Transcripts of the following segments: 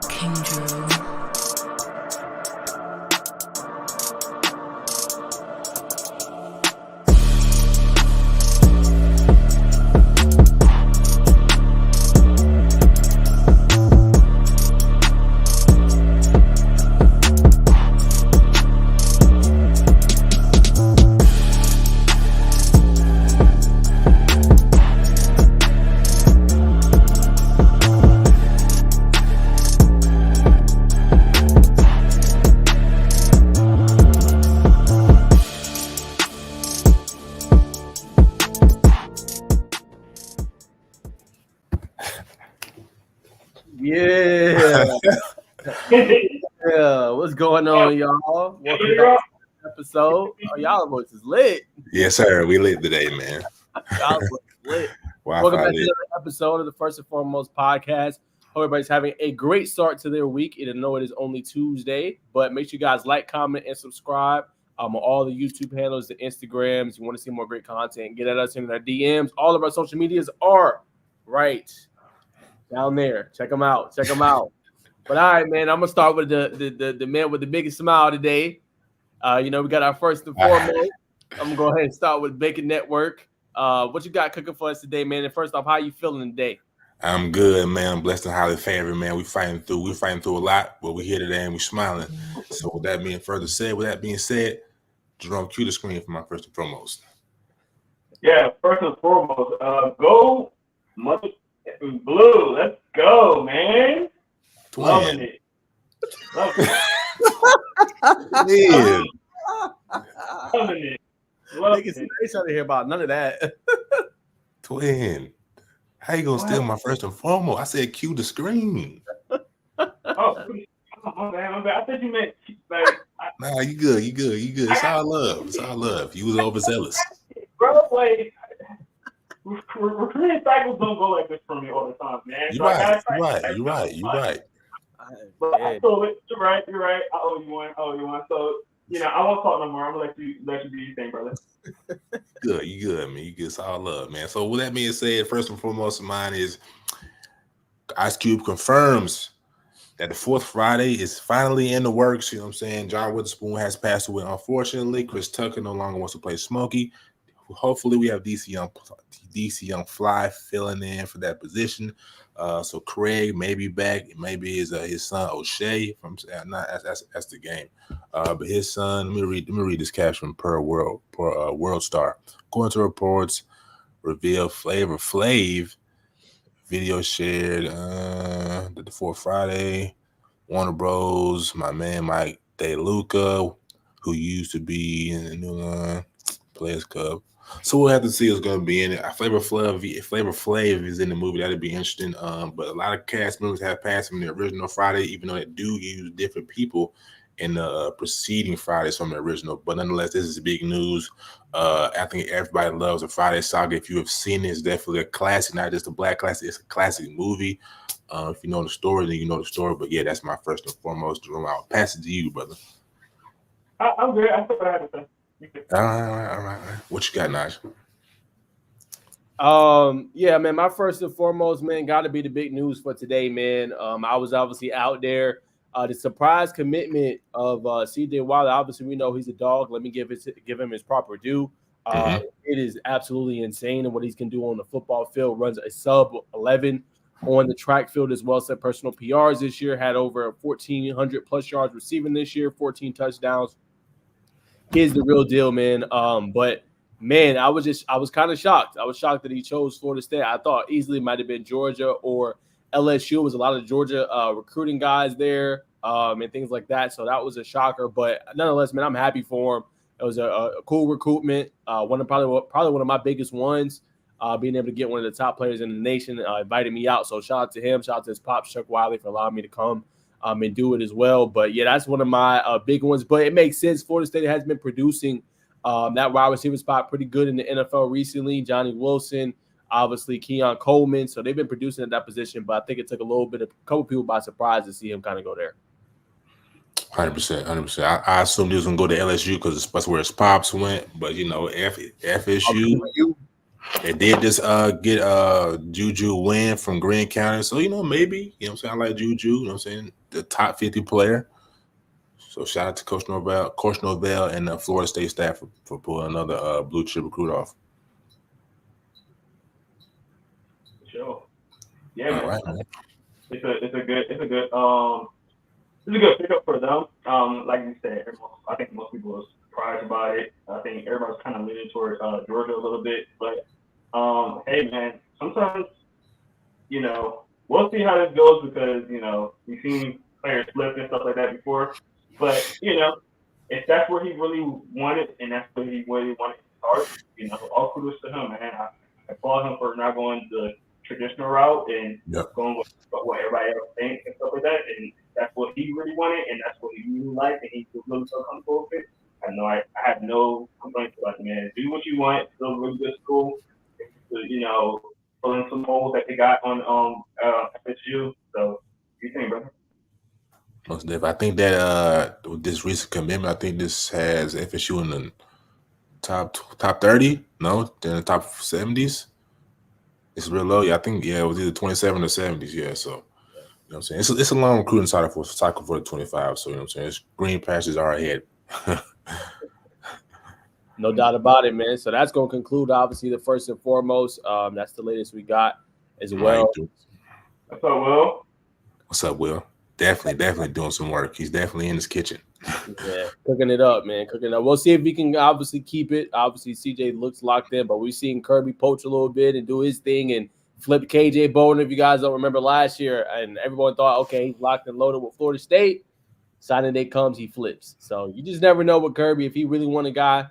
King Drew. Yeah. Yeah. What's going on, y'all? Welcome back to the episode. Oh, y'all voice is lit. Yes, sir. We lit today, man. Y'all voice is lit. Wi-Fi Welcome back lit. to another episode of the First and Foremost podcast. Hope everybody's having a great start to their week. And I know it is only Tuesday, but make sure you guys like, comment, and subscribe on all the YouTube handles, the Instagrams. You want to see more great content, get at us in our DMs. All of our social medias are right down there. Check them out. Check them out. But all right, man, I'm gonna start with the man with the biggest smile today. We got our first and foremost. I'm gonna go ahead and start with Bacon Network. What you got cooking for us today, man? And first off, how you feeling today? I'm good, man. I'm blessed and highly favored, man. We're fighting through a lot, but we're here today and we're smiling. So with that being said, Jerome, cue the screen for my first and foremost. Yeah, first and foremost, go mother blue. Let's go, man. Loving it. Loving it. Loving it. Loving it. They trying to hear about none of that. Twin. How you gonna steal my first and foremost? I said cue the screen. Oh, my bad. I thought you meant like. Nah, you good. It's all love. You was overzealous. Bro, like recruiting cycles don't go like this for me all the time, man. You're right. But I told it. You're right. I owe you one. So I won't talk no more. I'm gonna let you do your thing, brother. Good, you good, man. You good. It's all love, man. So with that being said, first and foremost of mine is Ice Cube confirms that the fourth Friday is finally in the works. You know what I'm saying? John Witherspoon has passed away, unfortunately. Chris Tucker no longer wants to play Smokey. Hopefully we have DC Young Fly filling in for that position. So Craig may be back. Maybe his son O'Shea from that's the game. But his son, let me read this caption per World Star. According to reports, reveal Flavor Flav video shared the fourth Friday. Warner Bros. My man Mike DeLuca, who used to be in the new Players Club. So we'll have to see who's going to be in it. Flavor Flav is in the movie. That'd be interesting. But a lot of cast members have passed from the original Friday, even though they do use different people in the preceding Fridays from the original. But nonetheless, this is big news. I think everybody loves the Friday Saga. If you have seen it, it's definitely a classic, not just a black classic. It's a classic movie. If you know the story, then you know the story. But yeah, that's my first and foremost. Jerome, I'll pass it to you, brother. I'm good. I thought I had to say. All right. What you got, Naj? Yeah, man, my first and foremost, man, got to be the big news for today, man. I was obviously out there. The surprise commitment of CJ Wilder. Obviously, we know he's a dog. Let me give him his proper due. It is absolutely insane and what he can do on the football field. Runs a sub 11 on the track field as well. Set personal PRs this year. Had over 1,400 plus yards receiving this year. 14 touchdowns. He's the real deal, man. But man, I was kind of shocked. I was shocked that he chose Florida State. I thought easily might have been Georgia or LSU. It was a lot of Georgia recruiting guys there and things like that. So that was a shocker. But nonetheless, man, I'm happy for him. It was a cool recruitment. Probably one of my biggest ones. Being able to get one of the top players in the nation invited me out. So shout out to him. Shout out to his pops, Chuck Wiley, for allowing me to come and do it as well. But yeah, that's one of my big ones. But it makes sense. Florida State has been producing that wide receiver spot pretty good in the NFL recently. Johnny Wilson, obviously Keon Coleman. So they've been producing at that position. But I think it took a couple people by surprise to see him kind of go there. 100%. I assumed he was gonna go to LSU because that's where his pops went. But FSU. They did just get Juju win from Greene County. So, maybe, what I'm saying? I like Juju, what I'm saying? The top 50 player. So shout out to Coach Norvell and the Florida State staff for pulling another blue chip recruit off. Sure. Yeah, man. Right, man. It's a good pickup for them. Like you said, I think most people are surprised about it. I think everybody's kind of leaning toward Georgia a little bit, but hey, man, sometimes we'll see how this goes because we've seen players flip and stuff like that before. But if that's what he really wanted and that's what he really wanted to start, all kudos to him, man. I applaud him for not going the traditional route and going with what everybody else thinks and stuff like that. And that's what he really wanted, and that's what he really liked, and he was really so comfortable with it. I have no complaints about it, man. Do what you want. Still really good school. Fill in some holes that they got on FSU. So, what do you think, brother? Most definitely. I think that with this recent commitment, I think this has FSU in the top 30. No, in the top 70s. It's real low. Yeah, I think it was either 27 or 70s. Yeah, so what I'm saying? It's a long recruiting cycle for the 25. So what I'm saying? It's green pastures are ahead. No doubt about it, man. So that's going to conclude, obviously, the first and foremost. That's the latest we got as well. What's up, Will? What's up, Will? Definitely doing some work. He's definitely in his kitchen. Yeah, cooking it up, man. Cooking it up. We'll see if we can obviously keep it. Obviously, CJ looks locked in, but we've seen Kirby poach a little bit and do his thing and flip KJ Bolden, if you guys don't remember last year. And everyone thought, okay, he's locked and loaded with Florida State. Signing day comes, he flips. So you just never know with Kirby. If he really want a guy,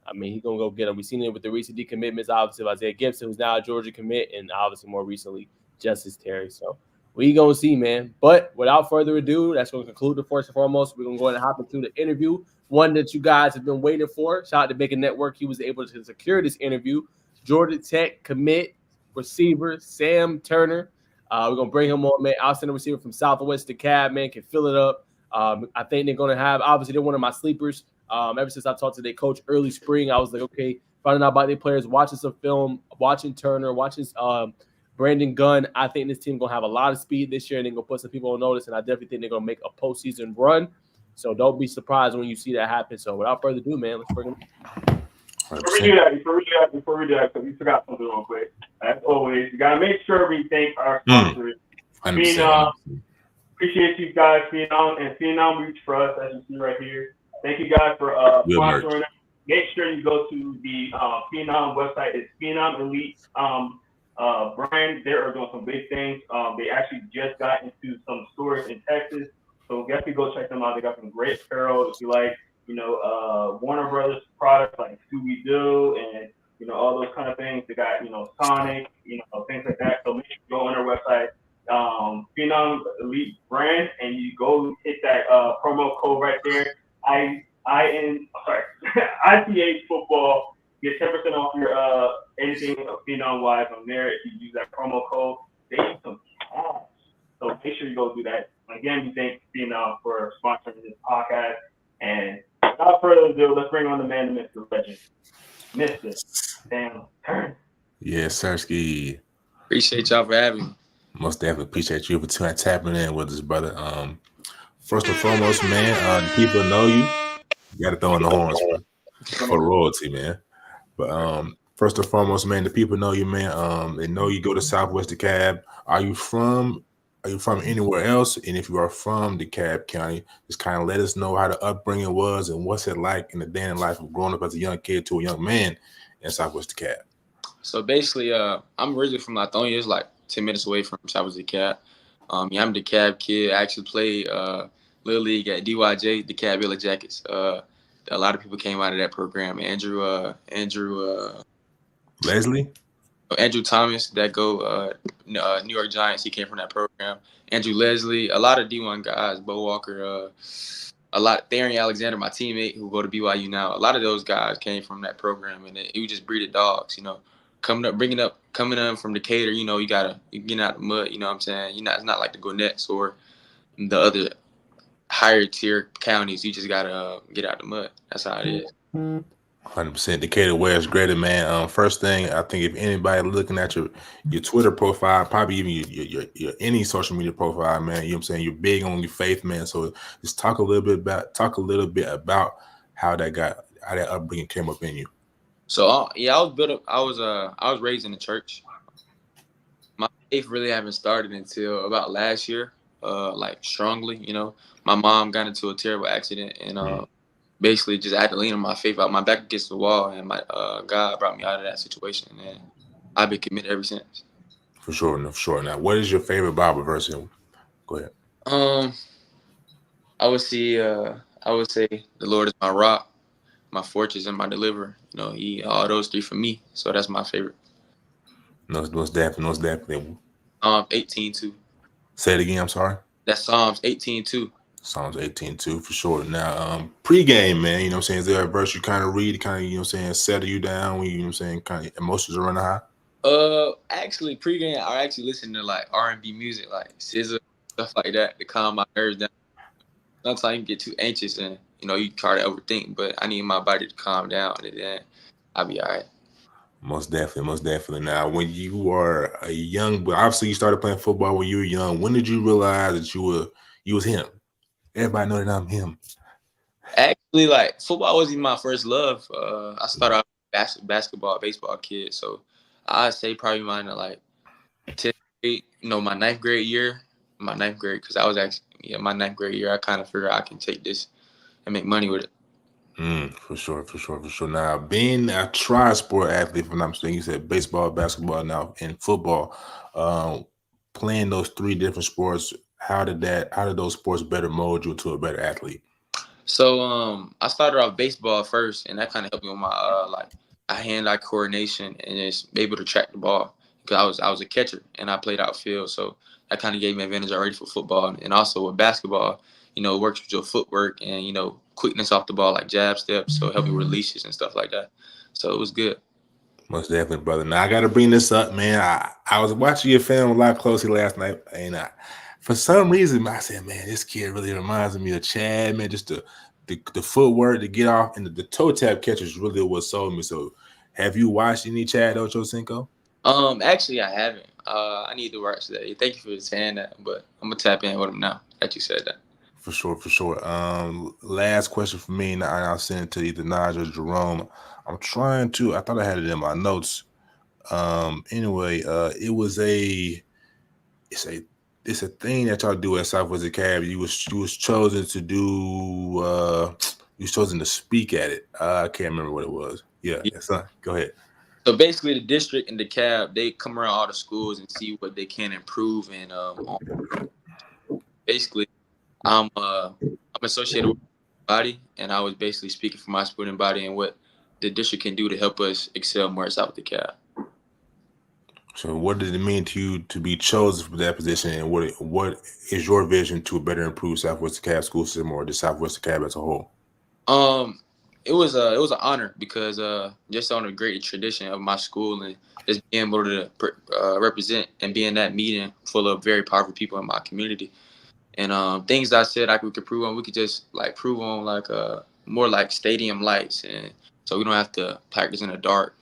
I mean, he's going to go get him. We've seen it with the recent decommitments, obviously, of Isaiah Gibson, who's now a Georgia commit, and obviously more recently, Justice Terry. So we going to see, man. But without further ado, that's going to conclude the first and foremost. We're going to go ahead and hop into the interview, one that you guys have been waiting for. Shout out to Bacon Network. He was able to secure this interview. Georgia Tech commit receiver Sam Turner. We're going to bring him on, man. Outstanding receiver from Southwest DeKalb, man, can fill it up. I think they're going to have – obviously, they're one of my sleepers. Ever since I talked to their coach early spring, I was like, okay, finding out about their players, watching some film, watching Turner, watching Brandon Gunn. I think this team going to have a lot of speed this year, and they're going to put some people on notice, and I definitely think they're going to make a postseason run. So don't be surprised when you see that happen. So without further ado, man, let's bring them. Before we do that, because we forgot something real quick. As always, you got to make sure we thank our sponsors. Appreciate you guys, Phenom Reach for us, as you see right here. Thank you guys for sponsoring. Make sure you go to the Phenom website. It's Phenom Elite brand. They are doing some big things. They actually just got into some stores in Texas, so definitely go check them out. They got some great apparel. If you like, Warner Brothers products like Scooby Doo and all those kind of things. They got Sonic, things like that. So make sure you go on their website. Phenom Elite brand, and you go hit that promo code right there. ITH football. Get 10% off your anything Phenom wise on there if you use that promo code. They use some cash, so make sure you go do that. Again, we thank Phenom for sponsoring this podcast. And without further ado, let's bring on the man, the Mr. Legend, Mr. Sam Turner. Yes, Sirski. Appreciate y'all for having me. Most definitely appreciate you for tapping in with us, brother. First and foremost, man, the people know you. You got to throw in the horns for royalty, man. But first and foremost, man, the people know you, man. They know you go to Southwest DeKalb. Are you from anywhere else? And if you are from DeKalb County, just kind of let us know how the upbringing was and what's it like in the day in life of growing up as a young kid to a young man in Southwest DeKalb. So basically, I'm originally from Lithonia. It's like 10 minutes away from Southwest DeKalb. I'm a DeKalb kid. I actually played Little League at DYJ, DeKalb Yellow Jackets. A lot of people came out of that program. Andrew Leslie? Andrew Thomas, that go New York Giants. He came from that program. Andrew Leslie, a lot of D1 guys, Bo Walker, Therian Alexander, my teammate who go to BYU now. A lot of those guys came from that program, and it was just breeded dogs, coming up from Decatur, you get out the mud, you know what I'm saying? It's not like the Gwinnett's or the other higher tier counties. You just gotta get out the mud. That's how it is. 100%. Decatur West, greater man. First thing, I think if anybody looking at your Twitter profile, probably even your any social media profile, man, you know what I'm saying, you're big on your faith, man. So just talk a little bit about how that upbringing came up in you. So yeah, I was raised in the church. My faith really haven't started until about last year, like strongly. You know, my mom got into a terrible accident and basically just had to lean on my faith out my back against the wall, and my God brought me out of that situation, and I've been committed ever since. For sure. Now, what is your favorite Bible verse? Go ahead. I would say the Lord is my rock, my fortress, and my deliverer. You know, He all those three for me. So that's my favorite. Most definitely. 18:2. Say it again. I'm sorry. That's Psalms 18:2. Psalms 18:2 for sure. Now, pregame, man, you know what I'm saying? Is there a verse you kind of read, kind of, you know what I'm saying, settle you down when you know what I'm saying, kind of emotions are running high? Actually, pregame, I actually listen to like R&B music, like SZA, stuff like that, to calm my nerves down. Sometimes you can get too anxious and, you know, you try to overthink, but I need my body to calm down, and then I'll be all right. Most definitely. Now, when you were a young boy, obviously you started playing football when you were young. When did you realize that you was him? Everybody know that I'm him. Actually, like, football wasn't my first love. I started off basketball, baseball kid, so I'd say probably mine at like 10th grade, my ninth grade year, because I was actually, my ninth grade year, I kind of figured I can take this and make money with it. For sure. Now, being a tri-sport athlete, if I'm not mistaken, you said baseball, basketball, now and football, playing those three different sports, how did those sports better mold you into a better athlete? So I started off baseball first, and that kind of helped me with my hand-eye coordination and just be able to track the ball, because I was a catcher and I played outfield, so that kind of gave me advantage already for football. And also with basketball, it works with your footwork and quickness off the ball, like jab steps, so it helped me releases and stuff like that. So it was good. Most definitely, brother. Now I got to bring this up, man. I was watching your film a lot closely last night, and for some reason I said, man, this kid really reminds me of Chad, man. Just the footwork to get off and the toe tap catches really what sold me. So, have you watched any Chad Ochocinco? Actually, I haven't. I need to watch that. Thank you for saying that, but I'm gonna tap in with him now that you said that. For sure. Last question for me, and I'll send it to either Naj or Jerome. I thought I had it in my notes. Anyway, it's a thing that y'all do at Southwest Academy. You was chosen to do, you was chosen to speak at it. I can't remember what it was. Yeah. Go ahead. So basically, the district and the CAB, they come around all the schools and see what they can improve. And basically, I'm associated with body, and I was basically speaking for my student body and what the district can do to help us excel more at the CAB. So what did it mean to you to be chosen for that position, and what is your vision to better improve Southwest DeKalb school system or the Southwest DeKalb as a whole? It was an honor because just on a great tradition of my school and just being able to represent and be in that meeting full of very powerful people in my community. And things I said we could prove on, we could just prove on more like stadium lights, and so we don't have to practice in the dark.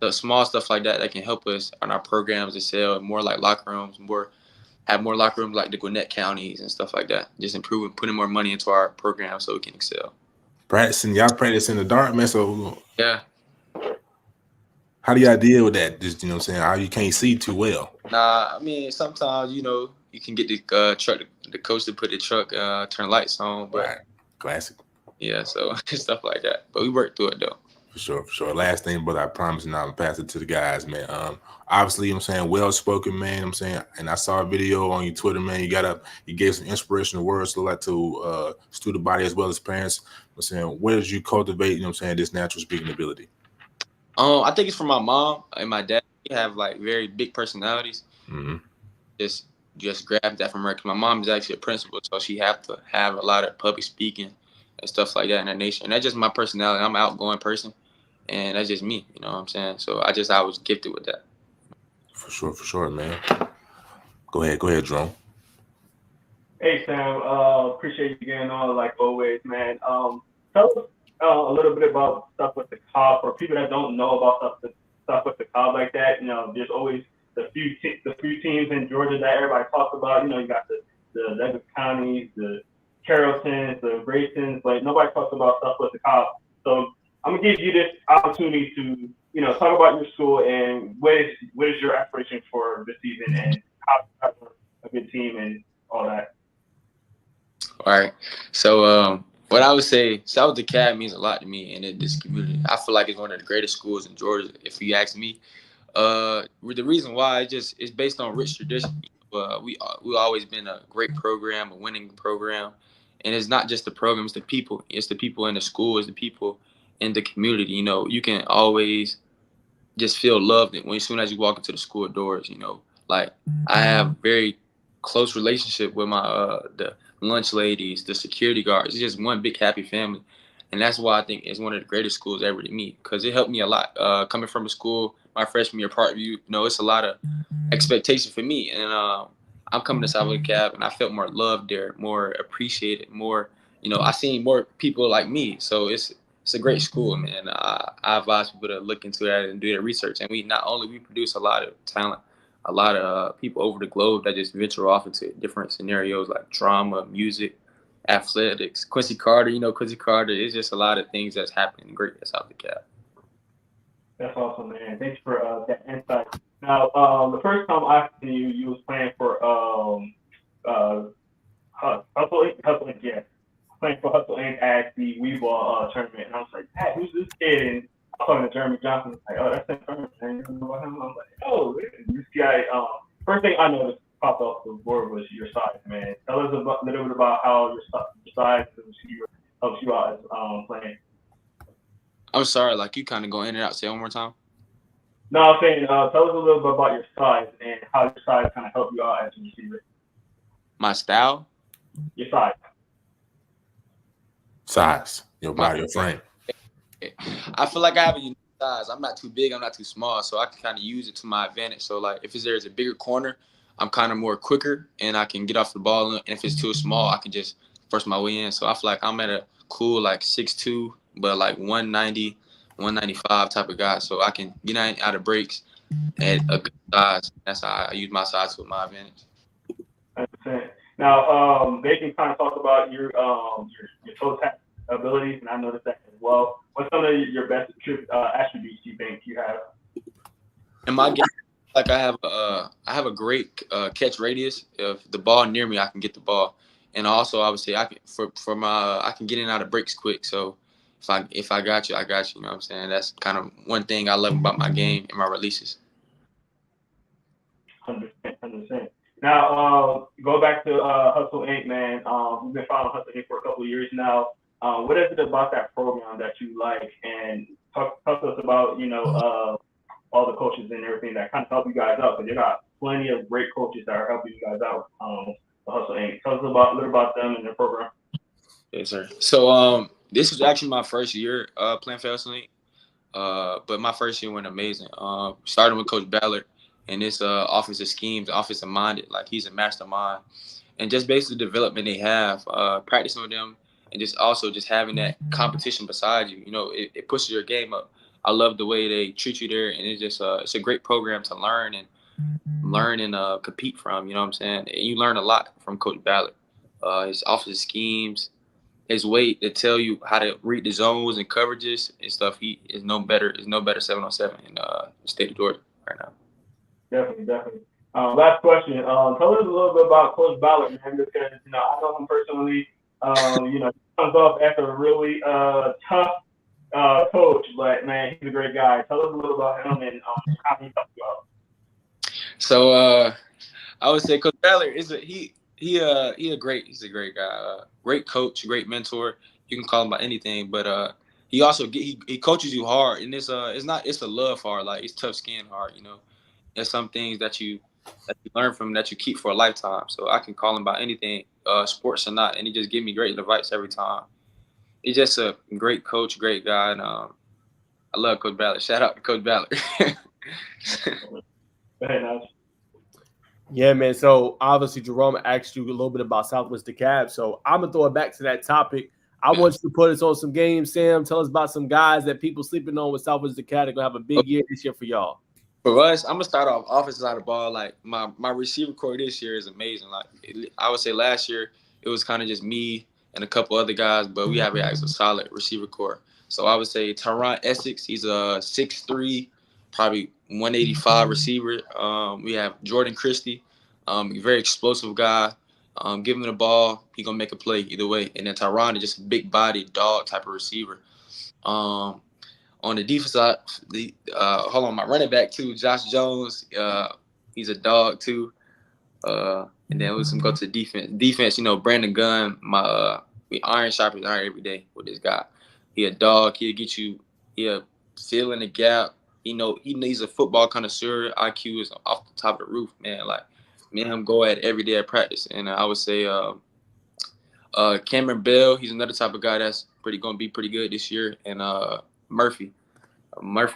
The small stuff like that can help us on our programs excel, more like locker rooms, have more locker rooms like the Gwinnett counties and stuff like that. Just improving, putting more money into our program so we can excel. Y'all practice in the dark, man. So yeah. How do y'all deal with that? Just you saying, how you can't see too well? Nah, I mean sometimes you can get the truck, the coach to put the truck turn lights on, but right. Classic. Yeah, so stuff like that. But we work through it though. For sure. Last thing, brother, I promise you, I'm pass it to the guys, man. Obviously, well spoken, man. And I saw a video on your Twitter, man. You gave some inspirational words to student body as well as parents. Where did you cultivate, this natural speaking ability? I think it's from my mom and my dad. They have very big personalities. Mm-hmm. Just grab that from her. Cause my mom is actually a principal, so she have to have a lot of public speaking and stuff like that in her nation. And that's just my personality. I'm an outgoing person. And that's just me, you know what I'm saying? So I was gifted with that. For sure, man. Go ahead, Jerome. Hey, Sam. Appreciate you getting on like always, man. Tell us a little bit about stuff with the Cobb for people that don't know about stuff with the Cobb like that. You know, there's always the few teams in Georgia that everybody talks about. You know, you got the Douglas Counties, the Carrolltons, the Graysons, but nobody talks about stuff with the Cobb. So I'm gonna give you this opportunity to, you know, talk about your school and what is your aspiration for this season and how a good team and all that. All right. So what I would say, South DeKalb means a lot to me and in this community. I feel like it's one of the greatest schools in Georgia, if you ask me. The reason why it's based on rich tradition. We always been a great program, a winning program, and it's not just the program; it's the people. It's the people in the school. It's the people in the community. You know, you can always just feel loved as soon as you walk into the school doors. You know, like I have very close relationship with my the lunch ladies, the security guards. It's just one big happy family, and that's why I think it's one of the greatest schools ever to me because it helped me a lot. Coming from a school my freshman year, Parkview, you know, it's a lot of expectation for me, and I'm coming to South DeKalb, and I felt more loved there, more appreciated, more. You know, I seen more people like me, so it's a great school, man. I advise people to look into that and do their research. And we produce a lot of talent, a lot of people over the globe that just venture off into different scenarios like drama, music, athletics. Quincy Carter, you know, Quincy Carter. It's just a lot of things that's happening great at South DeKalb. That's awesome, man. Thanks for that insight. Now, the first time I seen you, you was playing for Hustle, yeah. Playing for Hustle Inc. at the Weeball tournament, and I was like, "Pat, who's this kid?" And I was talking to Jeremy Johnson, like, "Oh, that's that tournament." And I was like, "Oh, this guy." First thing I noticed popped off the board was your size, man. Tell us a little bit about how your size helps you out as playing. I'm sorry, like you kind of go in and out. Say it one more time. No, I'm saying, tell us a little bit about your size and how your size kind of help you out as a receiver. My style. Your size. Size, your body, your frame. I feel like I have a unique size. I'm not too big, I'm not too small, so I can kind of use it to my advantage. So like if there's a bigger corner, I'm kind of more quicker and I can get off the ball. And if it's too small, I can just force my way in. So I feel like I'm at a cool like 6'2", but like 190, 195 type of guy. So I can get out of breaks at a good size. That's how I use my size with my advantage. Now, they can kind of talk about your toe tap abilities, and I noticed that as well. What's some of your best attributes you think you have? In my game, like I have a great catch radius. If the ball near me, I can get the ball, and also obviously I can get in and out of breaks quick. So if I got you, I got you. You know what I'm saying? That's kind of one thing I love about my game and my releases. 100%. Now, go back to Hustle Inc., man. We've been following Hustle Inc. for a couple of years now. What is it about that program that you like? And talk to us about, you know, all the coaches and everything that kind of help you guys out. Because you got plenty of great coaches that are helping you guys out. The Hustle Inc. Tell us a little about them and their program. Yes, sir. So this was actually my first year playing for Hustle Inc. But my first year went amazing. Starting with Coach Ballard. And this offensive schemes, offensive minded, like he's a mastermind, and just basically the development they have, practicing with them, and just also just having that competition beside you. You know, it pushes your game up. I love the way they treat you there, and it's just it's a great program to learn and compete from. You know what I'm saying? And you learn a lot from Coach Ballard. His offensive schemes, his way to tell you how to read the zones and coverages and stuff. He is no better 7-on-7 in the state of Georgia right now. Definitely. Last question. Tell us a little bit about Coach Ballard, man, because you know I know him personally. You know, he comes off as a really tough coach, but man, he's a great guy. Tell us a little about him and how he helped you out. So I would say Coach Ballard is he's a great guy, great coach, great mentor. You can call him about anything, but he also he coaches you hard, and it's a love hard, like it's tough skin hard, you know. There's some things that you learn from that you keep for a lifetime. So I can call him about anything, sports or not, and he just give me great advice every time. He's just a great coach, great guy, and I love Coach Ballard. Shout out to Coach Ballard. Yeah, man. So obviously Jerome asked you a little bit about Southwest DeKalb. So I'm gonna throw it back to that topic. I want you to put us on some games, Sam. Tell us about some guys that people sleeping on with Southwest Decatur. Gonna have a big year this year for y'all. For us, I'm gonna start off offensive side of the ball. Like my receiver core this year is amazing. Like I would say last year it was kind of just me and a couple other guys, but we have a solid receiver core. So I would say Tyron Essex, he's a 6'3", probably 185 receiver. We have Jordan Christie, very explosive guy. Give him the ball, he gonna make a play either way. And then Tyron is just a big body dog type of receiver. On the defense side, my running back too, Josh Jones. He's a dog too. And then let's go to defense. Defense, Brandon Gunn. We iron sharpens iron every day with this guy. He a dog. He'll get you. He'll fill in the gap. He's a football connoisseur. IQ is off the top of the roof, man. Like me and him go at it every day at practice. And I would say Cameron Bell. He's another type of guy that's gonna be pretty good this year. And Murphy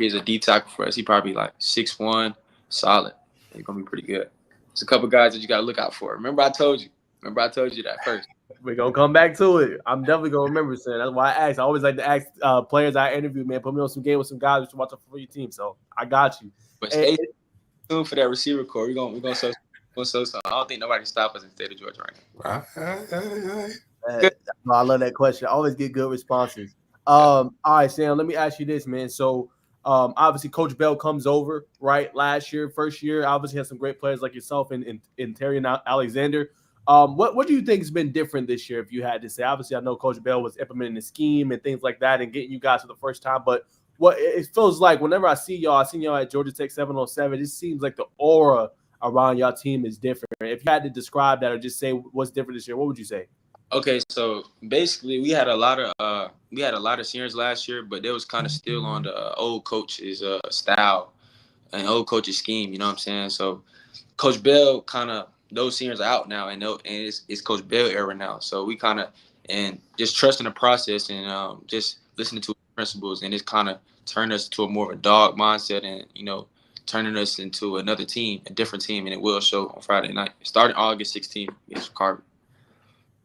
is a D tackle for us. He probably like 6'1", solid. He's gonna be pretty good. There's a couple guys that you gotta look out for. Remember I told you that first. We're gonna come back to it. I'm definitely gonna remember, Sam. That's why I asked. I always like to ask players I interview, man, put me on some game with some guys to watch for your team. So I got you. But stay tuned for that receiver core. We're gonna show something. I don't think nobody can stop us in the state of Georgia right now. I love that question. I always get good responses. All right, Sam, let me ask you this, man. So obviously Coach Bell comes over, right? First year, obviously has some great players like yourself and Terry Alexander. What do you think has been different this year, if you had to say? Obviously, I know Coach Bell was implementing the scheme and things like that and getting you guys for the first time, but what it feels like whenever I seen y'all at Georgia Tech 707, it seems like the aura around y'all team is different. If you had to describe that or just say what's different this year, what would you say? Okay, so basically we had a lot of seniors last year, but they was kind of still on the old coach's style and old coach's scheme. You know what I'm saying? So Coach Bell those seniors are out now, and it's Coach Bell era now. So we and just trusting the process and just listening to principles, and it's kind of turned us to a more of a dog mindset, and turning us into another team, a different team, and it will show on Friday night, starting August 16th against Carver.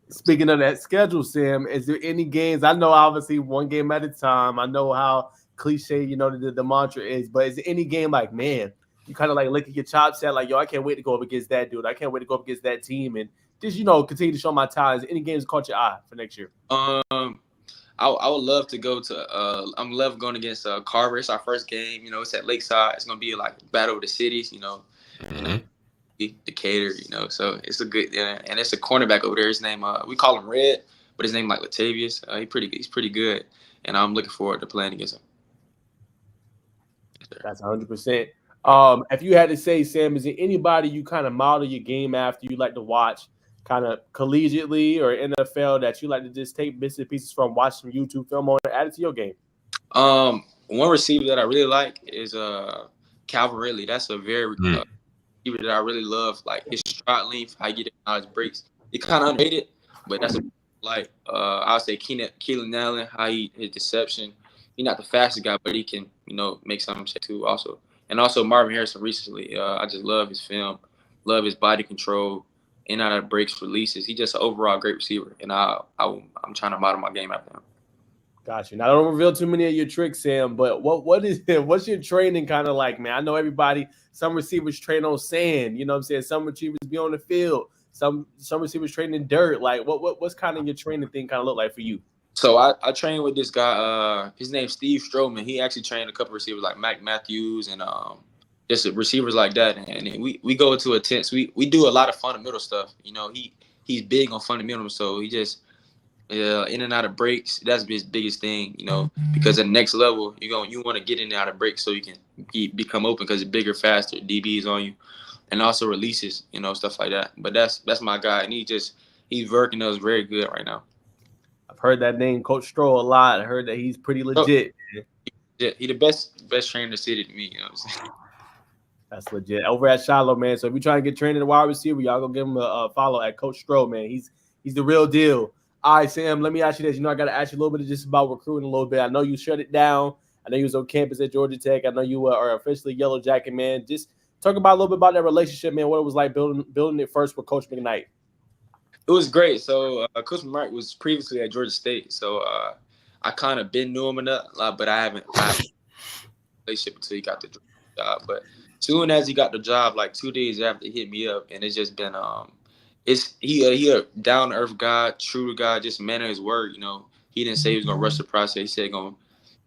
Speaking of that schedule, Sam, is there any games? I know obviously one game at a time. I know how cliche, the mantra is, but is there any game like, man, you kind of like licking your chops at like, yo, I can't wait to go up against that dude. I can't wait to go up against that team and just, continue to show my talents. Any games caught your eye for next year? I would love to go to I'm love going against Carver. It's our first game. It's at Lakeside. It's gonna be like battle of the cities. Decatur. So it's a good and it's a cornerback over there. His name we call him Red, but his name like Latavius. He's pretty good, and I'm looking forward to playing against him. That's 100%. If you had to say, Sam, is there anybody you kind of model your game after you like to watch kind of collegiately or NFL that you like to just take bits and pieces from, watch some YouTube film on and add it to your game? One receiver that I really like is Calvin Ridley. That's a very receiver that I really love. Like his stride length, how he get out his breaks. He kind of underrated, but that's I would say Keelan Allen, how his deception. He's not the fastest guy, but he can make something too also. And also Marvin Harrison recently. I just love his film, love his body control, in and out of breaks, releases. He's just an overall great receiver, and I'm trying to model my game after him. Gotcha. Now, I don't reveal too many of your tricks, Sam, but what's your training kind of like, man? I know some receivers train on sand, you know what I'm saying? Some receivers be on the field. Some receivers train in dirt. Like, what's kind of your training thing kind of look like for you? So I trained with this guy. His name's Steve Stroman. He actually trained a couple receivers like Mac Matthews and just receivers like that. And we go into a tense. We do a lot of fundamental stuff. He's big on fundamentals. So he just in and out of breaks. That's his biggest thing. Because at the next level, you want to get in and out of breaks so you can become open because it's bigger, faster. DBs on you, and also releases. Stuff like that. But that's my guy, and he's working us very good right now. I've heard that name, Coach Stroh, a lot. I heard that he's pretty legit. Yeah, he's the best trainer in the city to me. You know what I'm saying? That's legit. Over at Shiloh, man. So if you're trying to get trained in the wide receiver, y'all go give him a follow at Coach Stroh, man. He's the real deal. All right, Sam, let me ask you this. I got to ask you a little bit just about recruiting a little bit. I know you shut it down. I know you was on campus at Georgia Tech. I know you are officially Yellow Jacket, man. Just talk about a little bit about that relationship, man, what it was like building it first with Coach McKnight. It was great. So Coach Mark was previously at Georgia State, so I kind of been knew him enough, but I haven't relationship until he got the job. But soon as he got the job, like 2 days after, he hit me up, and it's just been he a down to earth guy, true to God, just man of his word. You know, he didn't say he was gonna rush the process. He said gonna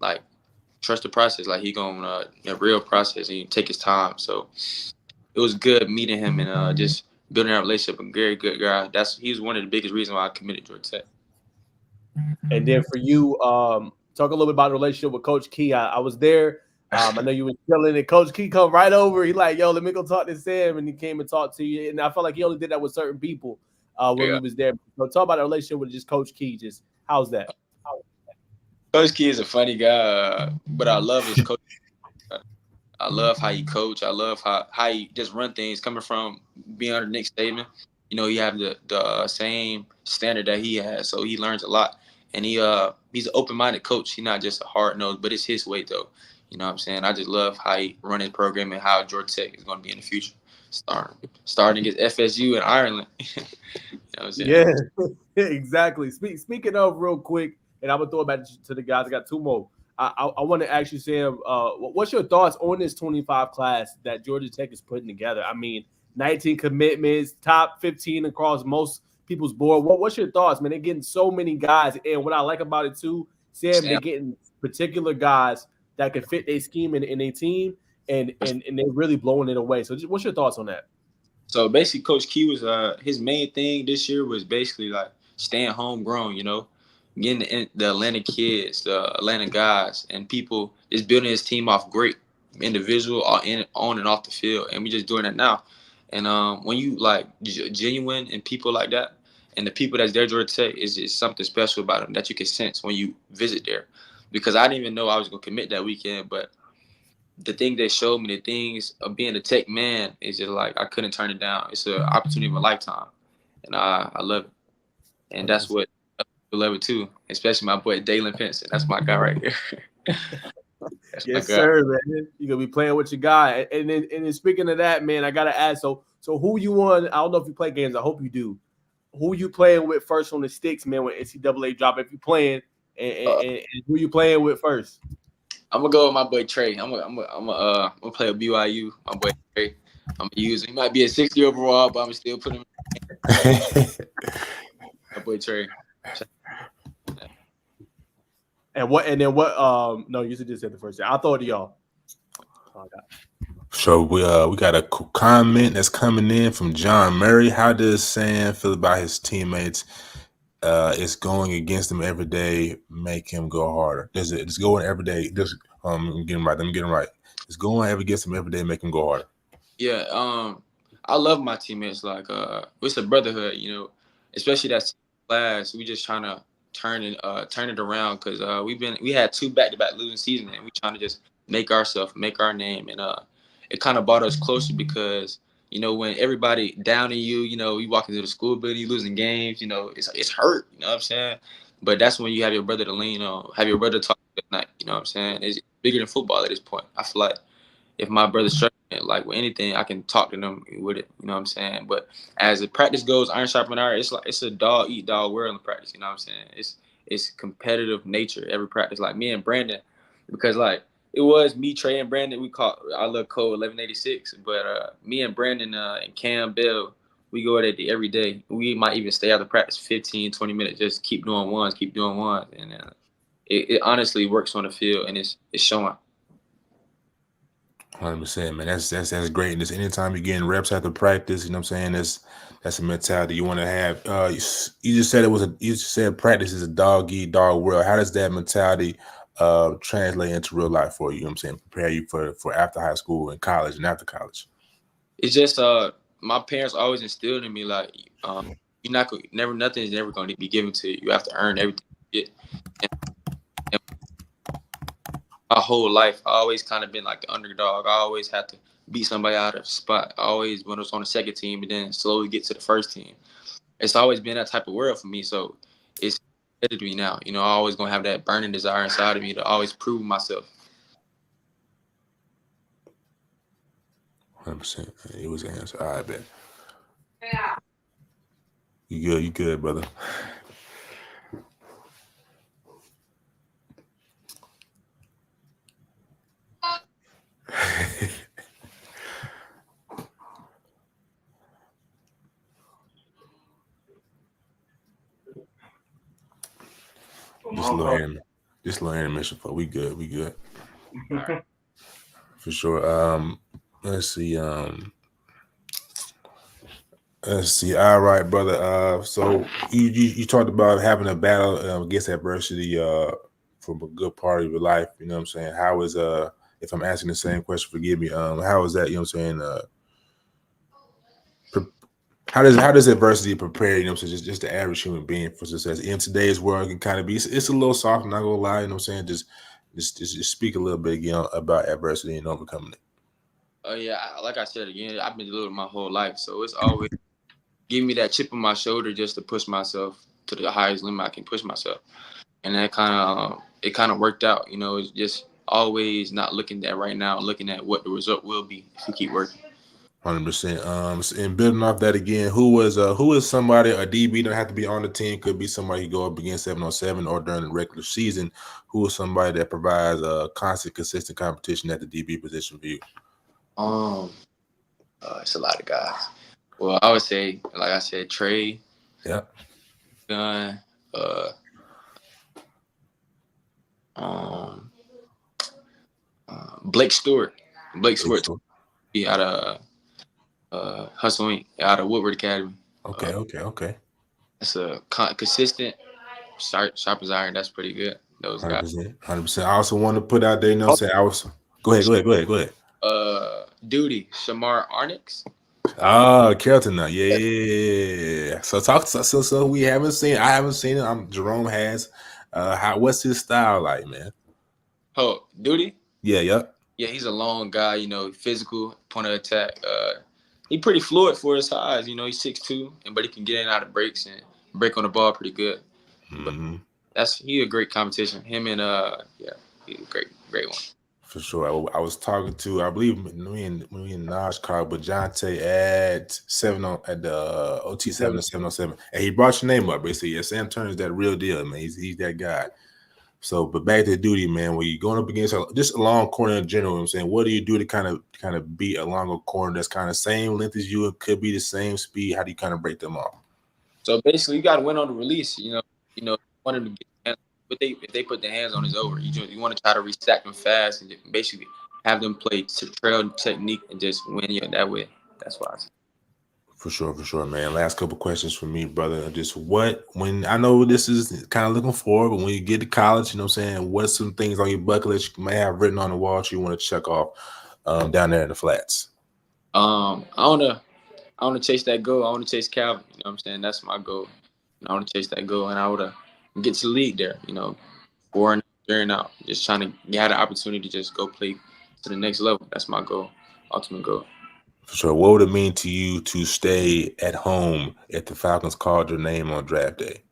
like trust the process, like he gonna a real process and take his time. So it was good meeting him and just building that relationship. A very good guy. He's one of the biggest reasons why I committed to Georgia Tech. And then for you, talk a little bit about the relationship with Coach Key. I was there. I know you were chilling, and Coach Key come right over. He like, yo, let me go talk to Sam, and he came and talked to you. And I felt like he only did that with certain people when he was there. So talk about the relationship with just Coach Key. Just how's that? Coach Key is a funny guy, but I love his coach. I love how he coach. I love how he just run things. Coming from being under Nick Saban, you know, you have the same standard that he has, so he learns a lot. And he's an open-minded coach. He's not just a hard-nosed, but it's his way, though. You know what I'm saying? I just love how he run his program and how Georgia Tech is going to be in the future. Starting against FSU in Ireland. You know what I'm saying? Yeah, exactly. Speaking of real quick, and I'm going to throw it back to the guys. I got two more. I want to ask you, Sam, what's your thoughts on this 25 class that Georgia Tech is putting together? I mean, 19 commitments, top 15 across most people's board. What's your thoughts, man? They're getting so many guys. And what I like about it, too, Sam, they're getting particular guys that can fit their scheme in their team, and they're really blowing it away. So what's your thoughts on that? So basically, Coach Key was his main thing this year was basically like staying homegrown, you know, getting the Atlanta kids, the Atlanta guys, and people is building his team off great individual on and off the field, and we just doing that now. And when you like genuine and people like that, and the people that's there, Georgia Tech is something special about them that you can sense when you visit there. Because I didn't even know I was gonna commit that weekend, but the thing they showed me, the things of being a Tech man, is just like I couldn't turn it down. It's an opportunity of a lifetime, and I love it. And that's what I love it too, especially my boy Dalen Pinson. That's my guy right here. Yes, sir, man. You're gonna be playing with your guy. And then speaking of that, man, I gotta ask. So who you want? I don't know if you play games. I hope you do. Who you playing with first on the sticks, man? When NCAA drop, if you playing, and who you playing with first? I'm gonna go with my boy Trey. I'm gonna play with BYU. My boy Trey. I'm gonna use him. He might be a 60 overall, but I'm still put him. My boy Trey. And what? No, you just said the first. I'll throw it to y'all. So we got a comment that's coming in from John Murray. How does Sam feel about his teammates? It's going against him every day, make him go harder. It's going every day. Let me get him right. It's going against him every day, make him go harder. Yeah, I love my teammates. Like, it's a brotherhood, you know. Especially that class, we just trying to turn it around because we had 2 back-to-back losing seasons, and we trying to just make our name, and it kind of brought us closer because, you know, when everybody down in you know, you walk into the school building, you losing games, you know, it's hurt, you know what I'm saying? But that's when you have your brother to lean on, have your brother talk at night, you know what I'm saying? It's bigger than football at this point. I feel like if my brother's struggling, like with anything, I can talk to them with it, you know what I'm saying? But as the practice goes, iron sharpen iron, it's a dog eat dog world in practice, you know what I'm saying? It's competitive nature every practice. Like me and Brandon, because like it was me, Trey, and Brandon. We caught I love code 1186, but me and Brandon and Cam Bell, we go at it every day. We might even stay out of practice 15, 20 minutes, just keep doing ones, and it honestly works on the field, and it's showing. 100%, man. That's great. And just anytime you're getting reps after practice, you know what I'm saying? That's a mentality you want to have. You just said practice is a dog eat dog world. How does that mentality translate into real life for you? You know what I'm saying? Prepare you for after high school and college and after college. It's just my parents always instilled in me like nothing is never going to be given to you. You have to earn everything you get. And my whole life, I always kind of been like the underdog. I always had to beat somebody out of the spot. I always when I was on the second team, and then slowly get to the first team. It's always been that type of world for me. So it's to me now. You know, I always gonna have that burning desire inside of me to always prove myself. 100%. It was an answer. I bet. Yeah. You good, brother. Just a little intermission for we good. For sure. Let's see. All right, brother. So you talked about having a battle against adversity from a good part of your life. You know what I'm saying? How is if I'm asking the same question, forgive me. How is that? You know what I'm saying? How does adversity prepare, you know what I'm saying, just the average human being for success? In today's world, it can kind of be, it's a little soft, I'm not gonna lie, you know what I'm saying? Just speak a little bit again about adversity and overcoming it. Oh yeah, like I said again, I've been doing it my whole life, so it's always giving me that chip on my shoulder just to push myself to the highest limit I can push myself, and that it kind of worked out. You know, it's just always not looking at right now, looking at what the result will be if you keep working. 100%. And building off that again, who is somebody, a DB don't have to be on the team, could be somebody who go up against 7-on-7 or during the regular season. Who is somebody that provides a constant, consistent competition at the DB position for you? It's a lot of guys. Well, I would say, like I said, Trey. Yeah. Gunn. Blake Stewart. Blake Stewart. Be out of Hustle Inc. Out of Woodward Academy. Okay. That's a consistent, sharp as iron. That's pretty good. Those 100%, guys. 100%. I also want to put out there, you know what I'm saying? Go ahead. Duty, Shamar Arnix. Oh, Kelton now. Yeah. So we haven't seen, I haven't seen it. Jerome has. What's his style like, man? Oh, Duty? Yeah, he's a long guy, you know, physical, point of attack. He pretty fluid for his size, you know, he's 6'2", but he can get in and out of breaks and break on the ball pretty good. Mm-hmm. But he a great competition. Him and he's a great one. For sure. I was talking to, I believe me and Naj called, but Jonte at the OT 7-7, and he brought your name up. But he said, yeah, Sam Turner's that real deal, man. He's that guy. So, but back to Duty, man. When you're going up against just a long corner in general, you know what I'm saying, what do you do to kind of beat a longer corner that's kind of same length as you? It could be the same speed. How do you kind of break them off? So basically, you got to win on the release. You know, want him to get, but if they put their hands on, it's over. You want to try to restack them fast and basically have them play trail technique and just win you that way. That's why I say. For sure, man. Last couple questions for me, brother. Just when I know this is kind of looking forward, but when you get to college, you know what I'm saying, what's some things on your bucket list you may have written on the wall that you want to check off down there in the flats? I want to chase that goal. I want to chase Calvin. You know what I'm saying? That's my goal. I want to chase that goal, and I want to get to the league there. You know, pouring out, just trying to get the opportunity to just go play to the next level. That's my goal, ultimate goal. For sure. What would it mean to you to stay at home if the Falcons called your name on draft day?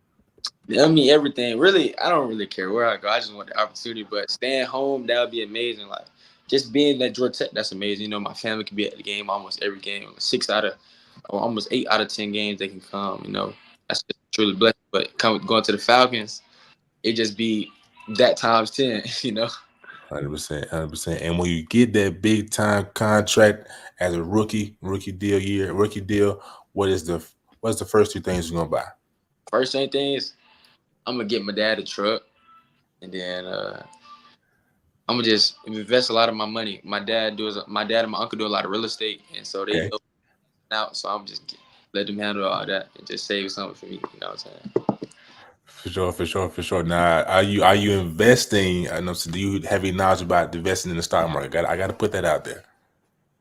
I mean, everything. Really, I don't really care where I go. I just want the opportunity. But staying home, that would be amazing. Like, just being at Georgia Tech, that's amazing. You know, my family can be at the game almost every game. 8 out of 10 games they can come. You know, that's just truly blessed. But going to the Falcons, it just be that times 10. You know. 100%. And when you get that big time contract as a rookie deal, what's the first two things you're gonna buy? First thing is, I'm gonna get my dad a truck, and then I'm gonna just invest a lot of my money. My dad and my uncle do a lot of real estate, and so they go out. So I'm just let them handle all that and just save something for me. You know what I'm saying? For sure. Now, are you investing? I know. So do you have any knowledge about investing in the stock market? I got to put that out there.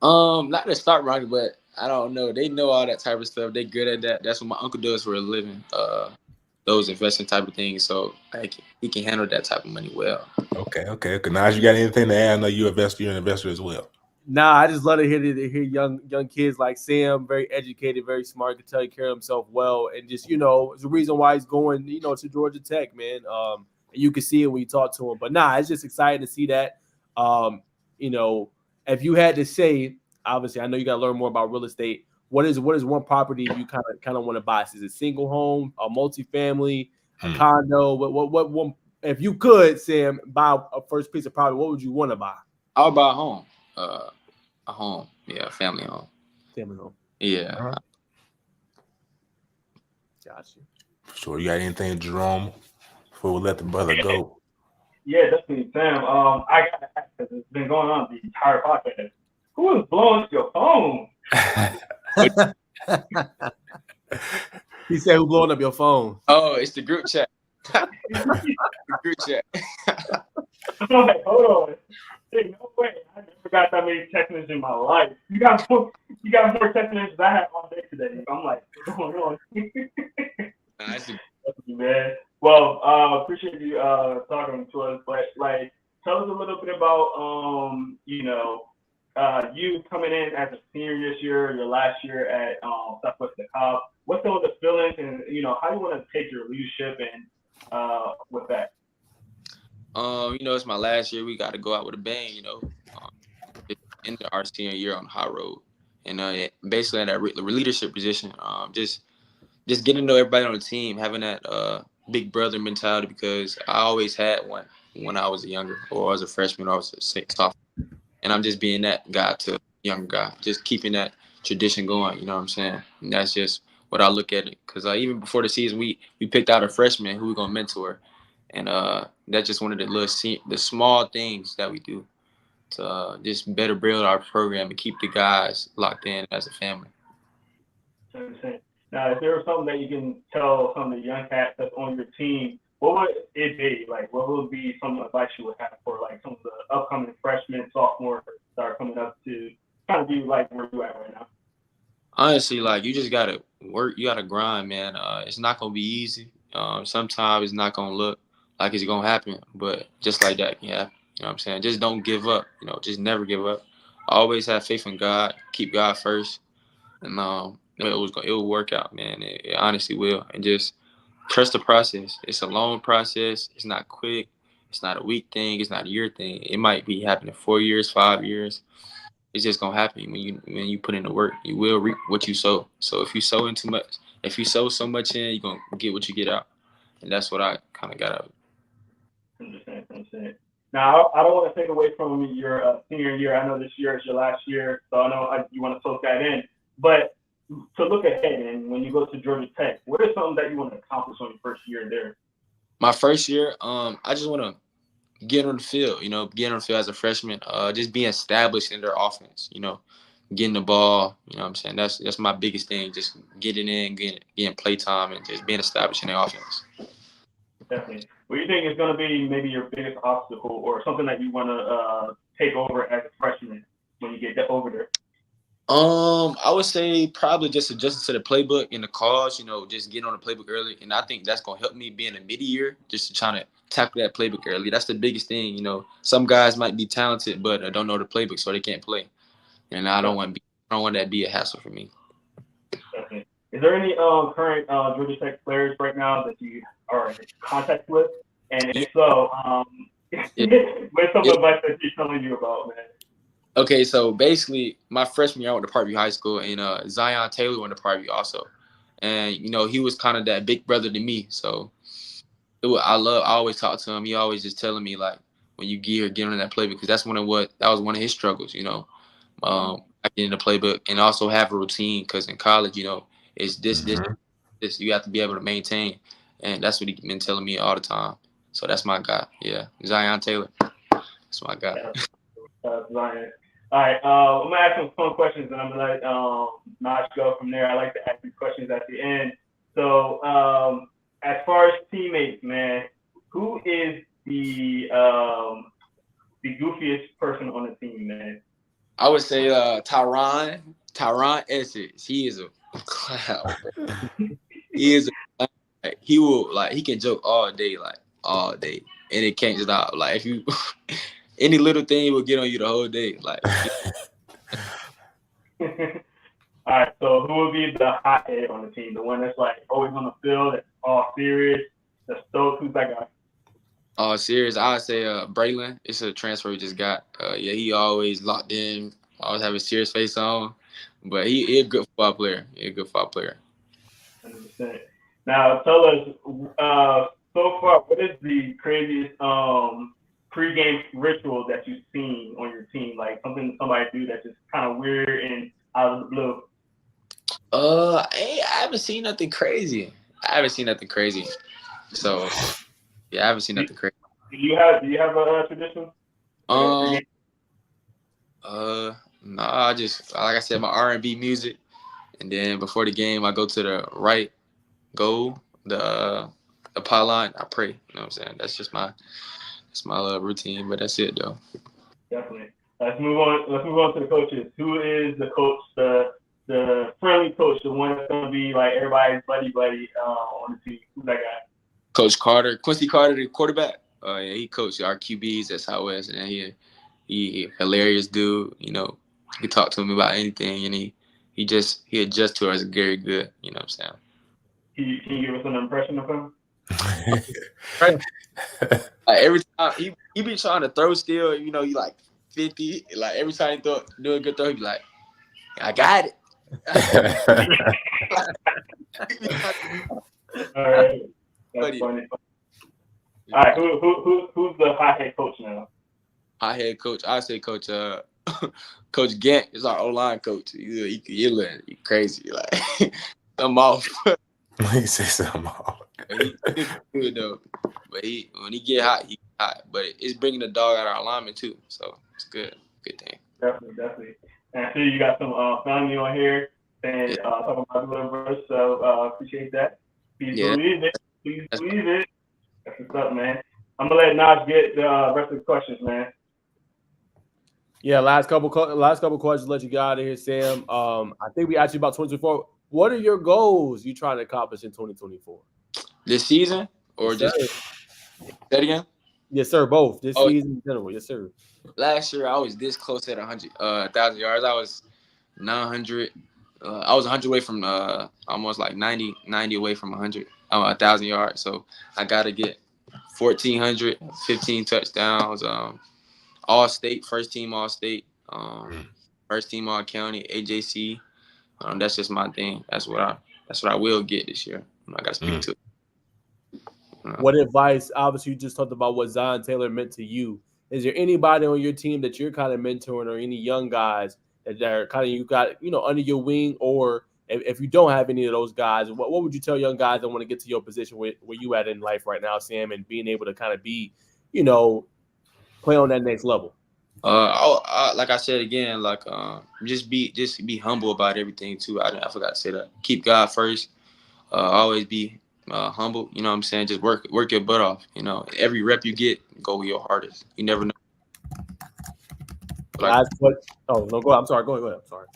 Not the stock market, but I don't know. They know all that type of stuff. They good at that. That's what my uncle does for a living. Those investing type of things. So he can handle that type of money well. Okay. Now, you got anything to add? I know you're an investor as well. Nah, I just love to hear young kids like Sam, very educated, very smart, can take care of himself well, and just it's the reason why he's going to Georgia Tech, man. And you can see it when you talk to him. But it's just exciting to see that. If you had to say, obviously, I know you got to learn more about real estate. what is one property you kind of want to buy? Is it single home, a multifamily, a condo? What one? If you could, Sam, buy a first piece of property, what would you want to buy? I would buy a home. A home. Yeah, family home. Family home. Yeah. All right. Gotcha. Sure. You got anything, Jerome, before we let the brother go? Yeah, definitely, Sam. I got to ask, because it's been going on the entire podcast. Who is blowing up your phone? He said, "Who blowing up your phone?" Oh, it's the group chat. The group chat. I'm like, hold on. Hey, no way. I never got that many text messages in my life. You got more text messages I had all day today. I'm like, what's going on? Nice. Man. Well, appreciate you talking to us, but like, tell us a little bit about you coming in as a senior this year, your last year at Southwest DeKalb. What's some of the feelings, and how you want to take your leadership and with that? It's my last year. We got to go out with a bang. In our senior year on high road, and basically in that leadership position. Just getting to know everybody on the team, having that big brother mentality, because I always had one when I was a younger, or as a freshman, or I was a sophomore, and I'm just being that guy to a younger guy, just keeping that tradition going. You know what I'm saying? And that's just what I look at it, because even before the season, we picked out a freshman who we're gonna mentor, and that's just one of the small things that we do to just better build our program and keep the guys locked in as a family. Now, if there was something that you can tell some of the young cats that's on your team, what would it be? Like, what would be some advice you would have for like some of the upcoming freshmen, sophomores that are coming up to kind of be like where you at right now? Honestly, like, you just gotta work, you gotta grind, man. It's not gonna be easy. Sometimes it's not gonna look like it's gonna happen, but just like that, yeah. You know what I'm saying? Just don't give up. Just never give up. Always have faith in God. Keep God first, and it will work out, man. It honestly will. And just trust the process. It's a long process. It's not quick. It's not a week thing. It's not a year thing. It might be happening 4 years, 5 years. It's just gonna happen when you put in the work. You will reap what you sow. So if you sow so much in, you're gonna get what you get out. And that's what I kind of got out of it. Understand. Now, I don't want to take away from your senior year. I know this year is your last year, so I know you want to soak that in. But to look ahead, and when you go to Georgia Tech, what is something that you want to accomplish on your first year there? My first year, I just want to get on the field, get on the field as a freshman, just being established in their offense, getting the ball, you know what I'm saying? That's my biggest thing, just getting in, getting play time, and just being established in their offense. Definitely. What do you think is going to be maybe your biggest obstacle, or something that you want to take over as a freshman when you get over there? I would say probably just adjusting to the playbook and the calls, just getting on the playbook early. And I think that's going to help me being a mid-year, just to try to tackle that playbook early. That's the biggest thing. Some guys might be talented, but don't know the playbook, so they can't play. And I don't want that to be a hassle for me. Okay. Is there any current Georgia Tech players right now that you are in contact with? And if so, what's some advice that she's telling you about, man? Okay, so basically, my freshman year I went to Parkview High School, and Zion Taylor went to Parkview also. And, he was kind of that big brother to me. So I always talk to him. He always just telling me, like, when you get on that playbook, because that was one of his struggles, I get in the playbook and also have a routine, because in college, it's this, you have to be able to maintain. And that's what he's been telling me all the time. So that's my guy. Yeah, Zion Taylor. That's my guy. Zion. All right, I'm gonna ask some fun questions, and I'm gonna let Naj go from there. I like to ask these questions at the end. So, as far as teammates, man, who is the goofiest person on the team, man? I would say Tyron Essex. He is a clown. He can joke all day, and it can't stop. Like, if you any little thing will get on you the whole day. Like, all right. So who will be the hothead on the team? The one that's like always on the field, that's all serious, that's stoked. Who's that guy? Oh, serious. I would say Braylon. It's a transfer we just got. He always locked in, always have a serious face on. But he a good football player. He a good football player. 100%. Now, tell us, so far, what is the craziest pregame ritual that you've seen on your team? Like something somebody do that's just kind of weird and out of the blue. I haven't seen nothing crazy. So, yeah, I haven't seen nothing crazy. Do you have a tradition? No, I just like I said, my R&B music, and then before the game, I go to the right goal, the pylon. I pray. You know what I'm saying? That's just my routine, but that's it though. Definitely. Let's move on to the coaches. Who is the coach? The friendly coach, the one that's gonna be like everybody's buddy on the team. Who's that guy? Coach Carter, Quincy Carter, the quarterback. Yeah, he coached our QBs at Southwest, and he hilarious dude. You know, you can talk to him about anything, and he adjusts to us very good. You know what I'm saying? Can you give us an impression of him? Right. Like every time he be trying to throw still, you know, he like 50. Like every time he do a good throw, he be like, I got it. All right, that's funny. All right, who's the high head coach now? High head coach, I say Coach Coach Gant is our O-line coach. He crazy, like I'm off. He say something off. He's good though, but when he get hot, he hot. But it's bringing the dog out of our alignment too, so it's good thing. Definitely. And I see you got some family on here and talking about the little brother, so appreciate that. Please believe it. That's what's up, man. I'm gonna let Naj get the rest of the questions, man. Yeah, last couple questions. Let you get out of here, Sam. I think we asked you about 2024. What are your goals you trying to accomplish in 2024? This season or yes, just that again? Yes, sir. Both this season in general. Yes, sir. Last year I was this close at 1,000 yards. I was 900. I was 100 away from almost like 90 away from 1,000 yards. So I got to get 1,400, 15 touchdowns. All state, first team all state, first team all county, AJC. That's just my thing. That's what I will get this year. I got to speak to it. What advice? Obviously, you just talked about what Zion Taylor meant to you. Is there anybody on your team that you're kind of mentoring, or any young guys that are kind of you got under your wing, or if you don't have any of those guys, what would you tell young guys that want to get to your position where you at in life right now, Sam, and being able to kind of be, play on that next level? Like I said again, like just be humble about everything too. I forgot to say that. Keep God first. Always be humble. You know what I'm saying? Just work your butt off. Every rep you get, go your hardest. You never know. No, go ahead. I'm sorry. Go ahead. I'm sorry.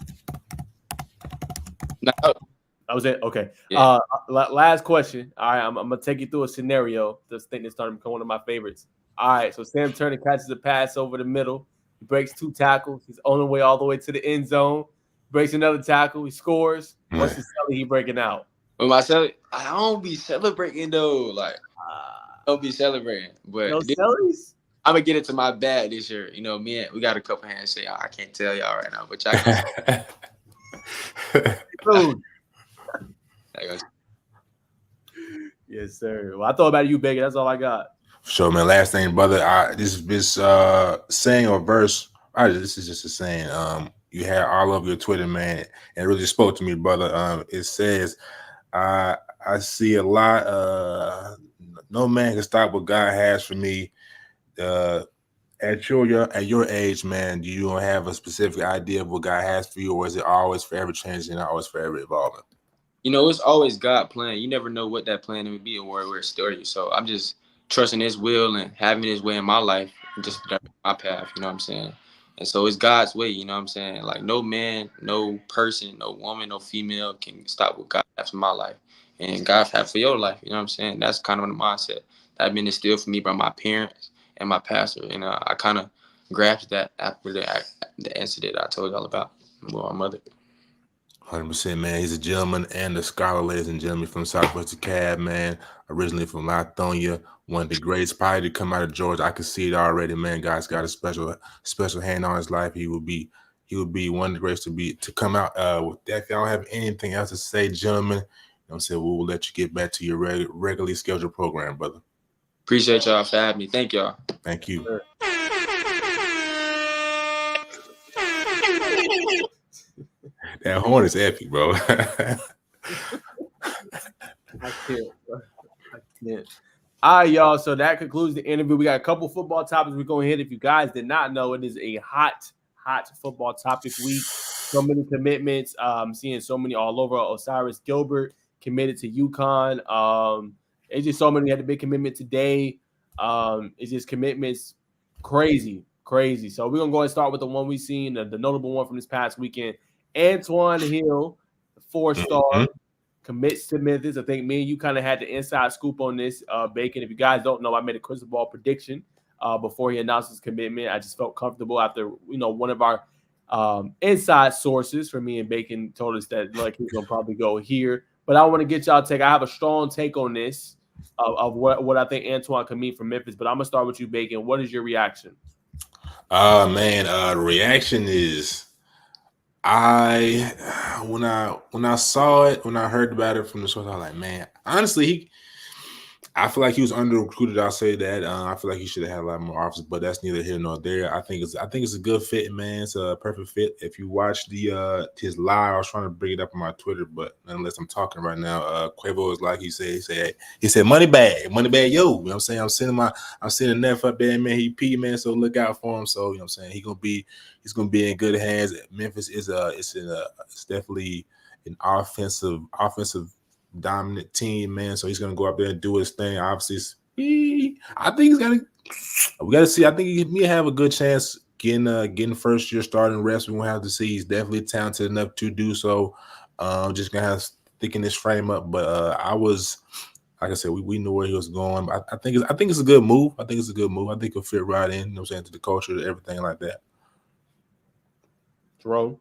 No. That was it. Okay. Yeah. Last question. All right, I'm gonna take you through a scenario. This thing that's starting to become one of my favorites. All right, so Sam Turner catches a pass over the middle. He breaks 2 tackles. He's on the way all the way to the end zone. Breaks another tackle. He scores. What's the celly he breaking out? With myself, I don't be celebrating though. Like, don't be celebrating. But no cellies? I'm gonna get into my bag this year. We got a couple handshakes. I can't tell y'all right now, but y'all can. Yes, sir. Well, I thought about you, Baker. That's all I got. Sure, man. Last thing, brother. This saying or verse. This is just a saying. You had all over your Twitter, man, and it really spoke to me, brother. It says, "I see a lot. No man can stop what God has for me." At your age, man, do you have a specific idea of what God has for you, or is it always forever changing and always forever evolving? It's always God plan. You never know what that plan would be or where it started you. So I'm just trusting His will and having His way in my life, and just my path. You know what I'm saying? And so it's God's way. You know what I'm saying? Like no man, no person, no woman, no female can stop what God has for my life, and God has for your life. You know what I'm saying? That's kind of the mindset that I've been instilled for me by my parents and my pastor. And I kind of grasped that after the incident I told y'all about with my mother. 100%, man. He's a gentleman and a scholar, ladies and gentlemen, from Southwest DeKalb, man. Originally from Lithonia, one of the greatest probably to come out of Georgia. I can see it already, man. God's got a special hand on his life. He will be he would be one of the greats to come out. With that, if y'all have anything else to say, gentlemen, you know what I'm saying, we'll let you get back to your regularly scheduled program, brother. Appreciate y'all for having me. Thank y'all. Thank you. Sure. That horn is epic, bro. I can't. All right, y'all. So that concludes the interview. We got a couple football topics we're going to hit. If you guys did not know, it is a hot football topic week. So many commitments. I'm seeing so many all over. Osiris Gilbert committed to UConn. It's just so many had a big commitment today. It's just commitments crazy. So we're going to go and start with the one we seen, the notable one from this past weekend. Antoine Hill, the 4-star, commits to Memphis. I think me and you kind of had the inside scoop on this, Bacon. If you guys don't know, I made a crystal ball prediction before he announced his commitment. I just felt comfortable after, one of our inside sources for me and Bacon told us that he's going to probably go here. But I want to get y'all take. I have a strong take on this of what I think Antoine can mean for Memphis. But I'm going to start with you, Bacon. What is your reaction? The reaction is when I saw it, when I heard about it from the source, I was like, man, honestly, I feel like he was under recruited. I'll say that. I feel like he should have had a lot more offers, but that's neither here nor there. I think it's a good fit, man. It's a perfect fit. If you watch his live, I was trying to bring it up on my Twitter, but unless I'm talking right now, Quavo is like he said, money bag, yo. You know what I'm saying? I'm sending Neff up there, man. He P, man. So look out for him. So you know what I'm saying? He's gonna be in good hands. Memphis is it's definitely an offensive dominant team, man. So he's gonna go up there and do his thing. Obviously, I think we gotta see. I think he may have a good chance getting first year starting reps. We won't have to see. He's definitely talented enough to do so. Just gonna have to thicken his frame up. But like I said, we knew where he was going. I think it's a good move. I think he'll fit right in, you know what I'm saying, to the culture, to everything like that. Jerome?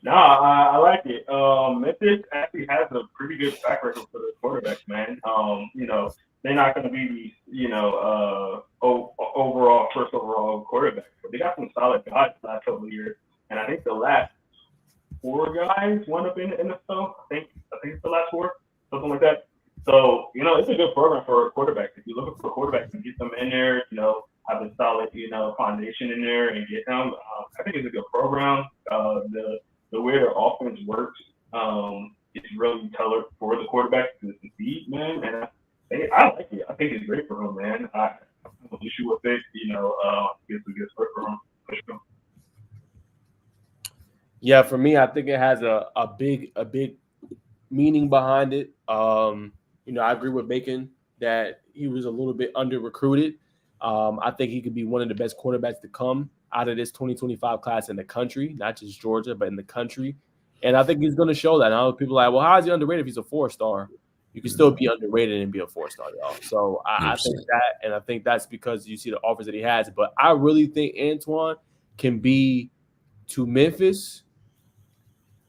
No, I like it. Memphis actually has a pretty good track record for the quarterbacks, man. They're not going to be these, first overall quarterbacks, but they got some solid guys the last couple of years. And I think the last 4 guys wound up in the NFL. I think it's the last 4, something like that. So, it's a good program for quarterbacks. If you're looking for quarterbacks and get them in there, have a solid, foundation in there and get them, I think it's a good program. The way their offense works is really tailored for the quarterback to succeed, man. And I like it. I think it's great for him, man. I have no issue with it. It's a good start for him. Yeah, for me, I think it has a big meaning behind it. I agree with Bacon that he was a little bit under recruited. I think he could be one of the best quarterbacks to come out of this 2025 class in the country, not just Georgia, but in the country. And I think he's going to show that. Now people are like, well, how is he underrated if he's a 4-star? You can still be underrated and be a 4-star, y'all. So I think that, and I think that's because you see the offers that he has. But I really think Antoine can be to Memphis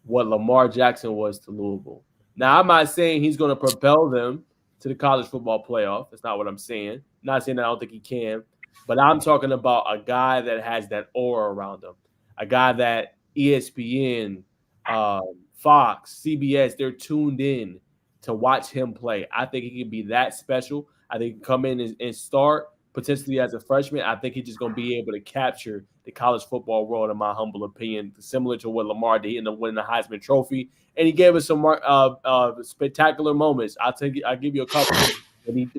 what Lamar Jackson was to Louisville. Now, I'm not saying he's going to propel them to the college football playoff. That's not what I'm saying. I'm not saying that I don't think he can. But I'm talking about a guy that has that aura around him, a guy that ESPN, Fox, CBS, they're tuned in to watch him play. I think he can be that special. I think he can come in and start potentially as a freshman. I think he's just going to be able to capture the college football world, in my humble opinion, similar to what Lamar did. He ended up winning the Heisman Trophy, and he gave us some spectacular moments. I'll give you a couple.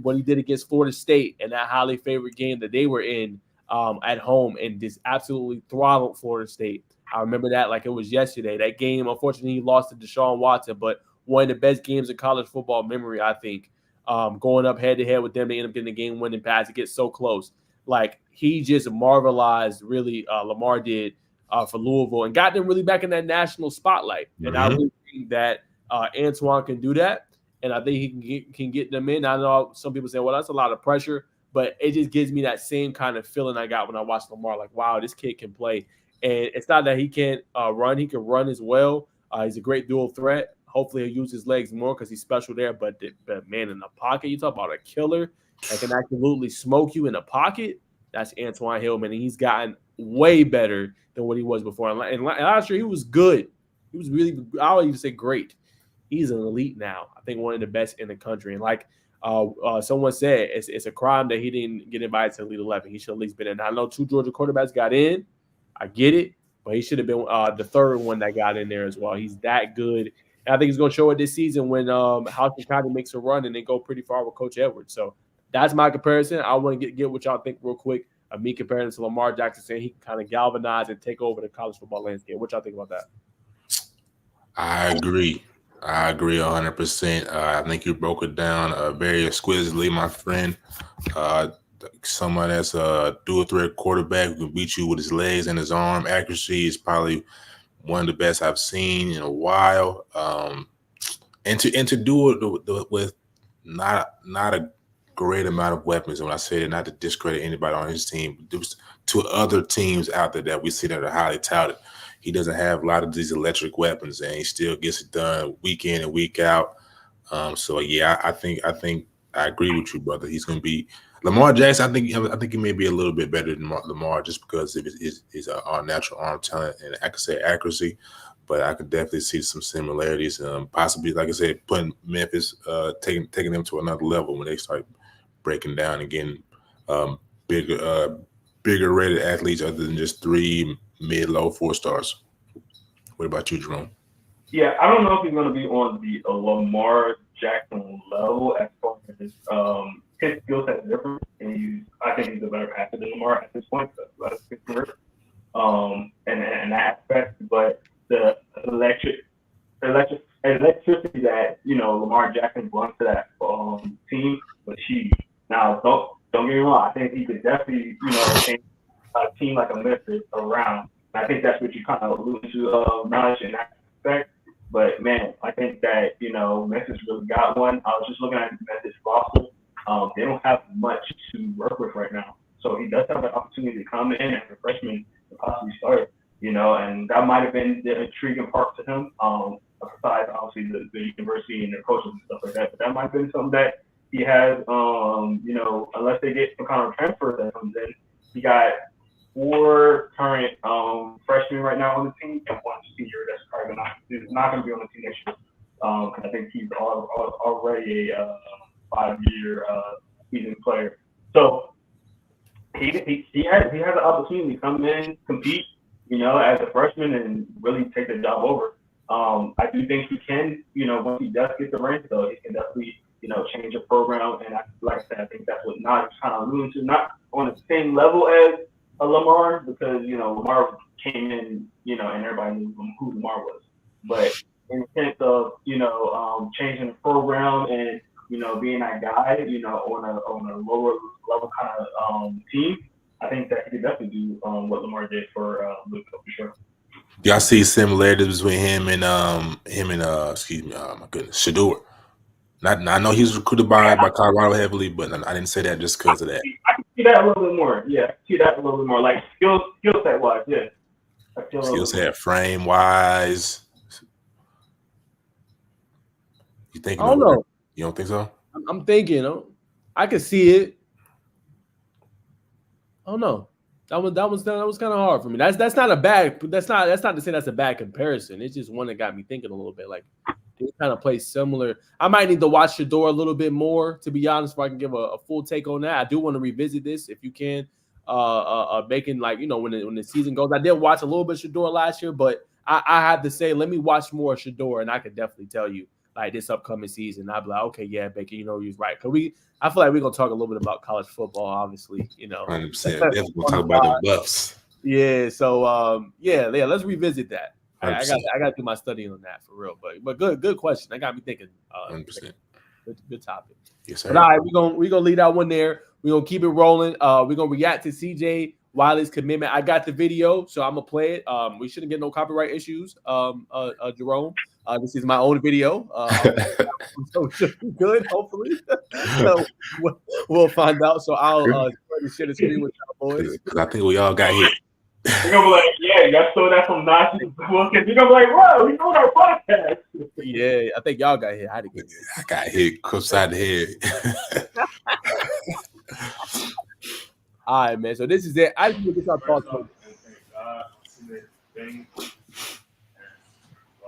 When he did against Florida State in that highly favored game that they were in at home and just absolutely throttled Florida State. I remember that like it was yesterday. That game, unfortunately, he lost to Deshaun Watson, but one of the best games in college football memory, I think. Going up head-to-head with them, they end up getting the game-winning pass. It gets so close. Like, he just marvelized, really, Lamar did for Louisville and got them really back in that national spotlight. And I really think that Antoine can do that. And I think he can get them in. I know some people say, well, that's a lot of pressure, but it just gives me that same kind of feeling I got when I watched Lamar. Like, wow, this kid can play. And it's not that he can't run. He can run as well. He's a great dual threat. Hopefully he'll use his legs more because he's special there. But man, in the pocket, you talk about a killer that can absolutely smoke you in the pocket. That's Antoine Hillman, and he's gotten way better than what he was before. And last year, he was good. He was really, I'll even say great. He's an elite now. I think one of the best in the country. And like someone said, it's a crime that he didn't get invited to the Elite 11. He should at least been in. Now, I know 2 Georgia quarterbacks got in. I get it. But he should have been the third one that got in there as well. He's that good. And I think he's going to show it this season when Houston County makes a run and they go pretty far with Coach Edwards. So that's my comparison. I want to get what y'all think real quick. Me comparing to Lamar Jackson, saying he can kind of galvanize and take over the college football landscape. What y'all think about that? I agree 100%. I think you broke it down very exquisitely, my friend. Someone that's a dual threat quarterback who can beat you with his legs and his arm accuracy is probably one of the best I've seen in a while. And to do it with not a great amount of weapons. And when I say that, not to discredit anybody on his team, but there's 2 other teams out there that we see that are highly touted. He doesn't have a lot of these electric weapons, and he still gets it done week in and week out. So yeah, I think I agree with you, brother. He's going to be Lamar Jackson. I think he may be a little bit better than Lamar just because of his natural arm talent and I could say accuracy. But I could definitely see some similarities. Possibly, like I said, putting Memphis, taking them to another level when they start breaking down and getting bigger rated athletes other than just 3 mid-low 4 stars. What about you, Jerome? Yeah, I don't know if he's going to be on the Lamar Jackson level as far as his skill set is different, and I think he's a better passer than Lamar at this point. That's his career, and that aspect. But the electricity that Lamar Jackson brought to that team was huge. Now, don't get me wrong. I think he could definitely change a team like a Memphis around. And I think that's what you kind of alluded to, knowledge in that aspect. But man, I think that Memphis really got one. I was just looking at the Memphis roster. They don't have much to work with right now, so he does have an opportunity to come in as a freshman and possibly start. And that might have been the intriguing part to him. Besides obviously the university and their coaches and stuff like that, but that might have been something that he has. Unless they get some kind of transfer that comes in, he got 4 current freshmen right now on the team and 1 senior that's probably not going to be on the team next year. Because I think he's already a 5-year season player. So he has an opportunity to come in, compete, as a freshman and really take the job over. I do think he can, once he does get the reins, though, he can definitely, change a program. And like I said, I think that's what Naj kind of alluding to, not on the same level as a Lamar, because, Lamar came in, and everybody knew who Lamar was. But in the sense of, changing the program and, being that guy, on a lower level kind of team, I think that he could definitely do what Lamar did for Luka for sure. Y'all see similarities between him and Shedeur. I know he was recruited by Colorado heavily, but I didn't say that just because of that. I can see that a little bit more. Yeah, I can see that a little bit more. Like skill set wise, yeah. Skill set, frame wise. You think? I don't know. You don't think so? I'm thinking. I could see it. I don't know. That was kind of hard for me. That's not a bad. That's not to say that's a bad comparison. It's just one that got me thinking a little bit. Like they kind of play similar. I might need to watch Shedeur a little bit more, to be honest, if I can give a full take on that. I do want to revisit this if you can. Making when the season goes. I did watch a little bit of Shedeur last year, but I have to say, let me watch more of Shedeur, and I could definitely tell you like this upcoming season. I'll be like, okay, yeah, Baker, you're right. Cause I feel like we're gonna talk a little bit about college football, obviously. 100%. Definitely gonna talk about the Buffs. Yeah. So yeah. Let's revisit that. I got to do my study on that for real. But good question. That got me thinking. 100%. Good topic. Yes, sir. But all right, we're gonna leave that one there. We're gonna keep it rolling. We're gonna react to CJ Wiley's commitment. I got the video, so I'm gonna play it. We shouldn't get no copyright issues. Jerome. This is my own video. So it should be good, hopefully. So we'll find out. So I'll share the screen with y'all boys. Because I think we all got hit. You're gonna be like, yeah, y'all stole that from Nazi. You're gonna be like, whoa, we on our podcast. Yeah, I think y'all got hit. I got hit upside the head. All right, man. So this is it. I just want to get our thoughts on thing. All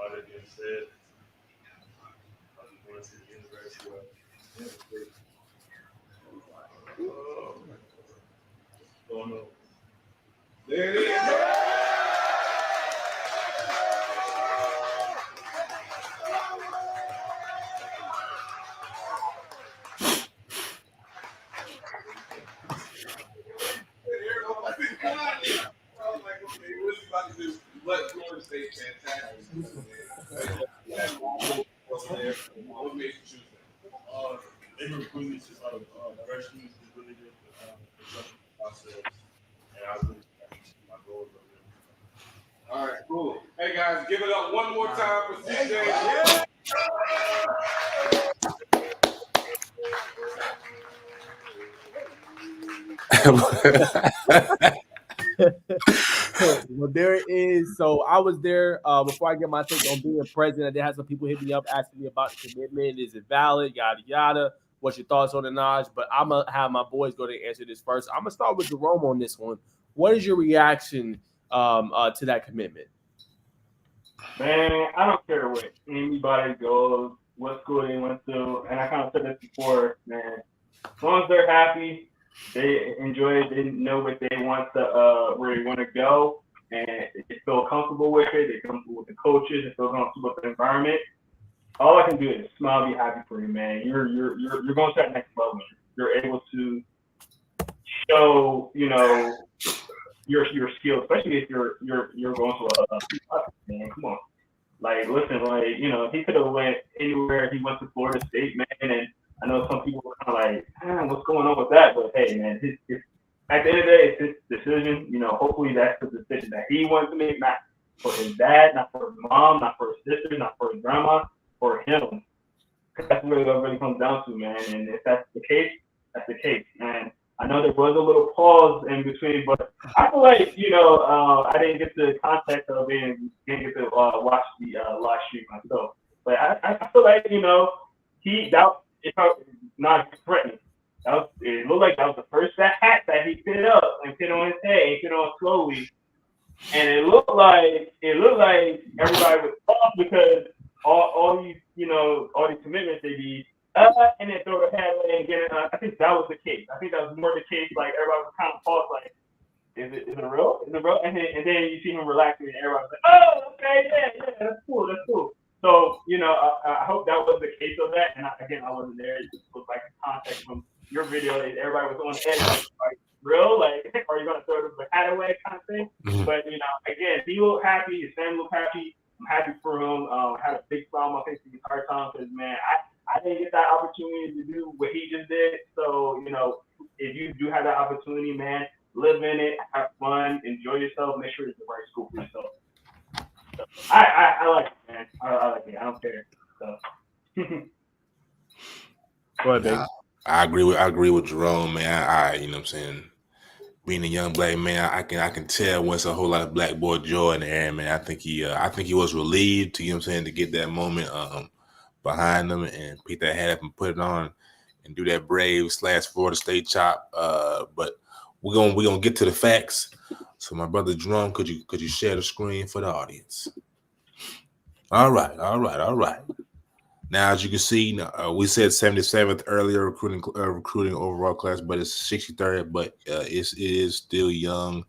that being said, I just want to see the University of oh no. There it is. But Florida State fantastic. What makes you choose them? They recruited just out of freshmen is really good process, and I really my goals of them. All right, cool. Hey guys, give it up one more time for CJ. Yeah. Well, there it is. So I was there before I get my take on being president. I did have some people hit me up asking me about the commitment. Is it valid? Yada yada. What's your thoughts on it, Naj? But I'm gonna have my boys go to answer this first. I'm gonna start with Jerome on this one. What is your reaction to that commitment? Man, I don't care where anybody goes, what school they went to, and I kind of said this before, man. As long as they're happy, they enjoy it, they know what they want to, where they want to go, and they feel comfortable with it. They're comfortable with the coaches. They feel comfortable with the environment. All I can do is smile, be happy for you, man. You're going to that next level. You're able to show, your skills, especially if you're going to a man. Come on, like listen, he could have went anywhere. He went to Florida State, man, and I know some people were kind of like, what's going on with that? But hey, man, at the end of the day, it's his decision. Hopefully that's the decision that he wants to make, not for his dad, not for his mom, not for his sister, not for his grandma, for him. That's what it really comes down to, man. And if that's the case, that's the case, man. I know there was a little pause in between, but I feel like, I didn't get the context of it and didn't get to watch the live stream myself. But I feel like, it's not threatening. It looked like that was the first hat that he picked up and put on his head and put on slowly. And it looked like everybody was off because all these commitments they did. And then throw the hat away and get it. I think that was the case. I think that was more the case. Like everybody was kind of paused, like, is it real? Is it real? And then you see him relaxing, and everybody's like, oh, okay, yeah, that's cool. So I hope that was the case of that. And I wasn't there. It just was like the context from your video. Everybody was on the edge, like real, like, are you gonna throw the hat away, kind of thing? Mm-hmm. But again, he looked happy. His family looked happy. I'm happy for him. Had a big smile on my face the entire time because man, I didn't get that opportunity to do what he just did. So, if you do have that opportunity, man, live in it, have fun, enjoy yourself, make sure it's the right school for yourself. So, I like it, man. I like it. I don't care. So. Go ahead, baby. I agree with Jerome, man. I you know what I'm saying? Being a young black man, I can tell when it's a whole lot of black boy joy in the air, man. I think he was relieved to, to get that moment behind them and pick that hat up and put it on and do that Brave/Florida State chop. But we're gonna get to the facts. So my brother Jerome, could you share the screen for the audience? All right. Now, as you can see, we said 77th earlier recruiting overall class, but it's 63rd. But it is still young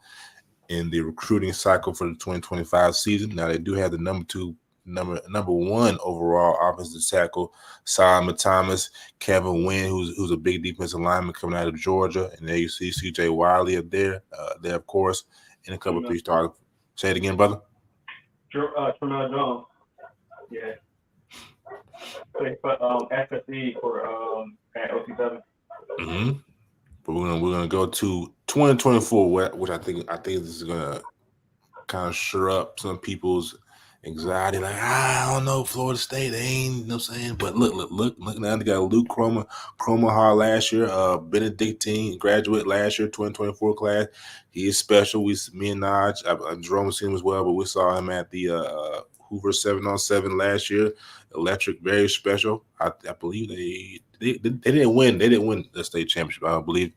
in the recruiting cycle for the 2025 season. Now they do have the number one overall offensive tackle, Solomon Thomas, Kevin Wynn, who's a big defensive lineman coming out of Georgia, and there you see CJ Wiley up there, of course, and a couple of three-star. Say it again, brother. Ternell Jones. Yeah. Play for SSE for at OC7. Mm-hmm. But we're gonna go to 2024, which I think this is gonna kind of stir up some people's anxiety. Like, I don't know, Florida State, they ain't, you know what I'm saying? But look now, they got Luke Cromahar last year, Benedictine graduate last year, 2024 class. He is special. Me and Naj, Jerome seen him as well, but we saw him at the Hoover 7-on-7 last year. Electric, very special. I believe they didn't win. They didn't win the state championship, I believe.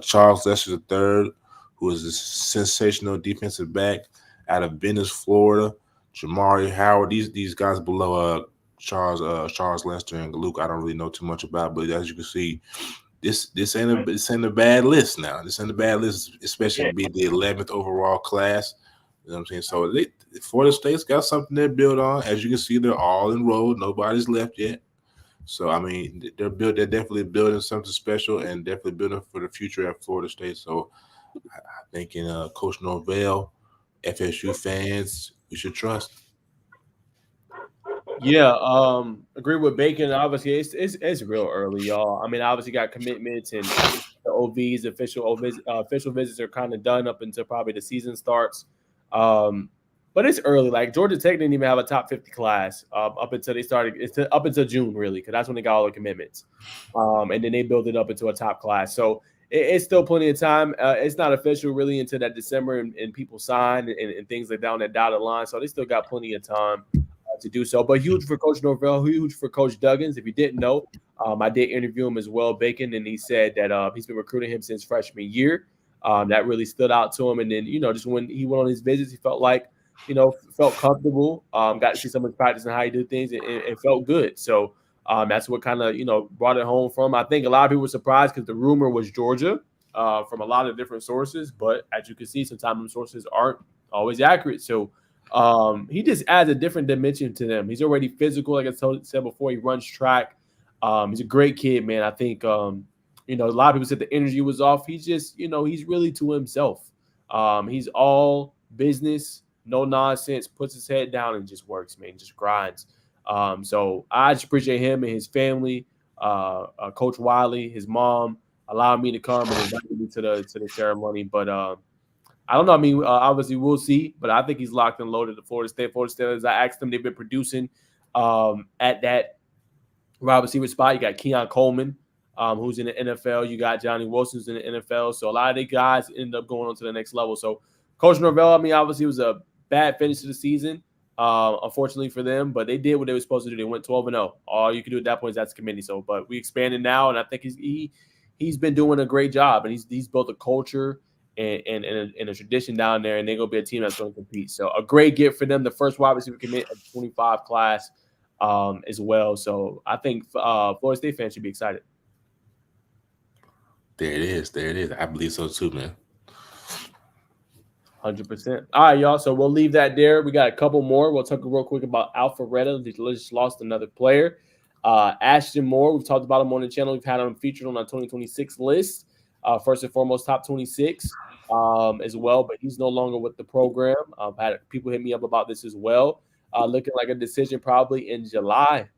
Charles Lester III, who is a sensational defensive back out of Venice, Florida. Jamari Howard. These guys below Charles Lester and Luke, I don't really know too much about, but as you can see, this ain't a bad list now. This ain't a bad list, especially to be the 11th overall class. You know what I'm saying? So Florida State's got something to build on. As you can see, they're all enrolled. Nobody's left yet. So I mean, they're definitely building something special and definitely building for the future at Florida State. So I think in Coach Norvell, FSU fans, we should trust. Yeah, agree with Bacon. Obviously, it's real early, y'all. I mean, obviously got commitments and the OVs, official visits are kind of done up until probably the season starts. But it's early. Like Georgia Tech didn't even have a top 50 class up until they started. It's up until June, really, because that's when they got all the commitments. And then they built it up into a top class. So it's still plenty of time. It's not official really until that December and people sign and things like that on that dotted line. So they still got plenty of time to do so. But huge for Coach Norvell, huge for Coach Duggins. If you didn't know, I did interview him as well, Bacon, and he said that he's been recruiting him since freshman year. That really stood out to him. And then, just when he went on his visits, he felt like, felt comfortable, got to see some of his practice and how he did things and felt good. So that's what kind of, brought it home from. I think a lot of people were surprised because the rumor was Georgia from a lot of different sources. But as you can see, sometimes those sources aren't always accurate. So he just adds a different dimension to them. He's already physical, like I said before. He runs track. He's a great kid, man. I think, a lot of people said the energy was off. He's just, he's really to himself. He's all business, no nonsense, puts his head down and just works, man, just grinds. So I just appreciate him and his family, Coach Wiley, his mom, allowing me to come and invite me to the ceremony. But I don't know. I mean, obviously we'll see, but I think he's locked and loaded to Florida State. Florida State, as I asked them, they've been producing at that wide receiver spot. You got Keon Coleman, who's in the NFL. You got Johnny Wilson, who's in the NFL. So a lot of the guys end up going on to the next level. So Coach Norvell, I mean, obviously it was a bad finish to the season, unfortunately for them, but they did what they were supposed to do. They went 12-0. All you can do at that point is that's committee. So, but we expanded now, and I think he's been doing a great job, and he's built a culture and a tradition down there, and they're going to be a team that's going to compete. So a great gift for them. The first wide receiver commit at the 25 class as well. So I think Florida State fans should be excited. There it is. I believe so too, man. 100%. All right, y'all. So we'll leave that there. We got a couple more. We'll talk real quick about Alpharetta. They just lost another player. Ashton Moore, we've talked about him on the channel. We've had him featured on our 2026 list. First and foremost, top 26 as well, but he's no longer with the program. I've had people hit me up about this as well. Looking like a decision probably in July,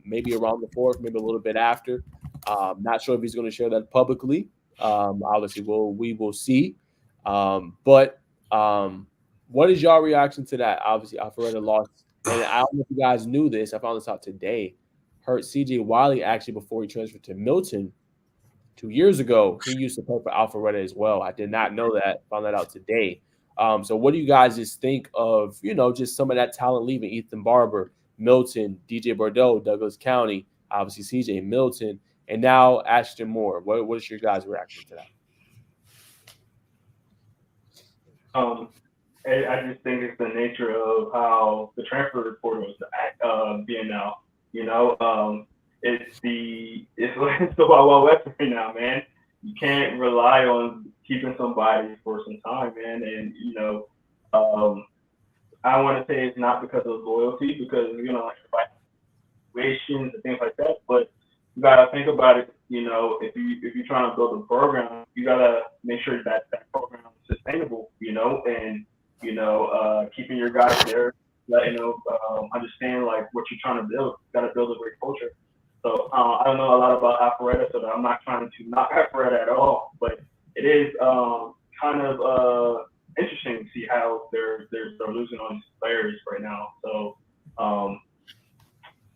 maybe around the 4th, maybe a little bit after. Not sure if he's going to share that publicly. Obviously, we will see. But what is your reaction to that? Obviously, Alpharetta lost, and I don't know if you guys knew this. I found this out today. Hurt CJ Wiley actually before he transferred to Milton 2 years ago. He used to play for Alpharetta as well. I did not know that. Found that out today. So what do you guys just think of, just some of that talent leaving? Ethan Barber, Milton, DJ Bordeaux, Douglas County, obviously CJ Milton, and now Ashton Moore. What is your guys' reaction to that? I just think it's the nature of how the transfer portal is being now. It's the Wild West right now, man. You can't rely on keeping somebody for some time, man. And I want to say it's not because of loyalty, because like situations and things like that. But you gotta think about it. If you're trying to build a program, you gotta make sure that program is sustainable. And keeping your guys there, understand like what you're trying to build. You gotta build a great culture. So I don't know a lot about Alpharetta, so I'm not trying to knock Alpharetta at all. But it is kind of interesting to see how they're losing on these players right now. So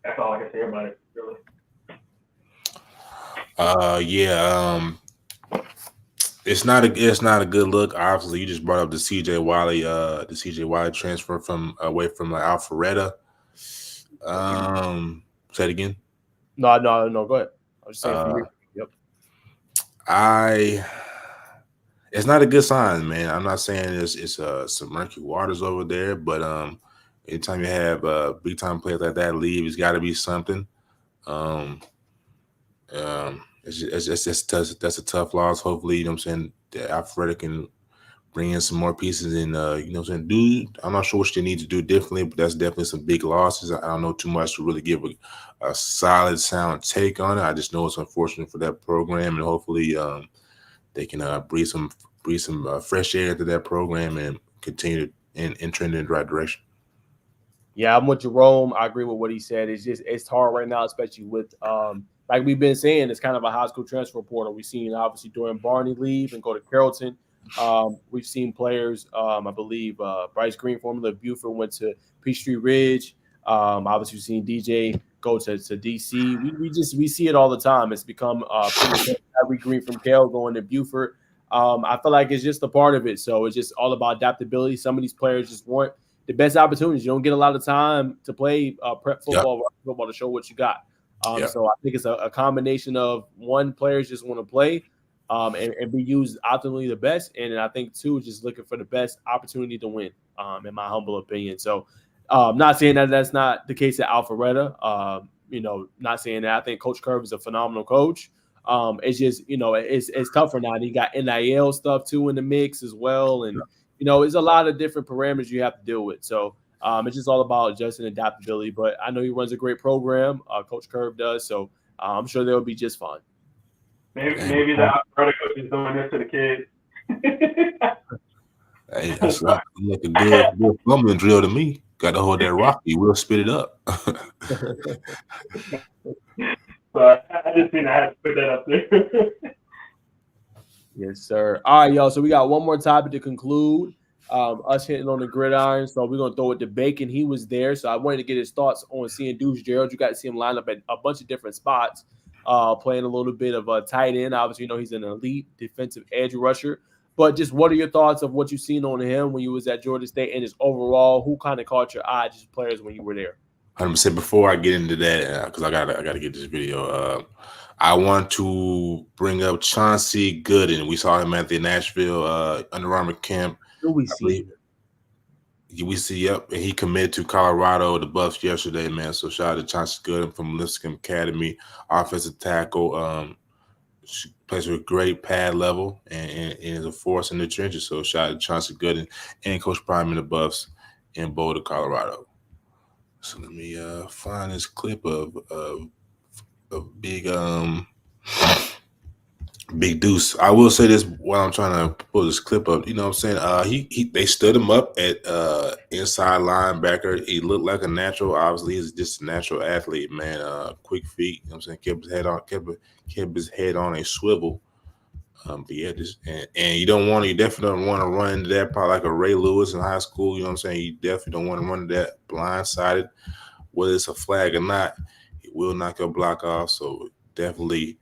that's all I can say about it, really. It's not a good look. Obviously, you just brought up the CJ Wiley transfer away from Alpharetta. Say it again. No, go ahead. I was just saying. Yep. It's not a good sign, man. I'm not saying it's some murky waters over there, but anytime you have big time players like that leave, it's got to be something. That's a tough loss. Hopefully, you know what I'm saying, that Alpharetta can bring in some more pieces and you know what I'm saying, I'm not sure what they need to do differently, but that's definitely some big losses. I don't know too much to really give a solid sound take on it. I just know it's unfortunate for that program, and hopefully they can breathe some fresh air into that program and continue and trend in the right direction. Yeah, I'm with Jerome. I agree with what he said. It's hard right now, especially with like we've been saying, it's kind of a high school transfer portal. We've seen obviously Dorian Barney leave and go to Carrollton. We've seen players, I believe Bryce Green, formerly of Buford, went to Peachtree Ridge. Obviously, we've seen DJ go to DC. We see it all the time. It's become Kyrie Green from Cal going to Buford. I feel like it's just a part of it. So it's just all about adaptability. Some of these players just want the best opportunities. You don't get a lot of time to play prep football, football to show what you got. So I think it's a combination of one, players just want to play and be used optimally the best. And I think two, just looking for the best opportunity to win, in my humble opinion. So not saying that that's not the case at Alpharetta. Not saying that. I think Coach Curve is a phenomenal coach. It's just, it's tougher now. And you got NIL stuff too in the mix as well. And, there's a lot of different parameters you have to deal with. So it's just all about adjusting adaptability. But I know he runs a great program. Coach Curve does. So I'm sure they'll be just fine. Maybe the Alpharetta coach is doing this to the kids. Hey, that's like a good fumbling drill to me. Got to hold that rocky. We'll spit it up. But I just think I had to put that up there. Yes, sir. All right, y'all. So we got one more topic to conclude. Us hitting on the gridiron. So we're going to throw it to Bacon. He was there. So I wanted to get his thoughts on seeing Deuce Gerald. You got to see him line up at a bunch of different spots, playing a little bit of a tight end. Obviously, he's an elite defensive edge rusher. But just what are your thoughts of what you've seen on him when you was at Georgia State, and just overall, who kind of caught your eye, just players when you were there? 100%. Before I get into that, because I gotta get this video, I want to bring up Chauncey Gooden. We saw him at the Nashville Under Armour camp. We see. Yep. And he committed to Colorado, the Buffs, yesterday, man. So shout out to Chauncey Gooden from Lipscomb Academy, offensive tackle. She plays with great pad level and is a force in the trenches. So shout out to Chauncey Gooden and Coach Prime and the Buffs in Boulder, Colorado. So let me find this clip of Big Deuce. I will say this while I'm trying to pull this clip up. You know what I'm saying? They stood him up at inside linebacker. He looked like a natural. Obviously, he's just a natural athlete, man. Quick feet. You know what I'm saying? Kept his head on a swivel. But yeah, you definitely don't want to run into that, probably like a Ray Lewis in high school. You know what I'm saying? You definitely don't want to run into that blindsided, whether it's a flag or not. It will knock your block off. So definitely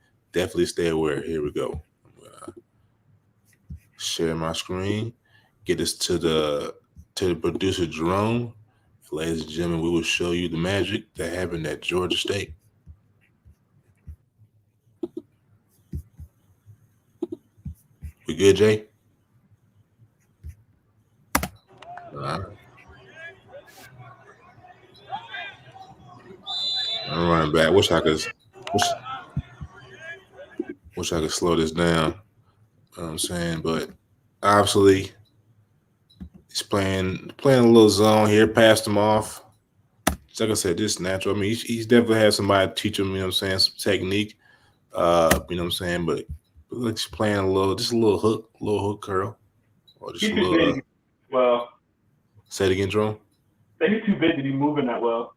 stay aware. Here we go. I'm gonna share my screen, get this to the producer Jerome. Ladies and gentlemen, we will show you the magic that happened at Georgia State. We good, Jay? All right. I'm running back. Wish I could slow this down. You know what I'm saying? But obviously, he's playing a little zone here, passed him off. Like I said, this is natural. I mean, he's definitely had somebody teach him, you know what I'm saying, some technique. You know what I'm saying? But he's playing a little hook curl. Or just a little well. Say it again, Jerome. He's too big to be moving that well.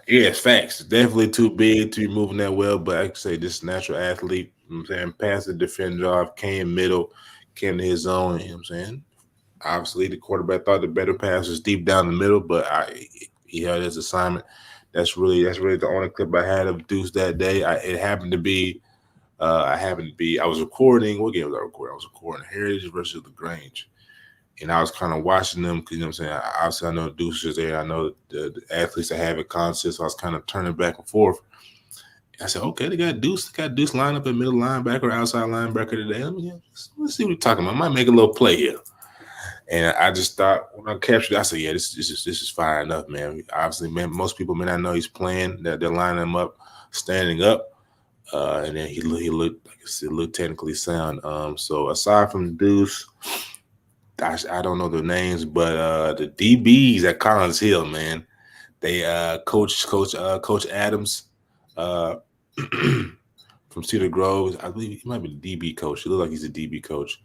Yeah, facts. Definitely too big to be moving that well. But I can say this natural athlete, you know what I'm saying, passed the defender off, came middle, came to his zone, you know what I'm saying? Obviously, the quarterback thought the better pass was deep down the middle, but he held his assignment. That's really the only clip I had of Deuce that day. It happened to be I was recording. What game was I recording? I was recording Heritage versus LaGrange. And I was kind of watching them because, you know what I'm saying, obviously I know Deuce is there. I know the athletes that have it conscious. So I was kind of turning back and forth. I said, okay, they got Deuce lined up at middle linebacker, outside linebacker today. Let's see what we're talking about. I might make a little play here. And I just thought when I captured it, I said, yeah, this is fire enough, man. Obviously, man, most people may not know he's playing, that they're lining him up, standing up. And then he looked, like I said, looked technically sound. So aside from Deuce, I don't know their names, but the DBs at Collins Hill, man, they Coach Adams from Cedar Grove. I believe he might be the DB coach. He looks like he's a DB coach.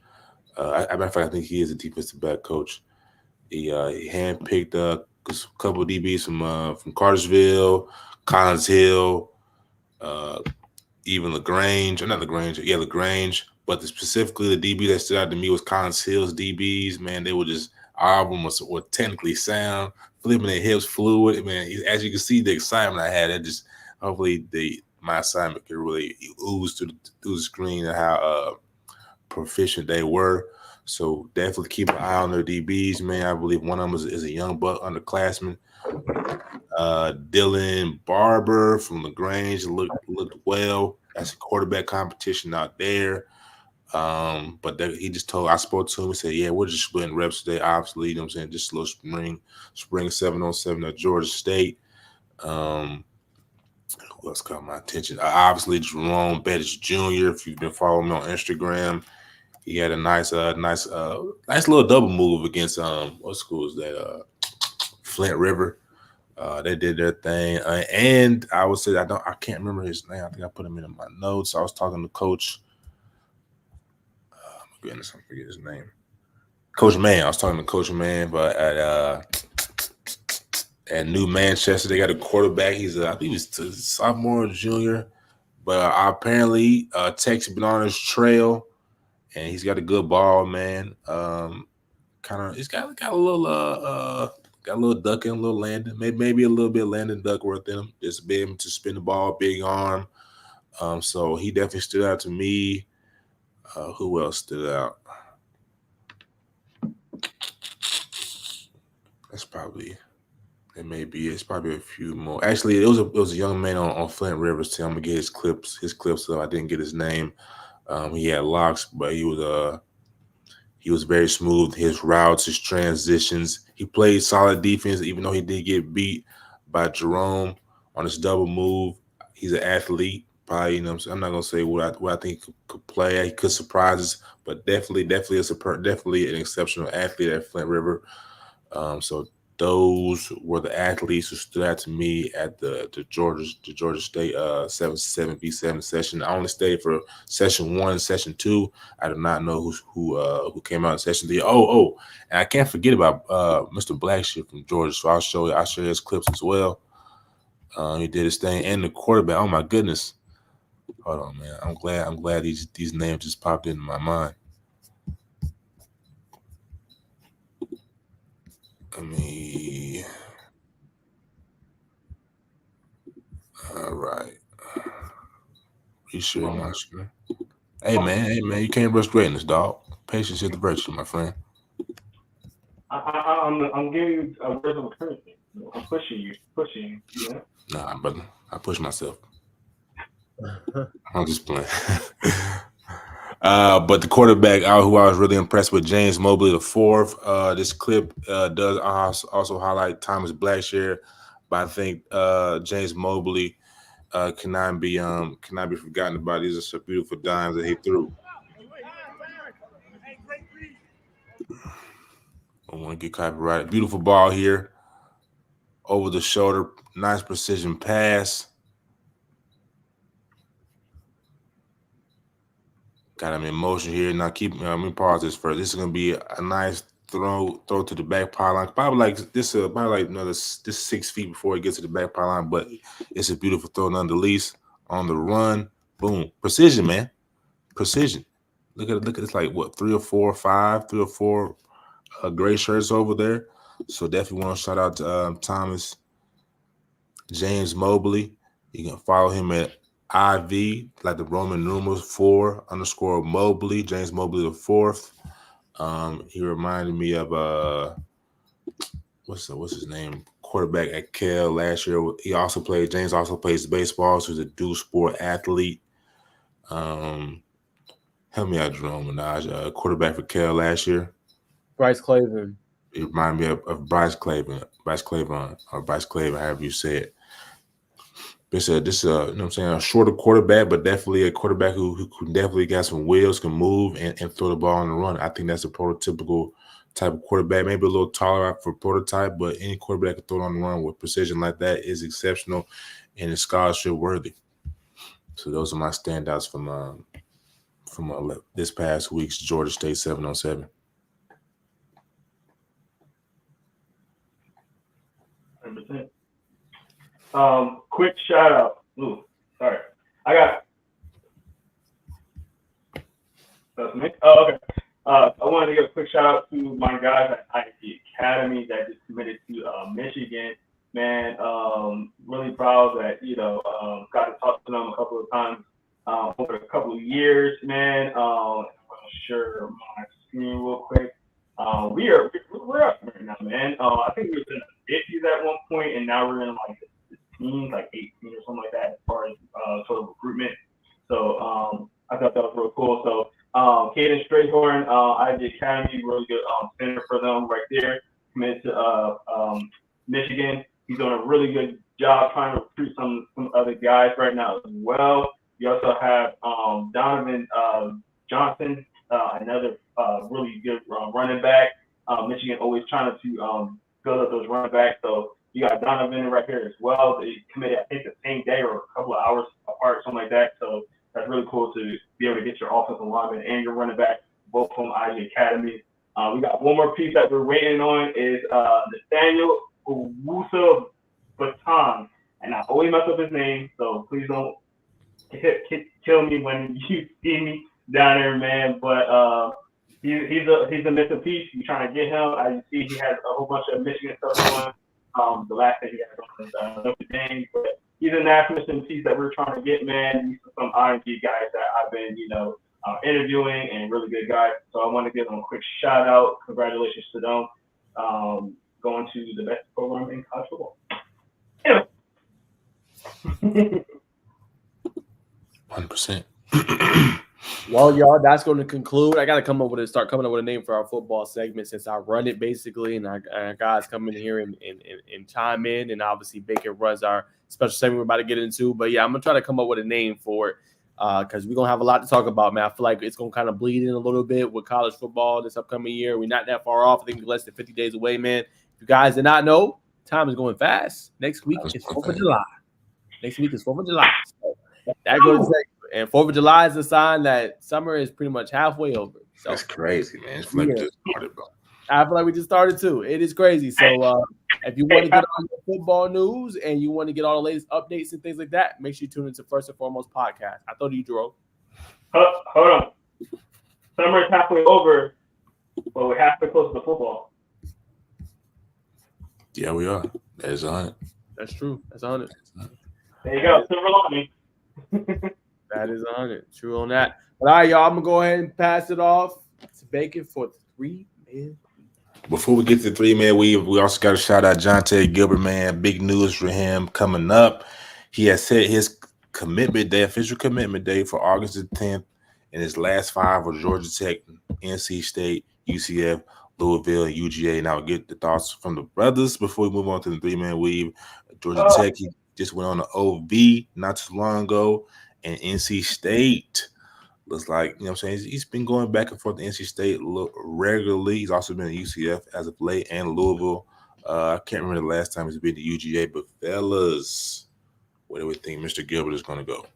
Matter of fact, I think he is a defensive back coach. He handpicked a couple of DBs from Cartersville, Collins Hill, even LaGrange. Or not LaGrange. Yeah, LaGrange. But specifically the DB that stood out to me was Collins Hill's DBs. Man, they were just, all of them were technically sound, flipping their hips fluid. Man, as you can see, the excitement I had, hopefully my assignment could really ooze through the screen and how proficient they were. So definitely keep an eye on their DBs, man. I believe one of them is a young buck underclassman. Dylan Barber from LaGrange looked well. That's a quarterback competition out there. But I spoke to him and said, yeah, we're just splitting reps today. Obviously, you know what I'm saying? Just a little spring 7-on-7 at Georgia State. Who else caught my attention? Obviously, Jerome Bettis Jr., if you've been following me on Instagram. He had a nice little double move against what school is that? Flint River. They did their thing, and I would say I can't remember his name. I think I put him in my notes. I was talking to Coach. My goodness, I forget his name. Coach Mann. I was talking to Coach Mann, but at New Manchester, they got a quarterback. I think he's a sophomore or junior, but apparently Texas been on his trail. And he's got a good ball, man. He's got a little ducking, a little landing, maybe a little bit of Landon Duckworth in him. Just be able to spin the ball, big arm. So he definitely stood out to me. Who else stood out? It's probably a few more. Actually, it was a young man on Flint Rivers team. I'm gonna get his clips up. I didn't get his name. He had locks, but he was very smooth. His routes, his transitions. He played solid defense, even though he did get beat by Jerome on his double move. He's an athlete. Probably, you know, I'm not gonna say what I think he could play. He could surprise us, but definitely an exceptional athlete at Flint River. So those were the athletes who stood out to me at the Georgia State 7v7 session. I only stayed for session 1, session 2. I do not know who came out in session 3. And I can't forget about Mr. Blackshear from Georgia. So I'll show his clips as well. He did his thing, and the quarterback. Oh my goodness! Hold on, man. I'm glad these names just popped into my mind. All right. You sure my screen? Hey man, you can't rush greatness, dog. Patience is the virtue, my friend. I'm giving you a word of encouragement. I'm pushing you. Yeah. Nah, brother. I push myself. I'm just playing. But the quarterback who I was really impressed with, James Mobley IV. This clip does also highlight Thomas Blackshear, but I think James Mobley cannot be forgotten about. These are some beautiful dimes that he threw. I want to get copyrighted. Beautiful ball here, over the shoulder, nice precision pass. Got him in motion here. Now let me pause this first. This is gonna be a nice throw to the back pylon. Probably like 6 feet before it gets to the back pylon, but it's a beautiful throw nonetheless. On the run, boom, precision, man, precision. Look at it's like what 3 or 4 gray shirts over there. So definitely want to shout out to Thomas James Mobley. You can follow him at IV, like the Roman numerals 4_Mobley, James Mobley IV. He reminded me of what's his name? Quarterback at Cal last year. He also played. James also plays baseball, so he's a dual sport athlete. Help me out, Jerome Minaj. Quarterback for Cal last year. Bryce Claiborne. It reminded me of Bryce Claiborne, however you say it. This you know what I'm saying, a shorter quarterback, but definitely a quarterback who definitely got some wheels, can move and throw the ball on the run. I think that's a prototypical type of quarterback, maybe a little taller for prototype, but any quarterback can throw it on the run with precision like that is exceptional and is scholarship worthy. So those are my standouts from this past week's Georgia State 7-on-7. 100%. Quick shout out. Ooh, sorry. I got. That's me. Oh, okay. I wanted to give a quick shout out to my guys at IMG Academy that just committed to Michigan. Man, really proud that got to talk to them a couple of times over a couple of years. Man, I'm gonna share my screen real quick. We're up right now, man. I think we were in the 50s at one point, and now we're in like the teens, like 18 or something like that, as far as sort of recruitment. So I thought that was real cool. So Caden Strayhorn, IMG Academy, really good center for them right there. Committed to Michigan. He's doing a really good job trying to recruit some other guys right now as well. You also have Donovan Johnson, another really good running back. Michigan always trying to build up those running backs. So you got Donovan right here as well. They committed, I think, the same day or a couple of hours apart, something like that. So that's really cool to be able to get your offensive lineman and your running back both from IMG Academy. We got one more piece that we're waiting on is Nathaniel Owusu Baton. And I always mess up his name, so please don't kill me when you see me down there, man. But he's a missing piece. You're trying to get him. As you see, he has a whole bunch of Michigan stuff going. The last thing he had was Notre Dame, but he's a national missing piece that we're trying to get, man. These are some IMG guys that I've been, interviewing, and really good guys. So I want to give them a quick shout out. Congratulations to them. Going to the best program in college football. Anyway. 100%. Well, y'all, that's going to conclude. I got to start coming up with a name for our football segment since I run it basically, and our guys come in here and chime in, and obviously Baker runs our special segment we're about to get into. But yeah, I'm gonna try to come up with a name for it because we're gonna have a lot to talk about, man. I feel like it's gonna kind of bleed in a little bit with college football this upcoming year. We're not that far off. I think less than 50 days away, man. If you guys did not know, time is going fast. Next week is 4th of July. So that goes to and 4th of July is a sign that summer is pretty much halfway over. So that's crazy, man. It's like we just started, bro. I feel like we just started too. It is crazy. So if you want to get on the football news and you want to get all the latest updates and things like that, make sure you tune into First and Foremost podcast. I thought you, Jerome. Hold on. Summer is halfway over, but we're halfway close to football. Yeah, we are. That is 100. That's true. That's 100. There you go. Silver lining. That is 100. True on that. But all right, y'all, I'm going to go ahead and pass it off to Bacon for the 3-man. Before we get to the 3-man, we also got to shout out Jonte Gilbert, man. Big news for him coming up. He has set his official commitment date for August the 10th, and his last 5 were Georgia Tech, NC State, UCF, Louisville, and UGA. Now, get the thoughts from the brothers before we move on to the 3-man weave. Georgia Tech, he just went on the OV not too long ago, and NC State looks like, you know what I'm saying, he's been going back and forth to NC State regularly. He's also been at UCF as of late and Louisville. I can't remember the last time he's been to UGA, but fellas, where do we think Mr. Gilbert is going to go?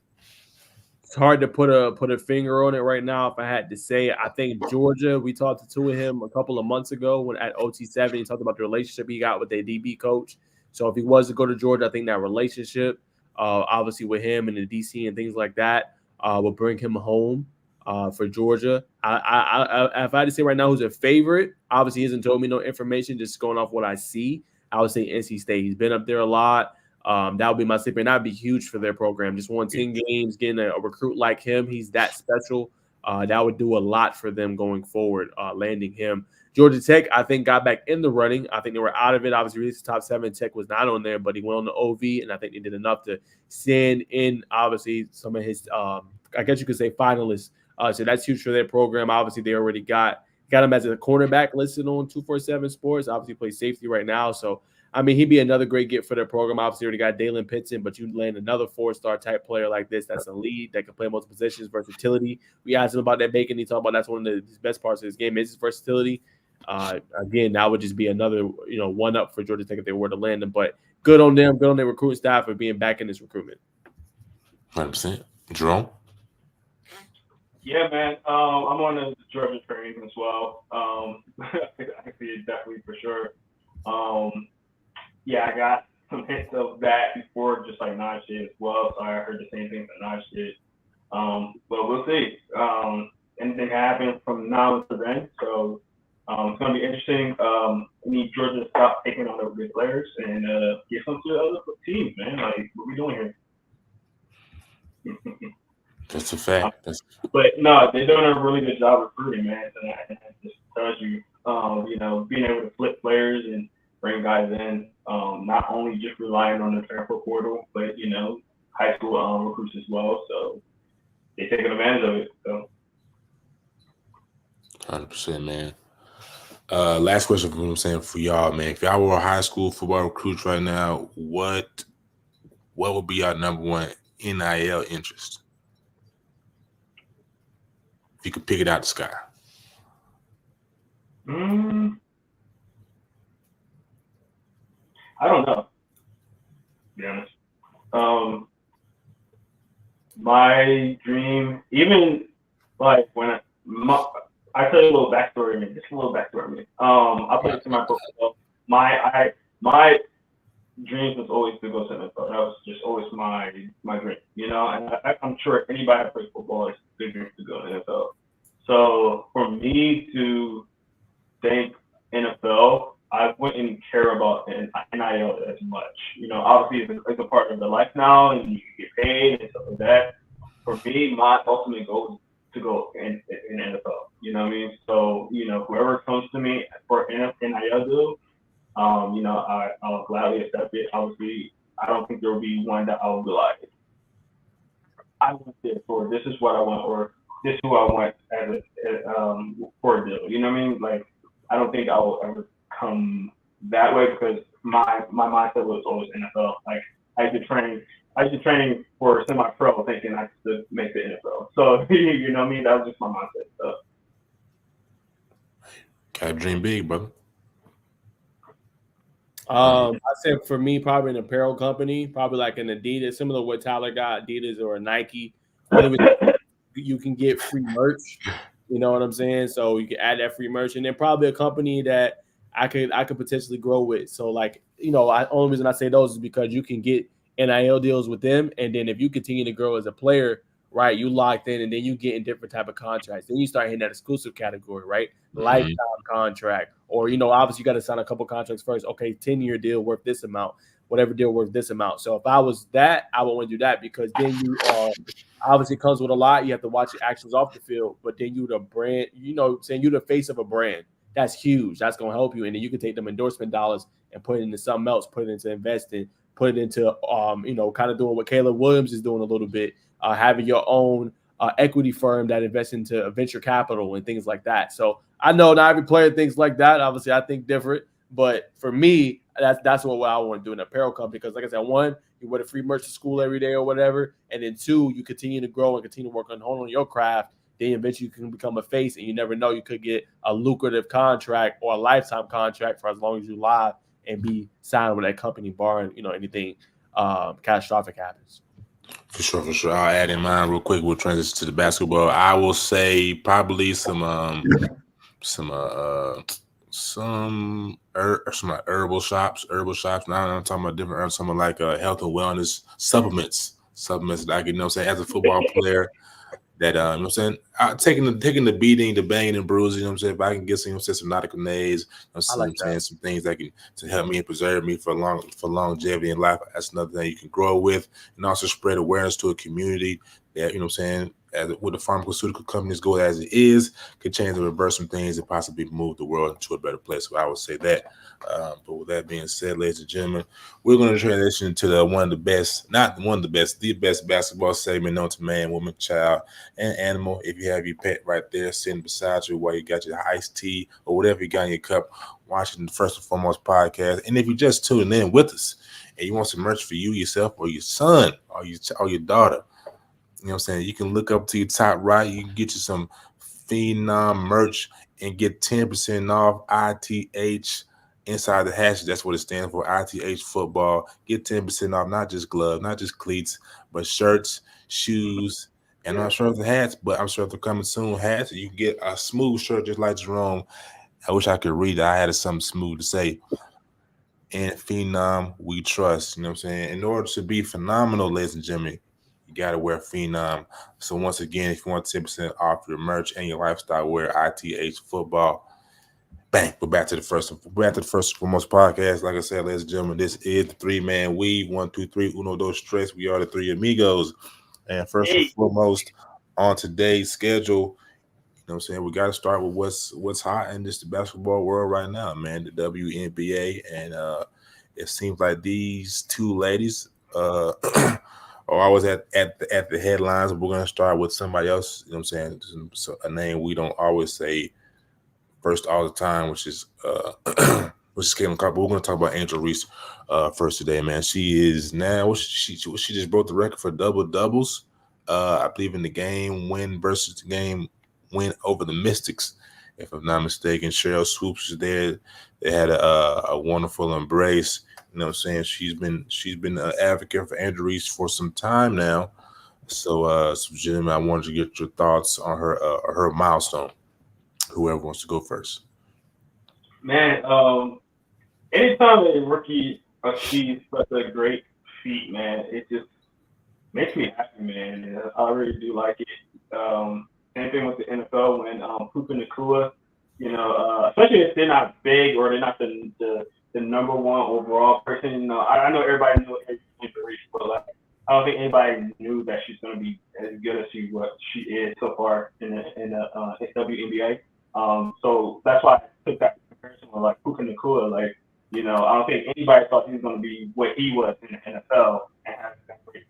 It's hard to put a finger on it right now. If I had to say, I think Georgia, we talked to two of him a couple of months ago when at OT7, he talked about the relationship he got with their DB coach. So if he was to go to Georgia, I think that relationship, obviously with him and the DC and things like that, will bring him home for Georgia. If I had to say right now who's a favorite, obviously he hasn't told me no information, just going off what I see. I would say NC State. He's been up there a lot. That would be my sleeper, and that would be huge for their program. Just won 10 games, getting a recruit like him. He's that special. That would do a lot for them going forward, landing him. Georgia Tech, I think, got back in the running. I think they were out of it. Obviously, released the top 7. Tech was not on there, but he went on the OV, and I think they did enough to send in, obviously, some of his, I guess you could say, finalists. So that's huge for their program. Obviously, they already got him as a cornerback listed on 247 Sports. Obviously, plays safety right now. So, I mean, he'd be another great get for their program. Obviously, already got Dalen Pitson, but you land another 4-star type player like this that's a lead that can play multiple positions, versatility. We asked him about that bacon. He talked about that's one of the best parts of his game is his versatility. Again, that would just be another, one up for Georgia Tech if they were to land him. But good on them, good on their recruiting staff for being back in this recruitment. 100%. Jerome? Yeah, man. I'm on the Georgia train as well. I see it definitely for sure. Yeah, I got some hints of that before, just like Naj did as well. So I heard the same thing that Naj did. But we'll see. Anything can happen from now to then. So it's going to be interesting. I need Georgia to stop taking on the good players and give some to the other teams, man. Like, what are we doing here? That's a fact. But no, they're doing a really good job recruiting, man. And that just tells you, being able to flip players and bring guys in, not only just relying on the transfer portal, but high school recruits as well. So they're taking advantage of it. So 100%, man. Last question for y'all, man. If y'all were high school football recruits right now, what would be your number one NIL interest? If you could pick it out the sky. I don't know, to be honest. My dream, even like when I tell you a little backstory of me, just a little backstory of me. I put it to my football. My dreams was always to go to NFL. That was just always my dream, and I'm sure anybody that plays football is big dream to go to NFL. So for me to think NFL, I wouldn't care about NIL as much. Obviously it's a part of the life now, and you get paid and stuff like that. For me, my ultimate goal is to go in NFL. You know what I mean? So whoever comes to me for NIL deal, I'll gladly accept it. Obviously, I don't think there will be one that I will be like, I want this, or this is what I want, or this is who I want for a deal. You know what I mean? Like, I don't think I will ever come that way because my mindset was always NFL. Like, I used to train for semi-pro thinking I could make the NFL. So, you know what I mean? That was just my mindset. So. Gotta dream big, brother. I said for me, probably an apparel company, probably like an Adidas, similar to what Tyler got, Adidas or a Nike. You can get free merch. You know what I'm saying? So you can add that free merch, and then probably a company that I could potentially grow with. So like, only reason I say those is because you can get NIL deals with them, and then if you continue to grow as a player, right, you locked in, and then you get in different type of contracts. Then you start hitting that exclusive category, right? Lifetime contract, or obviously you got to sign a couple contracts first. Okay, 10-year deal worth this amount, whatever deal worth this amount. So if I was that, I would want to do that because then you obviously comes with a lot. You have to watch your actions off the field, but then you the brand, saying you the face of a brand. That's huge. That's gonna help you, and then you can take them endorsement dollars and put it into something else, put it into investing, put it into kind of doing what Caleb Williams is doing a little bit, having your own equity firm that invests into venture capital and things like that. So I know not every player thinks like that. Obviously, I think different. But for me, that's what I want to do in an apparel company because, like I said, one, you wear the free merch to school every day or whatever, and then two, you continue to grow and continue to work on honing your craft. Then eventually you can become a face, and you never know, you could get a lucrative contract or a lifetime contract for as long as you live and be signed with that company, barring anything catastrophic happens. For sure. I'll add in mine real quick. We'll transition to the basketball. I will say probably some herbal shops. Now I'm talking about different herbs, some like health and wellness supplements that I can, as a football player that taking the beating, the banging and bruising, if I can get some Nauticanays, some things that can to help me and preserve me for longevity in life. That's another thing you can grow with, and also spread awareness to a community that with the pharmaceutical companies go as it is, could change and reverse some things and possibly move the world into a better place. So I would say that. But with that being said, ladies and gentlemen, we're going to transition to the best basketball segment known to man, woman, child, and animal. If you have your pet right there sitting beside you while you got your iced tea or whatever you got in your cup, watching the First and Foremost podcast. And if you just tuning in with us and you want some merch for you, yourself, or your son, or your daughter, you know what I'm saying? You can look up to your top right. You can get you some Phenom merch and get 10% off ITH inside the hash. That's what it stands for, ITH football. Get 10% off, not just gloves, not just cleats, but shirts, shoes, and I'm sure the hats, but I'm sure they're coming soon. Hats, you can get a smooth shirt just like Jerome. I wish I could read it. I had something smooth to say. And Phenom, we trust. You know what I'm saying? In order to be phenomenal, ladies and gentlemen, you got to wear Phenom. So once again, if you want 10% off your merch and your lifestyle wear, ITH football. Bang! We're back to the first and foremost podcast. Like I said, ladies and gentlemen, this is the three-man weave. 1, 2, 3, uno, dos, tres. We are the three amigos. And first and foremost, on today's schedule, you know what I'm saying, we got to start with what's hot in the basketball world right now, man, the WNBA. And it seems like these two ladies are always at the headlines. We're going to start with somebody else, you know what I'm saying, so a name we don't always say first all the time, which is Caitlin Clark. But we're going to talk about Angel Reese first today, man. She is now, she just broke the record for double-doubles, I believe, in the game win versus the game win over the Mystics, if I'm not mistaken. Cheryl Swoops is there. They had a wonderful embrace. You know what I'm saying? She's been an advocate for Angel Reese for some time now. So, Jim, I wanted to get your thoughts on her milestone. Whoever wants to go first. Man, anytime a rookie achieves such a great feat, man, it just makes me happy, man. I really do like it. Same thing with the NFL when Puka Nacua, you know, especially if they're not big or they're not the number one overall person. You know, I know everybody knew Angel Reese, but like, I don't think anybody knew that she's going to be as good as she is so far in the WNBA. So that's why I took that comparison with like Puka Nacua. Like, you know, I don't think anybody thought he was going to be what he was in the NFL and have that great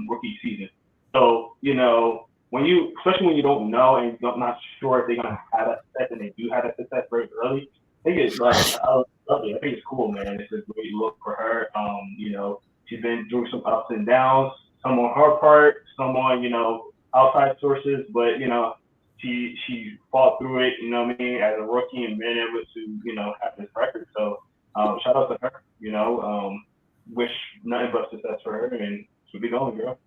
rookie season. So, you know, especially when you don't know and you're not sure if they're going to have that success, and they do have that success very early, I think it's like, I love it. I think it's cool, man. It's a great look for her. You know, she's been through some ups and downs, some on her part, some on, you know, outside sources, but, you know, she fought through it, you know what I mean, as a rookie and been able to, you know, have this record. So shout out to her, you know, wish nothing but success for her, and she'll be going, girl.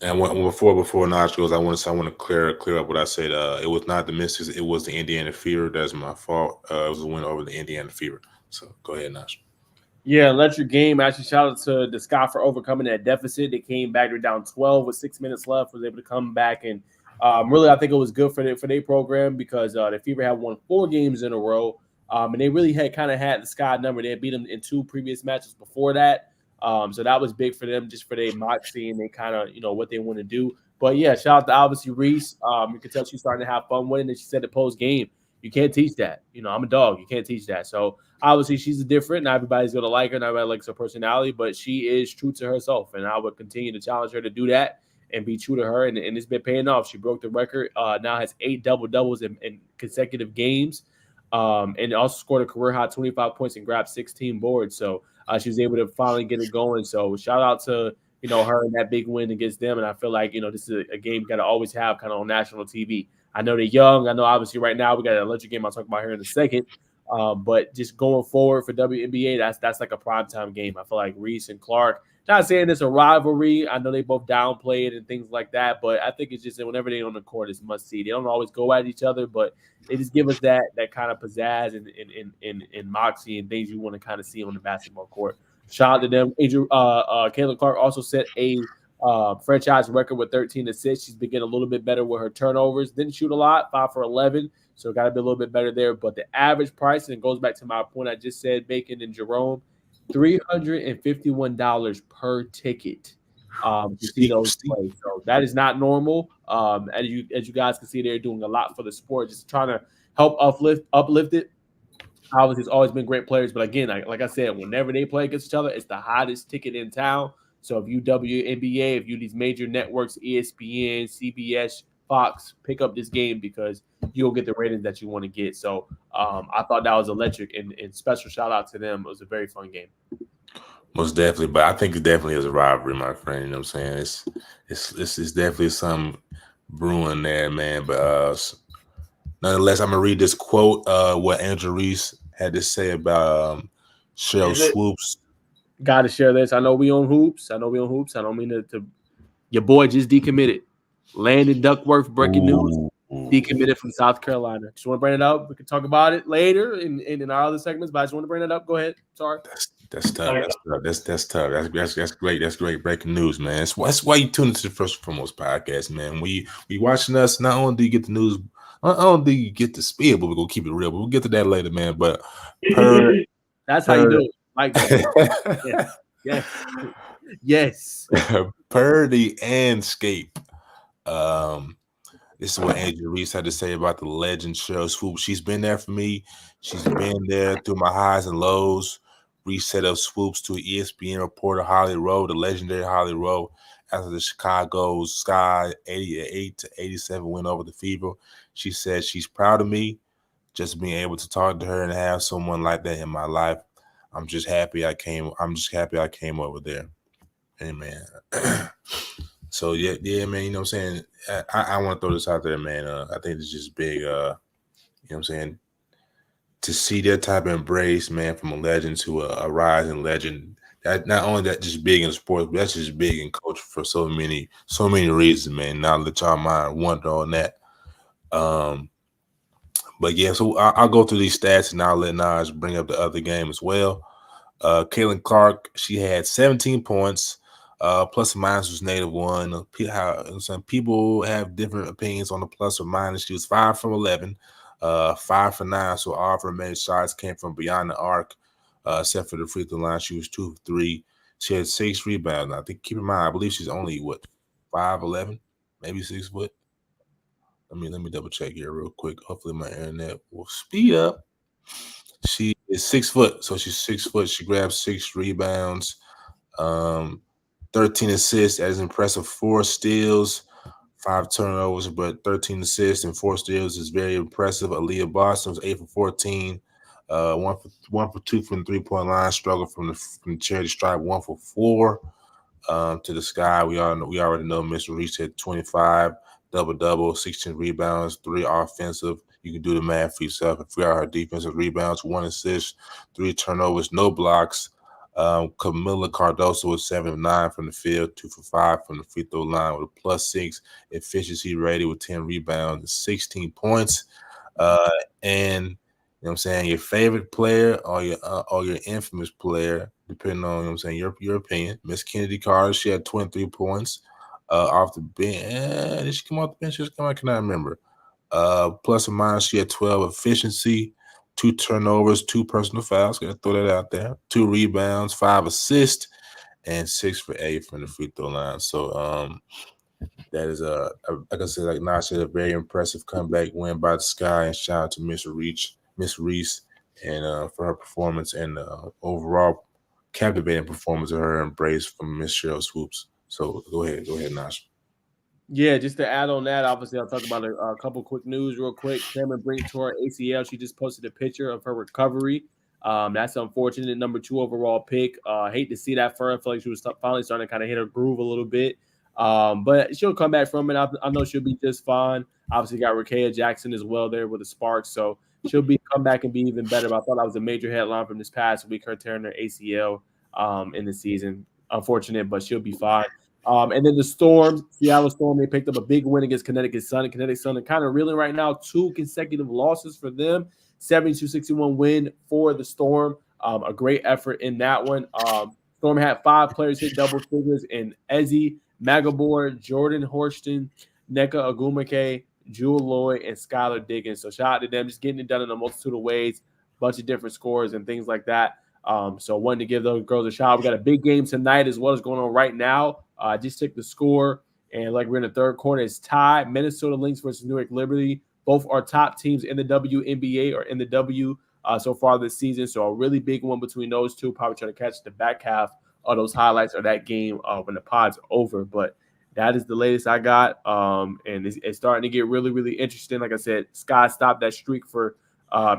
And before Naj goes, I want to clear up what I said. It was not the Mystics, it was the Indiana Fever. That's my fault. It was a win over the Indiana Fever. So go ahead, Naj. Yeah, electric game. Actually, shout out to the Sky for overcoming that deficit. They came back. They're down 12 with 6 minutes left. Was able to come back, and really, I think it was good for their program because the Fever had won 4 games in a row, and they really had the Sky number. They had beat them in 2 previous matches before that, so that was big for them, just for their moxie and they kind of, you know, what they want to do. But yeah, shout out to obviously Reese. You can tell she's starting to have fun with it, and she said the post game, you can't teach that. You know, I'm a dog. You can't teach that. So obviously she's different. Not everybody's going to like her. Not everybody likes her personality, but she is true to herself. And I would continue to challenge her to do that and be true to her. And it's been paying off. She broke the record. Now has 8 double-doubles in consecutive games. And also scored a career high 25 points and grabbed 16 boards. So she was able to finally get it going. So shout out to, you know, her and that big win against them. And I feel like, you know, this is a game you got to always have kind of on national TV. I know they're young. I know obviously right now we got an electric game I'll talk about here in a second. But just going forward for WNBA, that's like a primetime game. I feel like Reese and Clark, not saying it's a rivalry. I know they both downplay it and things like that, but I think it's just that whenever they're on the court, it's must see. They don't always go at each other, but they just give us that kind of pizzazz and moxie and things you want to kind of see on the basketball court. Shout out to them. Caitlin Clark also set a franchise record with 13 assists. She's been getting a little bit better with her turnovers. Didn't shoot a lot, 5 for 11. So got to be a little bit better there. But the average price, and it goes back to my point I just said, Bacon and Jerome, $351 per ticket. to see those plays. So that is not normal. As you guys can see, they're doing a lot for the sport, just trying to help uplift it. Obviously, it's always been great players, but again, like I said, whenever they play against each other, it's the hottest ticket in town. So if you WNBA, if you these major networks, ESPN, CBS, Fox, pick up this game because you'll get the ratings that you want to get. So I thought that was electric, and special shout out to them. It was a very fun game. Most definitely, but I think it definitely is a rivalry, my friend. You know what I'm saying? It's definitely some brewing there, man. But nonetheless, I'm gonna read this quote. What Angel Reese had to say about Sheryl Swoopes. Got to share this. I know we on hoops. I don't mean to. Your boy just decommitted. Landon Duckworth, breaking news. Decommitted from South Carolina. Just want to bring it up. We can talk about it later in our other segments, but I just want to bring it up. Go ahead. Sorry. That's tough. That's tough. That's great. That's great breaking news, man. That's why you tune into the First and Foremost podcast, man. We watching us. Not only do you get the news, not only do you get the speed, but we're gonna keep it real. But we'll get to that later, man. But that's how you do it. Like that. Yes. Per the Anscape. This is what Angel Reese had to say about the legend Sheryl Swoopes. She's been there for me. She's been there through my highs and lows. Reese set up Swoopes to an ESPN reporter, Holly Rowe, the legendary Holly Rowe, after the Chicago Sky 88-87 win over the Fever. She said she's proud of me, just being able to talk to her and have someone like that in my life. I'm just happy I came over there. Amen. So yeah, man, you know what I'm saying? I want to throw this out there, man. I think it's just big, you know what I'm saying? To see that type of embrace, man, from a legend to a rising legend. That not only that just big in sports, but that's just big in culture for so many reasons, man. Now let y'all mind wonder on that. But yeah, so I'll go through these stats and I'll let Naj bring up the other game as well. Caitlin Clark, she had 17 points. Plus or minus was -1. Some people have different opinions on the plus or minus. She was 5 from 11, 5 for 9. So all of her made shots came from beyond the arc, except for the free throw line. She was 2 for 3. She had 6 rebounds. I think keep in mind, I believe she's only 5'11", maybe 6 foot. Let me double check here real quick. Hopefully my internet will speed up. She is 6 foot, so she's 6 foot. She grabbed 6 rebounds. 13 assists, as impressive. 4 steals, 5 turnovers, but 13 assists and 4 steals is very impressive. Aaliyah Boston was 8 for 14, 1 for 2 from the 3-point line. Struggled from the charity stripe, 1 for 4 to the sky. We already know Miss Reese had 25, double, 16 rebounds, 3 offensive. You can do the math for yourself. If we are her defensive rebounds, 1 assist, 3 turnovers, no blocks. Camila Cardoso was 7 of 9 from the field, 2 for 5 from the free throw line with a +6 efficiency rating with 10 rebounds and 16 points. And you know what I'm saying, your favorite player or your infamous player, depending on, you know what I'm saying, your opinion. Miss Kennedy Carter, she had 23 points off the bench. Did she come off the bench? I cannot remember. Plus or minus, she had 12 efficiency. 2 turnovers, 2 personal fouls. Gonna throw that out there. 2 rebounds, 5 assists, and 6 for 8 from the free throw line. So that is like I said, like Nas said, a very impressive comeback win by the Sky. And shout out to Miss Reese, and for her performance and overall captivating performance of her embrace from Miss Sheryl Swoopes. So go ahead, Nas. Yeah, just to add on that, obviously, I'll talk about a couple quick news real quick. Cameron Brink tore her ACL. She just posted a picture of her recovery. That's unfortunate. Number 2 overall pick. Hate to see that for her. I feel like she was finally starting to kind of hit her groove a little bit. But she'll come back from it. I know she'll be just fine. Obviously, got Rakea Jackson as well there with the Sparks. So she'll come back and be even better. But I thought that was a major headline from this past week, her tearing her ACL in the season. Unfortunate, but she'll be fine. And then the Storm, Seattle Storm, they picked up a big win against Connecticut Sun. And Connecticut Sun are kind of reeling right now. 2 consecutive losses for them. 72-61 win for the Storm. A great effort in that one. Storm had 5 players hit double figures in Ezzy Magabor, Jordan Horston, Nneka Ogwumike, Jewel Lloyd, and Skylar Diggins. So shout out to them, just getting it done in a multitude of ways, bunch of different scores and things like that. So wanted to give those girls a shout. We got a big game tonight as well as going on right now. I just took the score, and like we're in the third quarter, it's tied. Minnesota Lynx versus New York Liberty. Both are top teams in the WNBA or in the W so far this season. So a really big one between those two. Probably trying to catch the back half of those highlights of that game when the pod's over. But that is the latest I got. And it's starting to get really, really interesting. Like I said, Sky stopped that streak for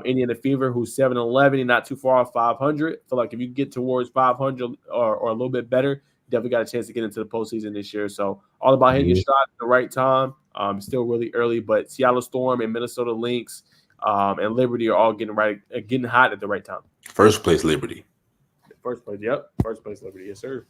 Indiana Fever, who's 7-11 and not too far off 500. I feel like if you get towards 500 or a little bit better, definitely got a chance to get into the postseason this year. So all about hitting your shot at the right time. Still really early, but Seattle Storm and Minnesota Lynx and Liberty are all getting hot at the right time. First place Liberty. First place, yep. First place Liberty, yes, sir.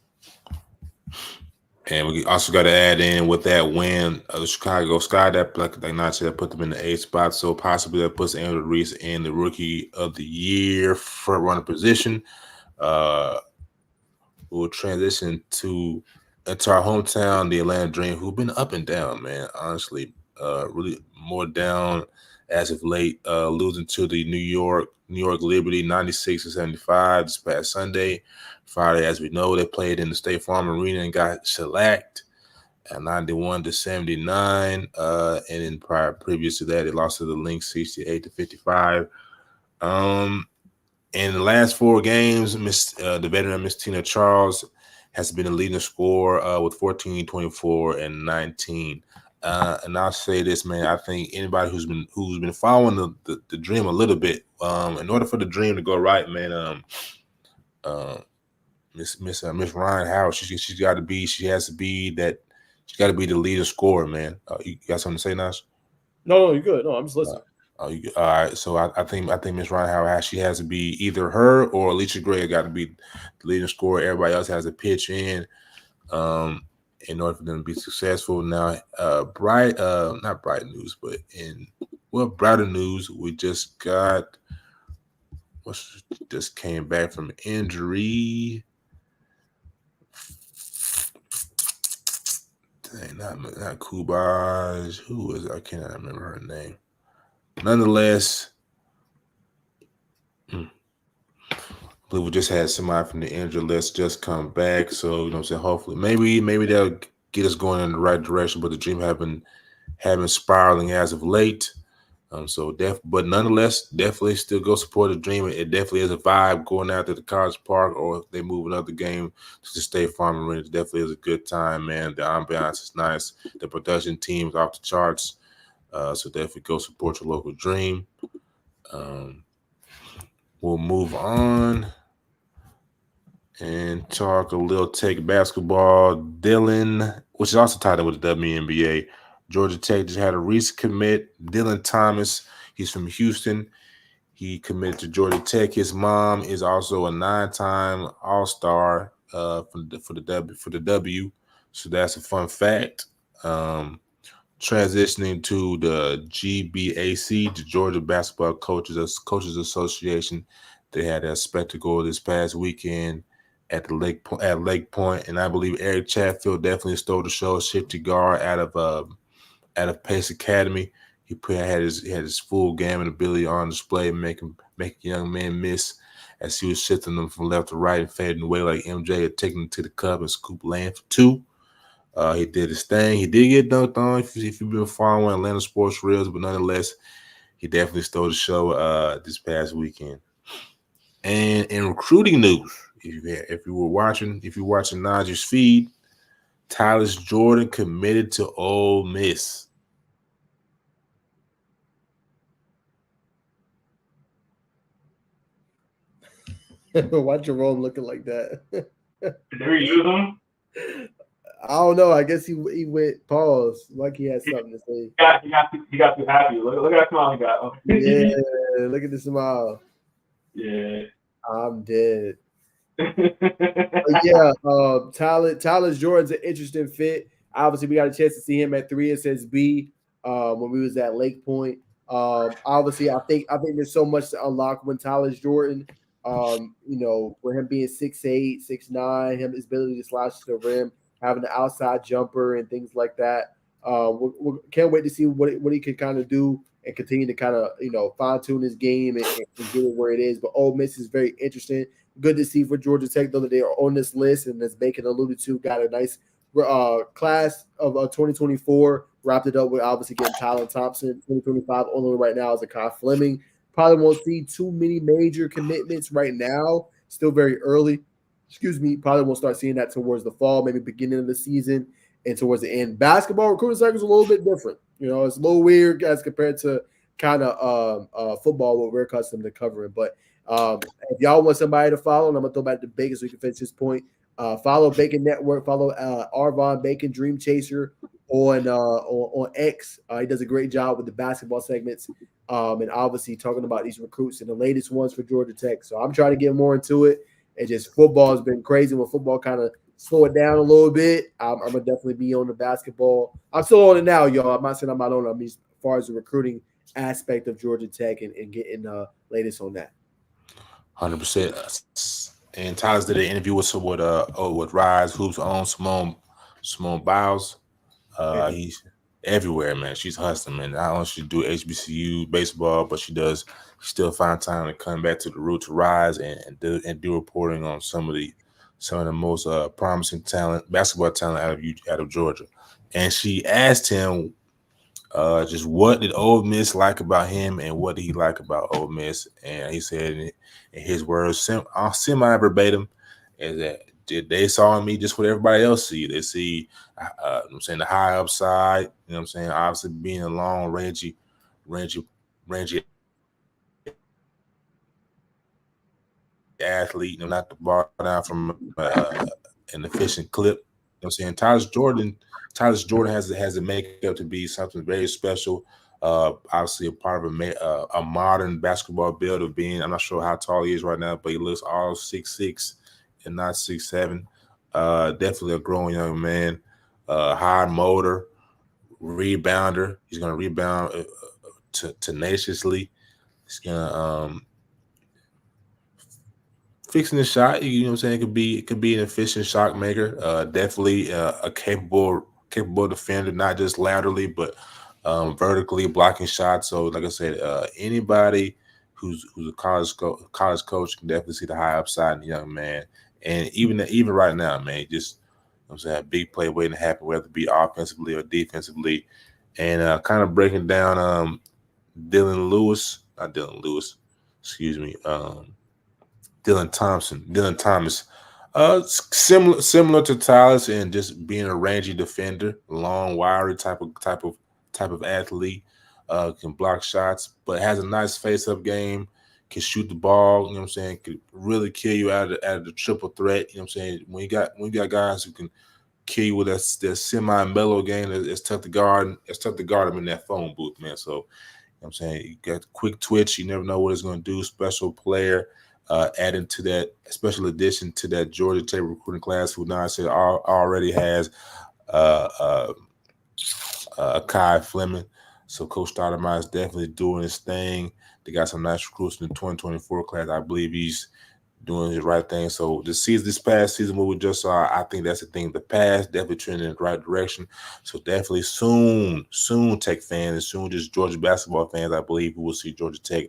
And we also got to add in with that win, the Chicago Sky, that like Nachi, that put them in the 8th spot. So possibly that puts Angela Reese in the Rookie of the Year front runner position. We'll transition into our hometown, the Atlanta Dream, who've been up and down, man. Honestly, really more down as of late, losing to the New York Liberty 96-75 this past Sunday. Friday, as we know, they played in the State Farm Arena and got shellacked at 91-79. And then previous to that, they lost to the Lynx 68-55. In the last 4 games, the veteran Miss Tina Charles has been the leading scorer with 14, 24, and 19. And I'll say this, man. I think anybody who's been following the Dream a little bit, in order for the Dream to go right, man, Miss Ryan Howard, she got to be the leading scorer, man. You got something to say, Nash? No, you're good. No, I'm just listening. All right, so I think Miss Ryan Howard has to be either her or Alicia Gray got to be the leading scorer. Everybody else has to pitch in order for them to be successful. Now, not bright news, but brighter news. We just came back from injury. Dang, not Kubaj. Who was it? I cannot remember her name. Nonetheless, I believe we just had somebody from the injury list just come back. So, you know what I'm saying? Hopefully, maybe they'll get us going in the right direction. But the Dream have been spiraling as of late. But nonetheless, definitely still go support the Dream. It definitely is a vibe going out to the College Park, or if they move another game to the State Farm Arena. It definitely is a good time, man. The ambiance is nice. The production team's off the charts. So definitely go support your local Dream. We'll move on and talk a little Tech basketball. Dylan, which is also tied in with the WNBA. Georgia Tech just had a recent commit. Dylan Thomas, he's from Houston. He committed to Georgia Tech. His mom is also a 9-time All-Star for the W. So that's a fun fact. Transitioning to the GBAC, the Georgia Basketball Coaches Association. They had a spectacle this past weekend at Lake Point, and I believe Eric Chatfield definitely stole the show. Shifty guard out of Pace Academy. He had his full game and ability on display, making young men miss as he was shifting them from left to right and fading away like MJ had taken them to the cup and scoop land for 2. He did his thing. He did get dunked on if you've been following Atlanta Sports Reels, but nonetheless, he definitely stole the show this past weekend. And in recruiting news, if you're watching Najee's feed, Tyus Jordan committed to Ole Miss. Why Jerome looking like that? Did we use him? I don't know. I guess he went pause, like he had something to say. He got too happy. Look at that smile he got. Yeah, look at the smile. Yeah, I'm dead. Yeah, Tyus Jordan's an interesting fit. Obviously, we got a chance to see him at 3SSB when we was at Lake Point. Obviously, I think there's so much to unlock when Tyus Jordan. For him being 6'8", 6'9", his ability to slash to the rim, having the outside jumper and things like that. We can't wait to see what he can kind of do and continue to kind of fine tune his game and get it where it is. But Ole Miss is very interesting. Good to see for Georgia Tech though that they are on this list, and as Bacon alluded to, got a nice class of 2024 wrapped it up with obviously getting Tyler Thompson. 2025 only right now is a Kai Fleming. Probably won't see too many major commitments right now. Still very early. Excuse me. Probably won't start seeing that towards the fall, maybe beginning of the season and towards the end. Basketball recruiting cycle is a little bit different. It's a little weird as compared to kind of football, what we're accustomed to covering. But if y'all want somebody to follow, and I'm gonna throw back to Bacon so we can finish this point. Follow Bacon Network. Follow Arvon Bacon Dream Chaser on X. He does a great job with the basketball segments, and obviously talking about these recruits and the latest ones for Georgia Tech. So I'm trying to get more into it. And just football has been crazy. When football kind of slow it down a little bit, I'm gonna definitely be on the basketball. I'm still on it now, y'all. I'm not saying I'm not on it. I mean, as far as the recruiting aspect of Georgia Tech and getting latest on that. 100%. And Tyler's did an interview with Rise Hoops own Simone Biles. He's everywhere, man. She's hustling, man. Not only she do HBCU baseball, but she still find time to come back to the root to Rise and do reporting on some of the most promising basketball talent out of Georgia. And she asked him just what did Ole Miss like about him and what did he like about Ole Miss. And he said in his words, semi-verbatim, is that they saw in me just what everybody else see. They see, I'm saying, the high upside, you know what I'm saying, obviously being a long, rangy athlete, not the bar down from an efficient clip. You know what I'm saying? Tyler Jordan has a makeup to be something very special. Obviously a part of a modern basketball build of being, I'm not sure how tall he is right now, but he looks all 6'6" and not 6'7". Definitely a growing young man. High motor, rebounder. He's gonna rebound tenaciously. He's gonna fixing the shot. You know what I'm saying? It could be an efficient shot maker. Definitely a capable defender, not just laterally, but vertically blocking shots. So, like I said, anybody who's a college coach can definitely see the high upside in the young man. And even right now, man, just, you know what I'm saying, a big play waiting to happen, whether it be offensively or defensively. And kind of breaking down Dylan Thomas. Similar to Tyler's, and just being a rangy defender, long, wiry type of athlete, can block shots, but has a nice face-up game, can shoot the ball, you know what I'm saying, could really kill you out of the triple threat, you know what I'm saying. When you got guys who can kill you with that semi-mellow game, it's tough to guard. It's tough to guard them in that phone booth, man. So, you know what I'm saying, you got quick twitch, you never know what it's going to do. Special player. Adding to that special addition to that Georgia Tech recruiting class, who now I said already has Kai Fleming. So Coach Stoudemire is definitely doing his thing. They got some nice recruits in the 2024 class. I believe he's doing his right thing. So this past season, what we just saw, I think that's the thing. The past definitely trending in the right direction. So definitely soon Tech fans, and soon just Georgia basketball fans, I believe we will see Georgia Tech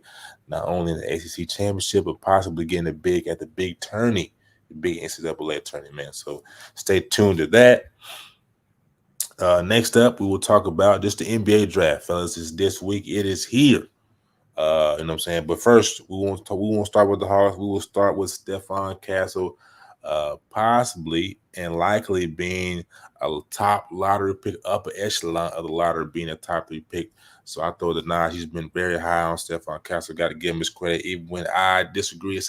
not only in the ACC championship, but possibly getting the big tourney, the big NCAA tourney, man. So stay tuned to that. Next up, we will talk about just the NBA draft, fellas. It's this week. It is here. You know what I'm saying? But first, we won't start with the Hawks. We will start with Stephon Castle, possibly and likely being a top lottery pick, upper echelon of the lottery, being a top 3 pick. So I throw the nod. He's been very high on Stephon Castle. Got to give him his credit, even when I disagree.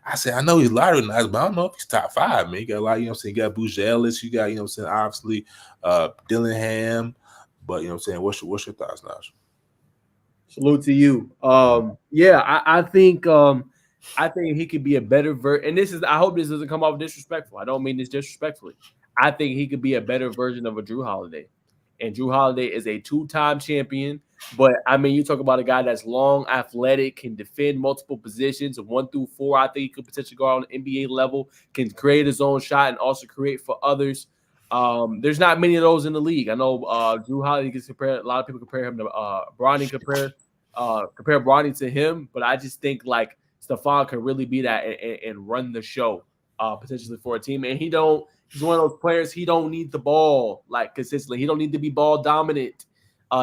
I said I know he's lottery nice, but I don't know if he's top 5. Man, you got a lot. You know what I'm saying? You got Boozer Ellis. You got, you know what I'm saying, obviously Dillingham. But you know what I'm saying. What's your thoughts, Naj? Salute to you. I think he could be a better and this is, I hope this doesn't come off disrespectful. I don't mean this disrespectfully. I think he could be a better version of a Drew Holiday. And Drew Holiday is a 2-time champion. But I mean, you talk about a guy that's long, athletic, can defend multiple positions, 1 through 4. I think he could potentially go on the NBA level, can create his own shot and also create for others. There's not many of those in the league. I know Drew Holiday gets compared. A lot of people compare him to Bronny. Compare Bronny to him, but I just think like Stephon can really be that and run the show potentially for a team. And he don't He's one of those players. He don't need the ball like consistently. He don't need to be ball dominant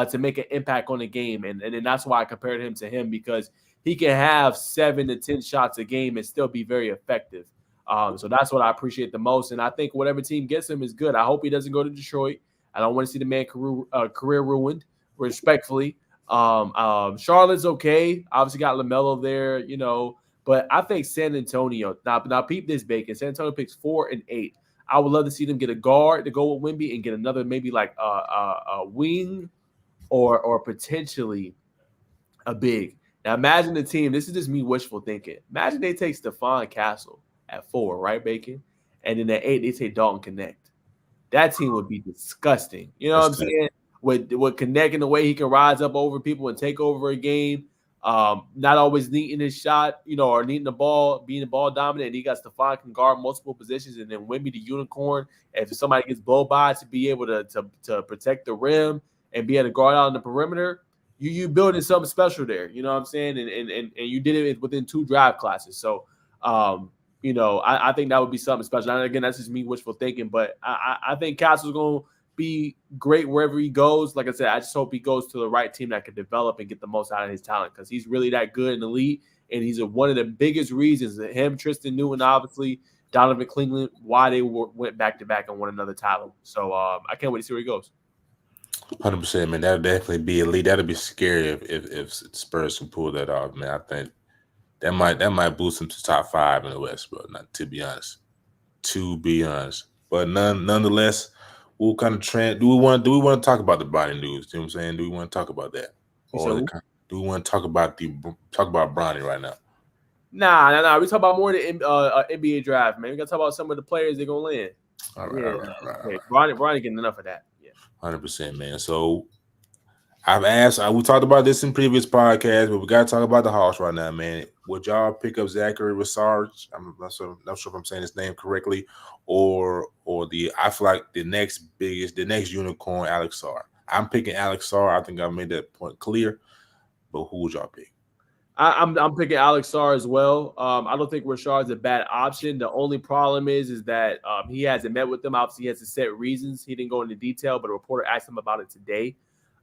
to make an impact on the game. And then that's why I compared him to him, because he can have 7 to 10 shots a game and still be very effective. So that's what I appreciate the most. And I think whatever team gets him is good. I hope he doesn't go to Detroit. I don't want to see the man career ruined, respectfully. Charlotte's okay. Obviously got LaMelo there, you know. But I think San Antonio, now peep this, Bacon. San Antonio picks 4 and 8. I would love to see them get a guard to go with Wemby and get another maybe like a wing or potentially a big. Now imagine the team. This is just me wishful thinking. Imagine they take Stephon Castle at 4, right, Bacon? And then at 8, they take Dalton Connect. That team would be disgusting. You know what I'm saying? With Connect in the way he can rise up over people and take over a game. Not always needing his shot, you know, or needing the ball, being the ball dominant. And he got Stephon can guard multiple positions, and then Wemby the unicorn. And if somebody gets blown by, to be able to protect the rim and be able to guard out on the perimeter, you building something special there. You know what I'm saying? And you did it within 2 draft classes. So you know, I think that would be something special. And again, that's just me wishful thinking, but I think Castle's going to be great wherever he goes. Like I said, I just hope he goes to the right team that can develop and get the most out of his talent, because he's really that good and elite, and he's one of the biggest reasons that him, Tristan Newton, obviously, Donovan Cleveland, why they went back-to-back and won another title. So I can't wait to see where he goes. 100%, man. That'll definitely be elite. That'll be scary if Spurs can pull that off, man. I think that might boost him to top 5 in the West, bro. Not to be honest. But nonetheless, what kind of trend do we want to talk about the Bronny news? You know what I'm saying? Do we want to talk about that? Or do we want to talk about Bronny right now? Nah. We talk about more the NBA draft, man. We gotta talk about some of the players they're gonna land. All right. Bronny getting enough of that. Yeah. 100%, man. So I've asked, we talked about this in previous podcasts, but we got to talk about the Hawks right now, man. Would y'all pick up Zachary Rassard? I'm not sure if I'm saying his name correctly, or I feel like the next unicorn, Alex Sarr. I'm picking Alex Sarr. I think I made that point clear, but who would y'all pick? I'm picking Alex Sarr as well. I don't think Rashard's a bad option. The only problem is that he hasn't met with them. Obviously, he has a set reasons. He didn't go into detail, but a reporter asked him about it today.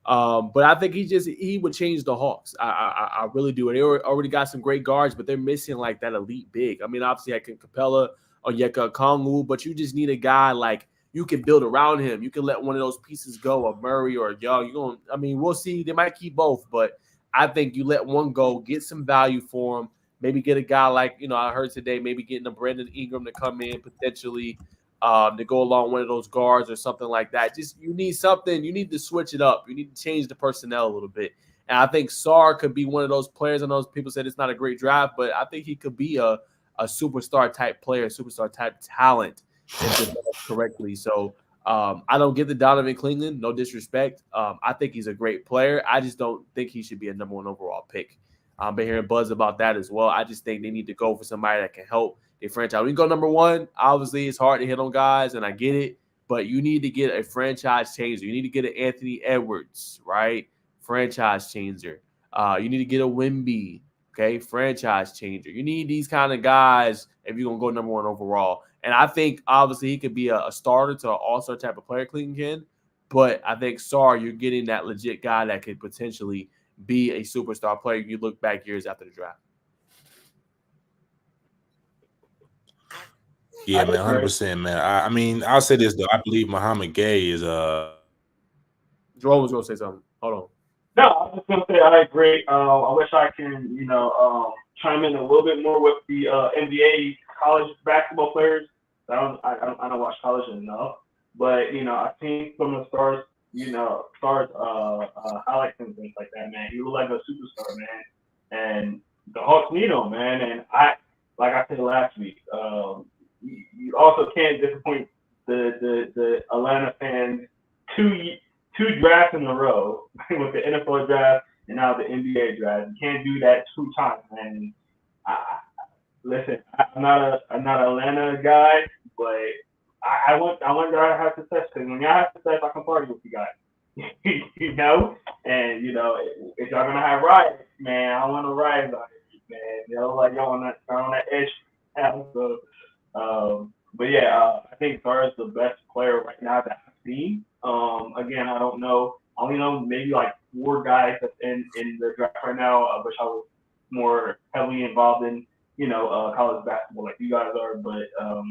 But I think he would change the Hawks. I really do. And they already got some great guards, but they're missing like that elite big. I mean, obviously I can Capella or Yeka Kongu, but you just need a guy like you can build around him. You can let one of those pieces go, a Murray or a Young. We'll see. They might keep both, but I think you let one go, get some value for him. Maybe get a guy like, I heard today, maybe getting a Brandon Ingram to come in potentially to go along one of those guards or something like that. Just you need something. You need to switch it up. You need to change the personnel a little bit. And I think Sarr could be one of those players. I know people said it's not a great draft, but I think he could be a superstar type player, superstar type talent if developed correctly. So I don't get the Donovan Cleveland, no disrespect. I think he's a great player. I just don't think he should be a number 1 overall pick. I've been hearing buzz about that as well. I just think they need to go for somebody that can help their franchise. We can go number 1. Obviously, it's hard to hit on guys, and I get it, but you need to get a franchise changer. You need to get an Anthony Edwards, right? Franchise changer. You need to get a Wemby, okay? Franchise changer. You need these kind of guys if you're going to go number 1 overall. And I think, obviously, he could be a starter to an all-star type of player, Cleveland can. But I think, Sarr, you're getting that legit guy that could potentially be a superstar player. You look back years after the draft. Yeah, man, 100%, man. I'll say this, though. I believe Muhammad Gay is Jerome was going to say something. Hold on. No, I was just going to say I agree. I wish I can, chime in a little bit more with the NBA college basketball players. I don't watch college enough, but I think from the stars, highlights and things like that, man. He looked like a superstar, man, and the Hawks need him, man. And like I said last week, you also can't disappoint the Atlanta fans two drafts in a row with the NFL draft and now the NBA draft. You can't do that 2 times, man. Listen, I'm not an Atlanta guy, but I want y'all to have success, because when y'all have success, I can party with you guys. And if y'all gonna have riots, man, I want to riot on it, man. Like y'all on that edge. So But yeah, I think as far as the best player right now that I've seen, again, I don't know. I only know maybe like 4 guys that's in the draft right now, which I was more heavily involved in, college basketball like you guys are. But as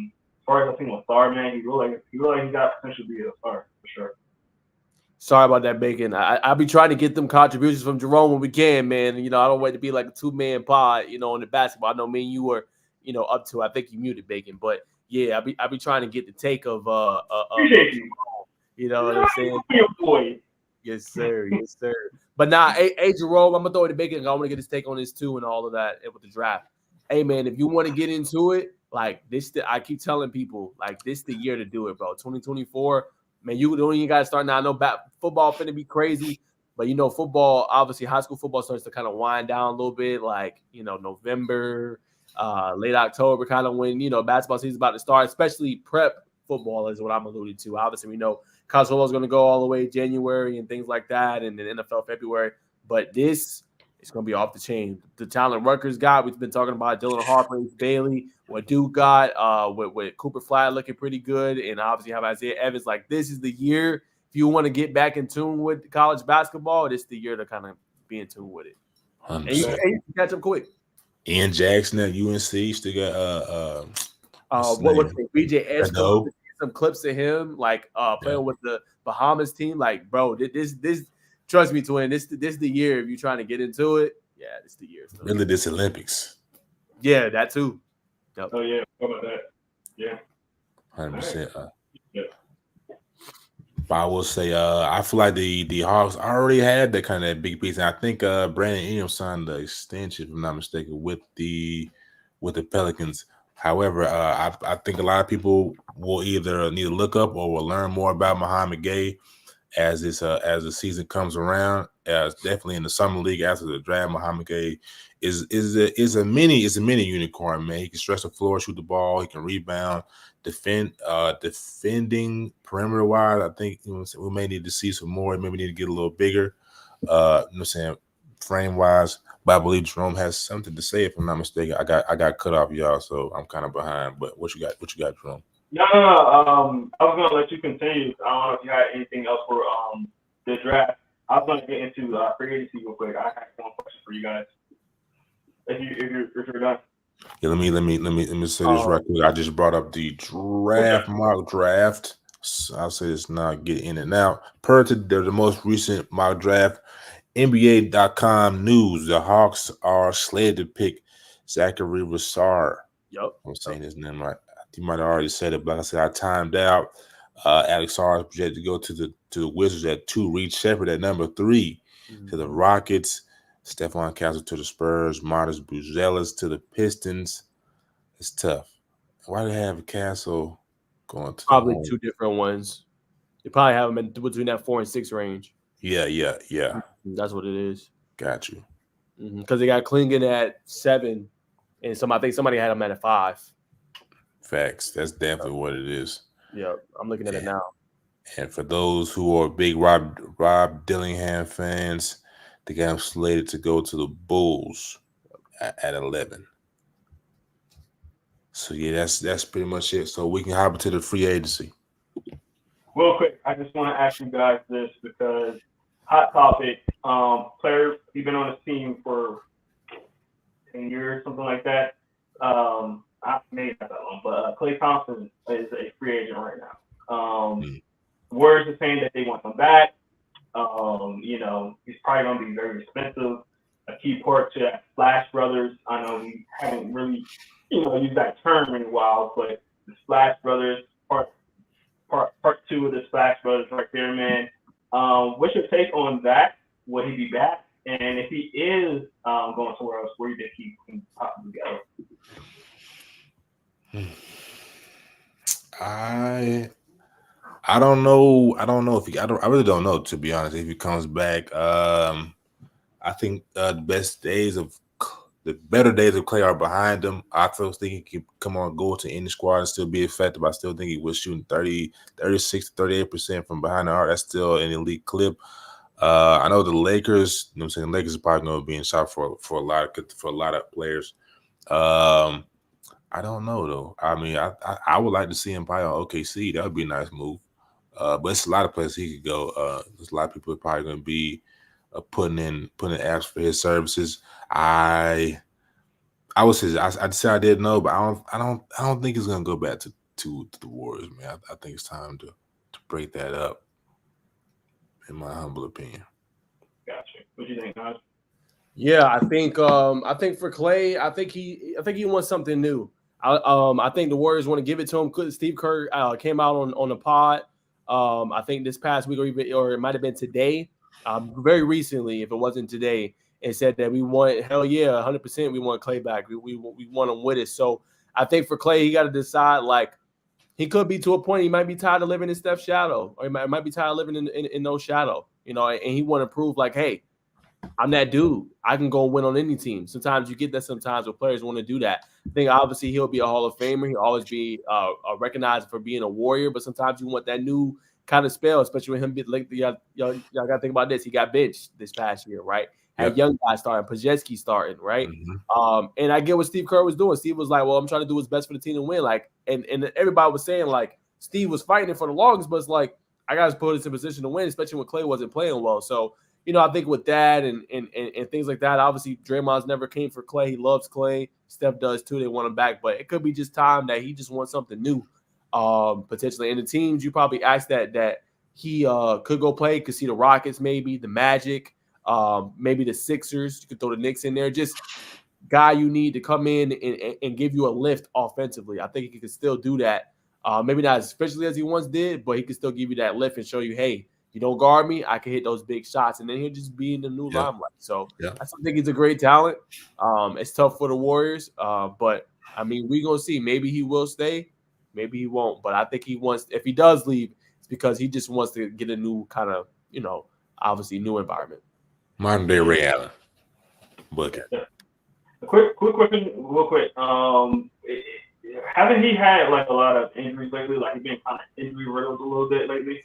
far as I've seen with Star, man, he looked like he got potential to be a star for sure. Sorry about that, Bacon. I'll be trying to get them contributions from Jerome when we can, man. I don't want it to be like a 2-man pod, in the basketball. I know me and you were, up to. I think you muted Bacon, but yeah, I'll be trying to get the take of Appreciate you. You know what I'm saying? Your boy. Yes, sir. Yes, sir. But nah, hey, Jerome, I'm gonna throw it to Bacon. I want to get his take on this too and all of that with the draft. Hey, man, if you want to get into it, like this, I keep telling people, like this, the year to do it, bro. 2024. Man, you don't even got to start now. I know football finna be crazy, but football, obviously high school football starts to kind of wind down a little bit, like, November, late October, kind of when, basketball season's about to start, especially prep football is what I'm alluding to. Obviously, we know college football is going to go all the way January and things like that, and then NFL February, but this is going to be off the chain. The talent Rutgers got, we've been talking about Dylan Harper, Bailey, what Duke got, with Cooper Flag looking pretty good, and obviously have Isaiah Evans. Like, this is the year. If you want to get back in tune with college basketball, this is the year to kind of be in tune with it. 100%. And you catch up quick. Ian Jackson at UNC still got what's it? BJS. Some clips of him playing with the Bahamas team. Like, bro, this trust me, twin. This is the year if you're trying to get into it. Yeah, this is the year. So. Really, this Olympics. Yeah, that too. Yep. Oh yeah, how about that? Yeah, 100%. But I will say, I feel like the Hawks already had that kind of big piece, and I think Brandon Ingram signed the extension, if I'm not mistaken, with the Pelicans. However, I think a lot of people will either need to look up or will learn more about Muhammad Gay as the season comes around. Definitely in the summer league after the draft, Muhammad Gay is a mini unicorn, man. He can stretch the floor, shoot the ball, he can rebound, defending perimeter wise. I think we may need to see some more. Maybe need to get a little bigger. Frame wise. But I believe Jerome has something to say, if I'm not mistaken. I got cut off, y'all, so I'm kind of behind. But what you got, Jerome? No. I was gonna let you continue. I don't know if you had anything else for the draft. I was gonna get into free agency real quick. I have one question for you guys. If you're done. Yeah, let me say this right quick. I just brought up the mock draft. So I'll say this now, get in and out. Per to the most recent mock draft, NBA.com news, the Hawks are slated to pick Zachary Rassar. Yep. I'm saying his name right. You might have already said it, but like I said, I timed out. Alex Sarr is projected to go to the Wizards at 2, Reed Shepherd at number 3, to the Rockets, Stephon Castle to the Spurs, Marcus Buzelis to the Pistons. It's tough. Why do they have Castle going to probably two different ones? They probably have them in between that 4 and 6 range. Yeah. That's what it is. Got you. Because they got Klingon at 7, and I think somebody had him at 5. Facts. That's definitely what it is. Yeah, I'm looking at it now. And for those who are big Rob Dillingham fans, they got him slated to go to the Bulls at 11. So yeah, that's pretty much it. So we can hop into the free agency. Real quick, I just want to ask you guys this because hot topic. Player, he's been on this team for 10 years, something like that. Maybe not that long, but Klay Thompson is a free agent right now. Words are saying that they want him back. He's probably going to be very expensive. A key part to that Splash Brothers. I know we haven't really, used that term in a while, but the Splash Brothers, part 2 of the Splash Brothers right there, man. What's your take on that? Will he be back? And if he is going somewhere else, where do you think he can possibly go? I don't know. I really don't know, to be honest, if he comes back. I think the better days of Klay are behind him. I still think he can come on, go to any squad and still be effective. I still think he was shooting 36 to 38% from behind the arc. That's still an elite clip. I know the Lakers, the Lakers are probably going to be in shot for a lot of players. I don't know though. I mean, I would like to see him buy on OKC. That would be a nice move. But it's a lot of places he could go. There's a lot of people probably going to be putting in apps for his services. I would say I'd say I didn't know, but I don't think he's going to go back to the Warriors, man. I think it's time to break that up. In my humble opinion. Gotcha. What do you think, guys? Yeah, I think for Clay, I think he wants something new. I think the Warriors want to give it to him. Steve Kerr came out on the pod. I think this past week or it might have been today, very recently, if it wasn't today, and said that we want 100%. We want Clay back. We want him with us. So I think for Clay, he got to decide. Like, he could be to a point he might be tired of living in Steph's shadow, or he might be tired of living in no shadow. You know, and he want to prove like, hey, I'm that dude. I can go win on any team. Sometimes you get that sometimes where players want to do that. I think obviously he'll be a Hall of Famer. He'll always be recognized for being a warrior, but sometimes you want that new kind of spell, especially with him. Like, y'all got to think about this. He got benched this past year, right? Had young guys starting, Pajetsky starting, right? Mm-hmm. And I get what Steve Kerr was doing. Steve was like, well, I'm trying to do what's best for the team to win. Like, and everybody was saying, like, Steve was fighting for the longest, but it's like, I got to put us in position to win, especially when Clay wasn't playing well. So, you know, I think with that and things like that, obviously Draymond's never came for Clay. He loves Clay. Steph does too. They want him back, but it could be just time that he just wants something new, potentially. And the teams you probably asked that he could go play, could see the Rockets, maybe the Magic, maybe the Sixers. You could throw the Knicks in there. Just guy you need to come in and give you a lift offensively. I think he could still do that. Maybe not as efficiently as he once did, but he could still give you that lift and show you, hey, you don't guard me, I can hit those big shots, and then he'll just be in the new limelight. So I still think he's a great talent. It's tough for the Warriors, but I mean, we're gonna see. Maybe he will stay, maybe he won't. But I think he wants. If he does leave, it's because he just wants to get a new kind of, you know, obviously new environment. Modern day Ray Allen. Look at a quick question, real quick. Haven't he had like a lot of injuries lately? Like he's been kind of injury riddled a little bit lately.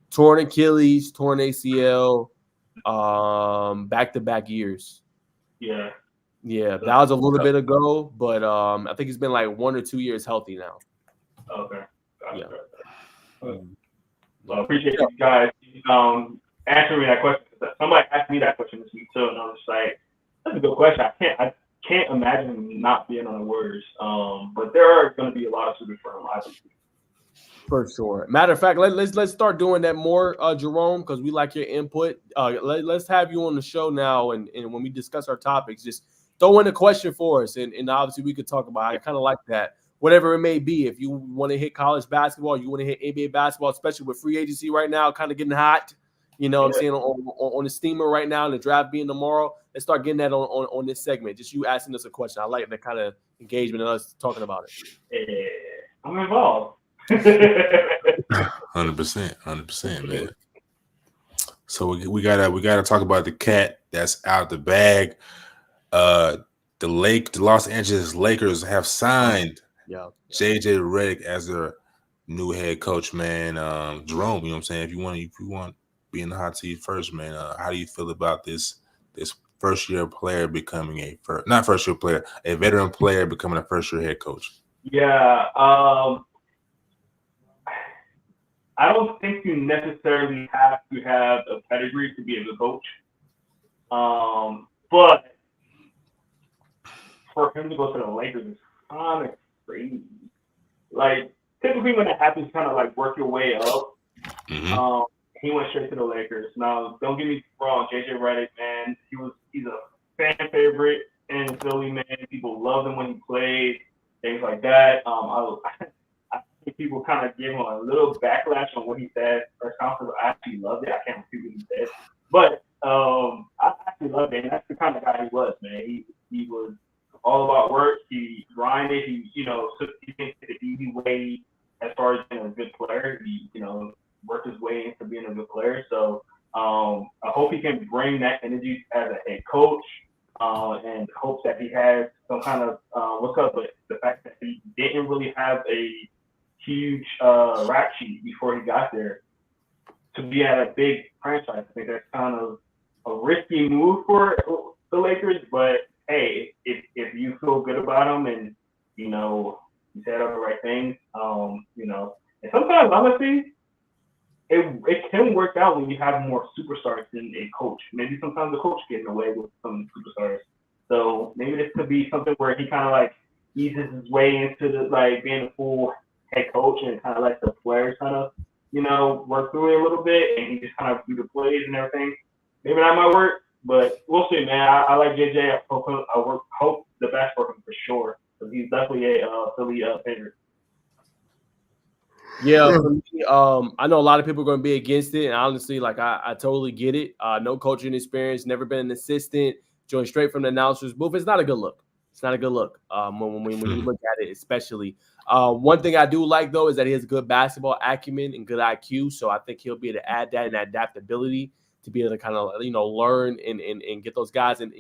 Torn Achilles, torn ACL, back-to-back years. Yeah. Yeah, that was a little bit ago, but I think it's been like 1 or 2 years healthy now. Okay. Gotcha. Yeah. Well, I appreciate you guys answering me that question. Somebody asked me that question this week too, and I was like, that's a good question. I can't imagine him not being on the Warriors. But there are going to be a lot of suitors for him, obviously. For sure. Matter of fact, let's start doing that more, Jerome, because we like your input. Let's have you on the show now, and when we discuss our topics, just throw in a question for us, and obviously we could talk about it. I kind of like that, whatever it may be. If you want to hit college basketball, you want to hit NBA basketball, especially with free agency right now, kind of getting hot. You know what I'm saying, on the steamer right now, and the draft being tomorrow. Let's start getting that on this segment. Just you asking us a question. I like that kind of engagement and us talking about it. Yeah, I'm involved. 100%, man. So we gotta talk about the cat that's out the bag. The Los Angeles Lakers have signed JJ Redick as their new head coach, man. Jerome, you know what I'm saying? If you want to be in the hot seat first, man, how do you feel about this first year player becoming a veteran player becoming a first year head coach? Yeah. I don't think you necessarily have to have a pedigree to be a good coach. But for him to go to the Lakers is kind of crazy. Like, typically when that happens, kind of like work your way up. Mm-hmm. He went straight to the Lakers. Now, don't get me wrong, JJ Redick, man, he's a fan favorite in Philly, man. People loved him when he played, things like that. I think people kind of gave him a little backlash on what he said first conference. I actually loved it. I can't repeat what he said, but I actually loved it. And that's the kind of guy he was, man. He was all about work. He grinded. He took the easy way as far as being a good player. He worked his way into being a good player. So I hope he can bring that energy as a head coach, and hopes that he has some kind of but the fact that he didn't really have a huge rap sheet before he got there to be at a big franchise. I think that's kind of a risky move for the Lakers, but hey, if you feel good about him and you know, he said all the right things. You know, and sometimes honestly, it can work out when you have more superstars than a coach. Maybe sometimes the coach gets away with some superstars. So maybe this could be something where he kind of like eases his way into the like being a full head coach and kind of let the players kind of, you know, work through it a little bit and he just kind of do the plays and everything. Maybe that might work, but we'll see, man. I like JJ. I hope the best for him for sure because he's definitely a Philly favorite. Yeah, for me, I know a lot of people are going to be against it, and honestly, like I totally get it. No coaching experience, never been an assistant, joined straight from the announcer's booth. It's not a good look. It's not a good look when you look at it, especially. One thing I do like though is that he has good basketball acumen and good IQ, so I think he'll be able to add that and adaptability to be able to kind of learn and get those guys. And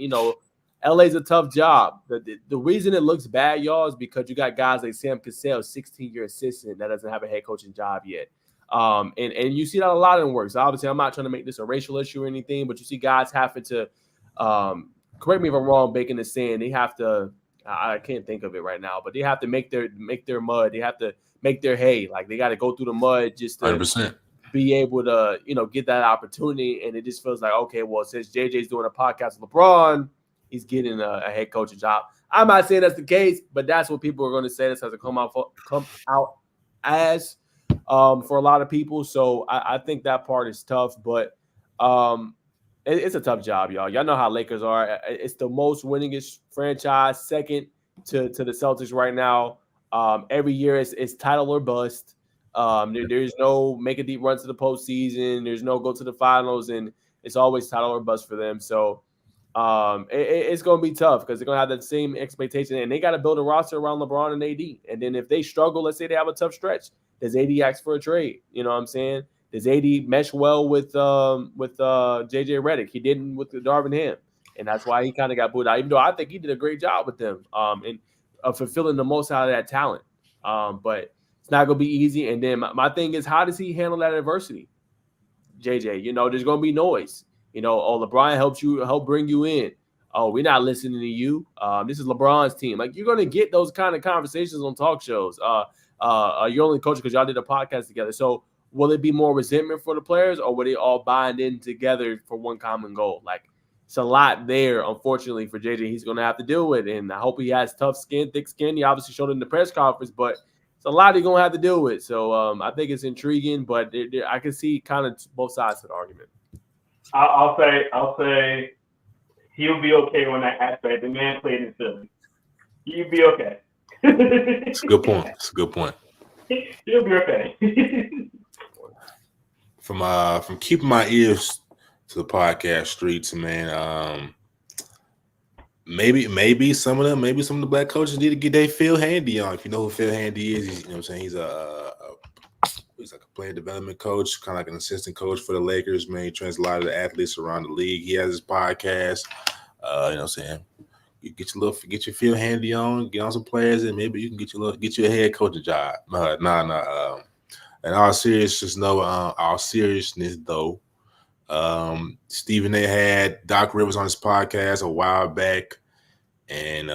LA's a tough job. The reason it looks bad, y'all, is because you got guys like Sam Cassell, 16-year assistant that doesn't have a head coaching job yet. And you see that a lot in work. So obviously, I'm not trying to make this a racial issue or anything, but you see guys having to, correct me if I'm wrong, Bacon is saying they have to, I can't think of it right now, but they have to make their mud. They have to make their hay. Like they got to go through the mud just to 100%. Be able to, get that opportunity. And it just feels like, okay, well, since JJ's doing a podcast with LeBron, he's getting a head coaching job. I'm not saying that's the case, but that's what people are going to say. This has to come out as for a lot of people. So I think that part is tough, but it's a tough job, y'all. Y'all know how Lakers are. It's the most winningest franchise, second to the Celtics right now. Every year it's title or bust. There's no make a deep run to the postseason. There's no go to the finals, and it's always title or bust for them. So it's going to be tough because they're going to have that same expectation, and they got to build a roster around LeBron and AD. And then if they struggle, let's say they have a tough stretch, does AD ask for a trade? You know what I'm saying? Does AD mesh well with JJ Redick? He didn't with Darvin Ham, and that's why he kind of got booed out. Even though I think he did a great job with them, and fulfilling the most out of that talent. But it's not going to be easy. And then my thing is, how does he handle that adversity? JJ, there's going to be noise. LeBron help bring you in. Oh, we're not listening to you. This is LeBron's team. Like, you're going to get those kind of conversations on talk shows. You're only coaching because y'all did a podcast together. So will it be more resentment for the players, or will they all bind in together for one common goal? Like, it's a lot there, unfortunately, for JJ. He's going to have to deal with it, and I hope he has tough skin, thick skin. He obviously showed it in the press conference, but it's a lot he's going to have to deal with. So I think it's intriguing, but I can see kind of both sides of the argument. I'll say he'll be okay on that aspect. The man played in Philly. He'll be okay. It's a good point. He'll be okay. From keeping my ears to the podcast streets, man. Maybe some of the black coaches need to get their Phil Handy on. If you know who Phil Handy is, you know what I'm saying? He's like a player development coach, kind of like an assistant coach for the Lakers, man. He trains a lot of the athletes around the league. He has his podcast. You know what I'm saying? You get your Phil Handy on, get on some players, and maybe you can get you a head coaching job. In all seriousness, though, Stephen A. had Doc Rivers on his podcast a while back, and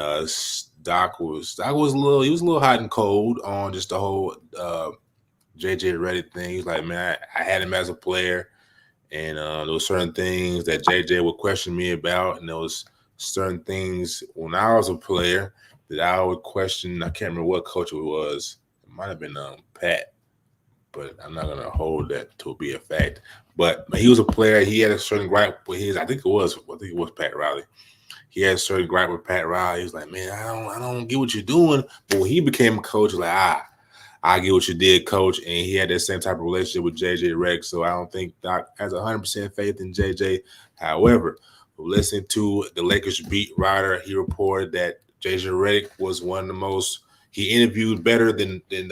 Doc was a little hot and cold on just the whole JJ Redick thing. He's like, man, I had him as a player, and there were certain things that JJ would question me about, and there was certain things when I was a player that I would question. I can't remember what coach it was. It might have been Pat, but I'm not gonna hold that to be a fact. But he was a player. He had a certain gripe with his. I think it was Pat Riley. He had a certain gripe with Pat Riley. He was like, man, I don't get what you're doing. But when he became a coach, like, I get what you did, coach. And he had that same type of relationship with JJ Redick. So I don't think Doc has 100% faith in JJ. However, listening to the Lakers beat writer, he reported that JJ Redick was one of the most. He interviewed better than he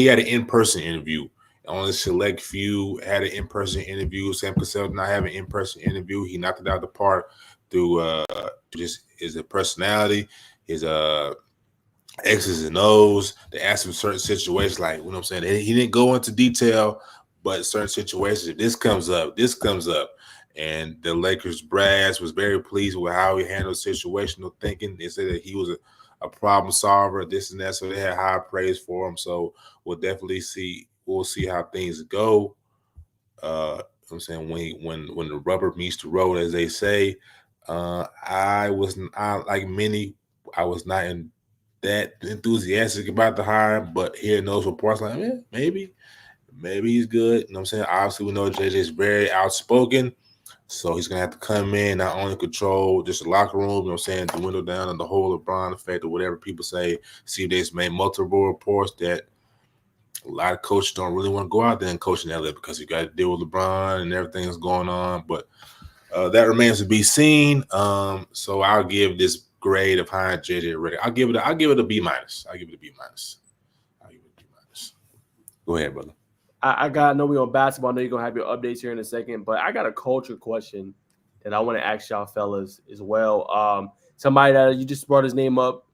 had an in-person interview. Only select few had an in-person interview. Sam Cassell did not have an in-person interview. He knocked it out of the park through just his personality, his X's and O's. They asked him certain situations, like, you know what I'm saying? He didn't go into detail, but certain situations, this comes up. And the Lakers brass was very pleased with how he handled situational thinking. They said that he was a problem solver, this and that. So they had high praise for him. So we'll definitely see. We'll see how things go. I'm saying when the rubber meets the road, as they say. I like many. I was not that enthusiastic about the hire, but hearing those reports, like, maybe he's good. You know what I'm saying? Obviously, we know JJ is very outspoken. So he's going to have to come in, not only control just the locker room, you know what I'm saying, the window down and the whole LeBron effect or whatever people say. Steve Davis made multiple reports that a lot of coaches don't really want to go out there and coach in LA because you got to deal with LeBron and everything that's going on. But that remains to be seen. So I'll give this grade of hiring JJ Redick. I'll give it a B minus. Go ahead, brother. I know we're on basketball. I know you're going to have your updates here in a second, but I got a culture question that I want to ask y'all fellas as well. Somebody that you just brought his name up,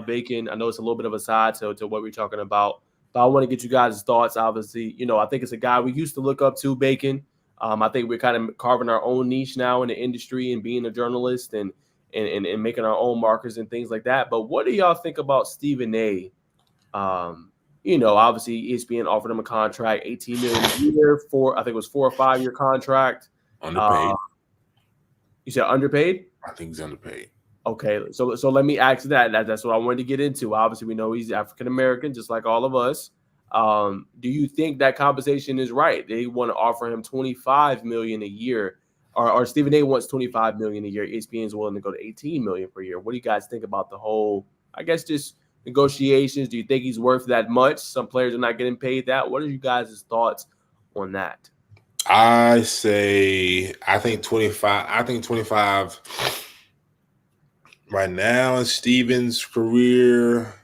Bacon. I know it's a little bit of a side to what we're talking about, but I want to get you guys' thoughts. Obviously, I think it's a guy we used to look up to, Bacon. I think we're kind of carving our own niche now in the industry and being a journalist and making our own markers and things like that. But what do y'all think about Stephen A? Obviously ESPN offered him a contract, $18 million a year I think it was 4 or 5 year contract. Underpaid. You said underpaid? I think he's underpaid. Okay, so let me ask that. That's what I wanted to get into. Obviously, we know he's African American, just like all of us. Do you think that compensation is right? They want to offer him $25 million a year, or Stephen A wants $25 million a year. ESPN is willing to go to $18 million per year. What do you guys think about the whole, I guess, just negotiations? Do you think he's worth that much? Some players are not getting paid that. What are you guys' thoughts on that? I think 25 right now in Stevens' career.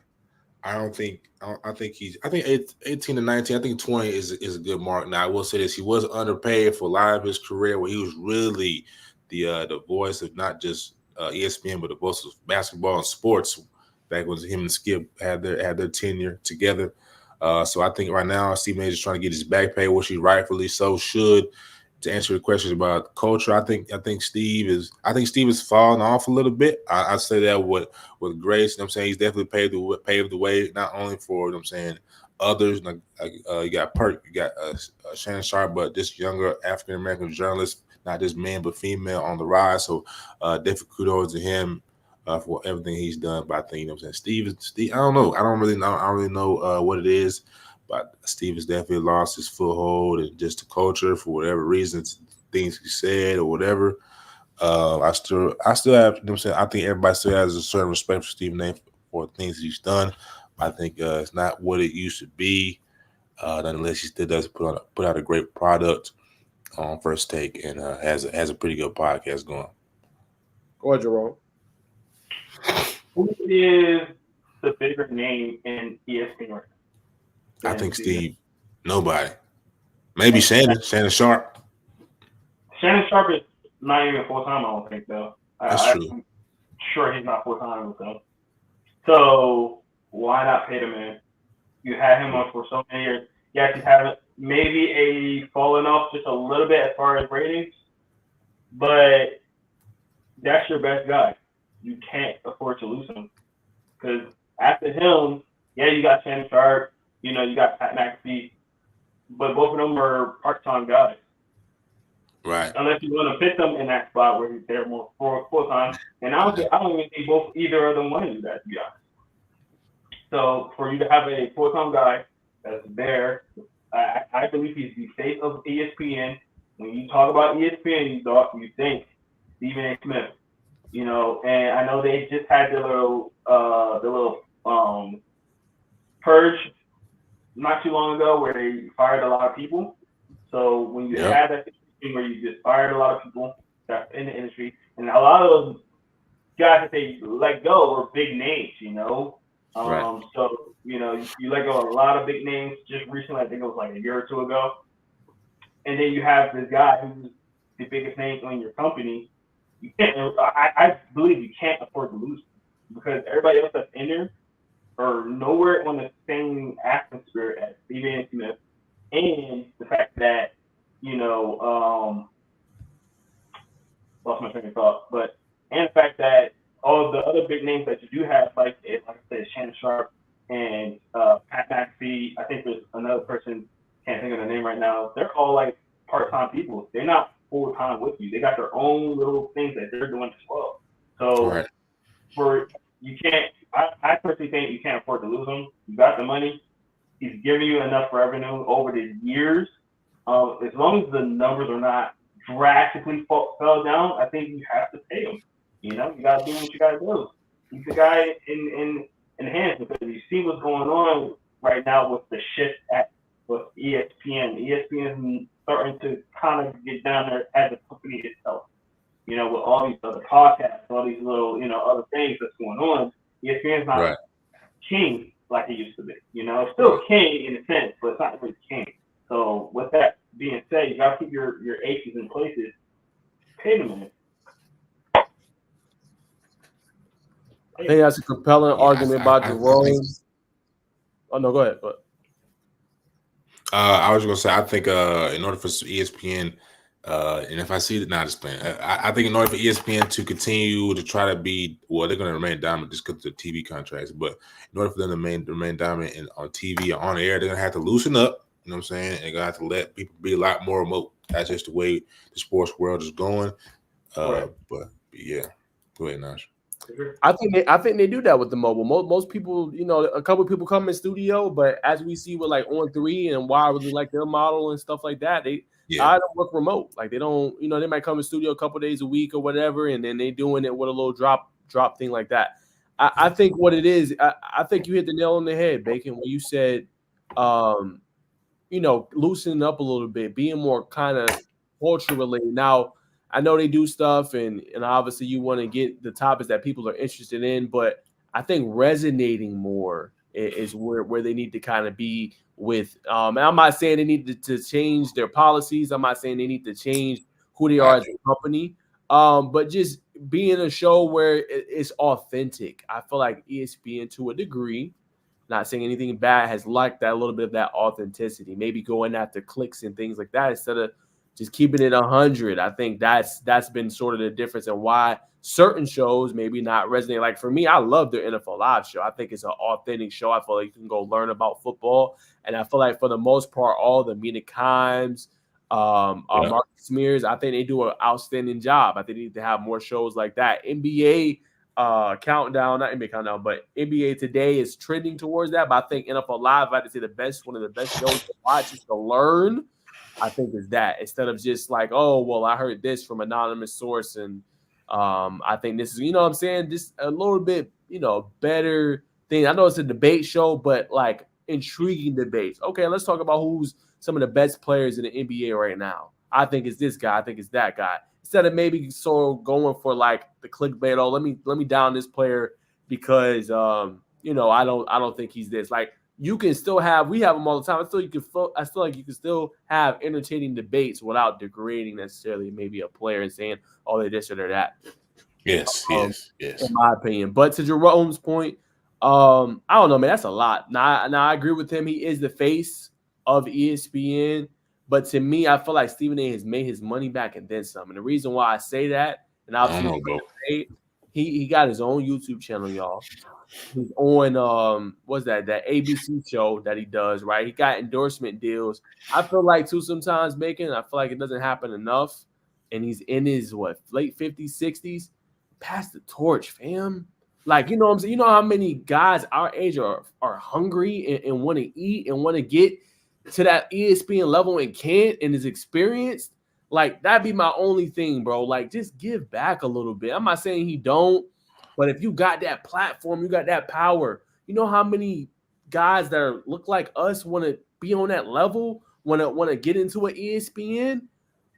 I think 18 to 19. I think 20 is a good mark. Now I will say this: he was underpaid for a lot of his career, where he was really the voice of not just ESPN, but the voice of basketball and sports. Back when him and Skip had their tenure together. So I think right now Stephen A is trying to get his back pay, which he rightfully so should. To answer the questions about culture, I think Steve is falling off a little bit. I say that with grace. You know what I'm saying? He's definitely paved the way, not only for, you know what I'm saying, others, like you got Perk, you got Shannon Sharpe, but this younger African American journalist, not just man but female, on the rise. So definitely kudos to him for everything he's done. But I think, you know what I'm saying, Steve, I don't know. I don't really know what it is. But Steve has definitely lost his foothold and just the culture for whatever reasons, things he said or whatever. I still have, you know what I'm saying, I think everybody still has a certain respect for Stephen A for things he's done. I think it's not what it used to be, unless he still does put out a great product on First Take and has a pretty good podcast going. Go ahead, Jerome. Who is the bigger name in ESPN? I think Steve. Nobody. Maybe Shannon Sharpe. Shannon Sharpe is not even full time. I don't think though. That's true. I'm sure he's not full time with them. So why not pay the man? You had him on for so many years. Yes, he's having maybe a falling off just a little bit as far as ratings, but that's your best guy. You can't afford to lose him because after him, you got Shannon Sharpe. You got Pat McAfee, but both of them are part-time guys. Right. Unless you want to put them in that spot where they're more full-time. And I don't even think either of them want to do that, to be honest. So for you to have a full-time guy that's there, I believe he's the face of ESPN. When you talk about ESPN, you think Stephen A. Smith. And I know they just had the little purge not too long ago where they fired a lot of people. So when you had that situation where you just fired a lot of people that's in the industry, and a lot of those guys that they let go were big names, Right. So, you let go of a lot of big names just recently. I think it was like a year or two ago. And then you have this guy who's the biggest name in your company. You can't. I believe you can't afford to lose because everybody else that's in there are nowhere on the same atmosphere as Stephen A. Smith, and the fact that lost my train of thought. But and the fact that all of the other big names that you do have, like I said, Shannon Sharp and Pat McAfee. I think there's another person, can't think of the name right now. They're all like part-time people. They're not full-time with you. They got their own little things that they're doing as well. So I personally think you can't afford to lose him. You got the money. He's giving you enough revenue over the years. As long as the numbers are not drastically fell down, I think you have to pay him. You know, you got to do what you got to do. He's the guy in hands, because you see what's going on right now with the shift with ESPN. ESPN is starting to kind of get down there as a company itself. You know, with all these other podcasts, all these little, other things that's going on, ESPN's not king like it used to be. You know, it's still king in a sense, but it's not really king. So with that being said, you got to keep your aces in places. Pay them in. I think that's a compelling argument about Jerome. Oh no, go ahead. But I was going to say, I think in order for ESPN, and if I see it, just playing. I think in order for ESPN to continue to try to be, well, they're going to remain dominant just because of the TV contracts. But in order for them to remain dominant on TV or on air, they're going to have to loosen up. You know what I'm saying? And they're going to have to let people be a lot more remote. That's just the way the sports world is going. But yeah, go ahead, Nash. I think they do that with the mobile. Most people, a couple of people come in studio, but as we see with like On3 and why I really like their model and stuff like that, I don't work remote. Like they don't, they might come in studio a couple of days a week or whatever, and then they doing it with a little drop thing like that. I think what it is, I think you hit the nail on the head, Bacon, when you said, loosening up a little bit, being more kind of culture related. Now, I know they do stuff, and obviously you want to get the topics that people are interested in, but I think resonating more is where they need to kind of be with. And I'm not saying they need to change their policies. I'm not saying they need to change who they are as a company, but just being a show where it's authentic. I feel like ESPN, to a degree, not saying anything bad, has liked that, a little bit of that authenticity, maybe going after clicks and things like that instead of just keeping it 100. I think that's been sort of the difference and why certain shows maybe not resonate. Like for me, I love the NFL Live show. I think it's an authentic show. I feel like you can go learn about football. And I feel like for the most part, all the Mina Kimes, Marcus Smears, I think they do an outstanding job. I think they need to have more shows like that. NBA Countdown, not NBA Countdown, but NBA Today is trending towards that. But I think NFL Live, I have to say one of the best shows to watch is to learn. I think is that instead of just like, oh, well, I heard this from anonymous source, and I think this is, what I'm saying, just a little bit, better thing. I know it's a debate show, but like intriguing debates. Okay, let's talk about who's some of the best players in the NBA right now. I think it's this guy. I think it's that guy. Instead of maybe going for like the clickbait. Oh, let me down this player because I don't think he's this. Like, you can still we have them all the time. I feel like you can still have entertaining debates without degrading necessarily maybe a player and saying, oh, they're this or they're that. Yes. In my opinion. But to Jerome's point, I don't know, man, that's a lot. Now I agree with him. He is the face of ESPN. But to me, I feel like Stephen A. has made his money back and then some. And the reason why I say that, and he got his own YouTube channel, y'all. He's on what's that ABC show that he does, right? He got endorsement deals. I feel like too sometimes, Bacon, I feel like it doesn't happen enough. And he's in his late 50s, 60s. Pass the torch, fam. Like, you know what I'm saying? You know how many guys our age are hungry and want to eat and want to get to that ESPN level and can't and is experienced? Like, that'd be my only thing, bro. Like, just give back a little bit. I'm not saying he don't. But if you got that platform, you got that power, you know how many guys that look like us want to be on that level, want to get into an ESPN?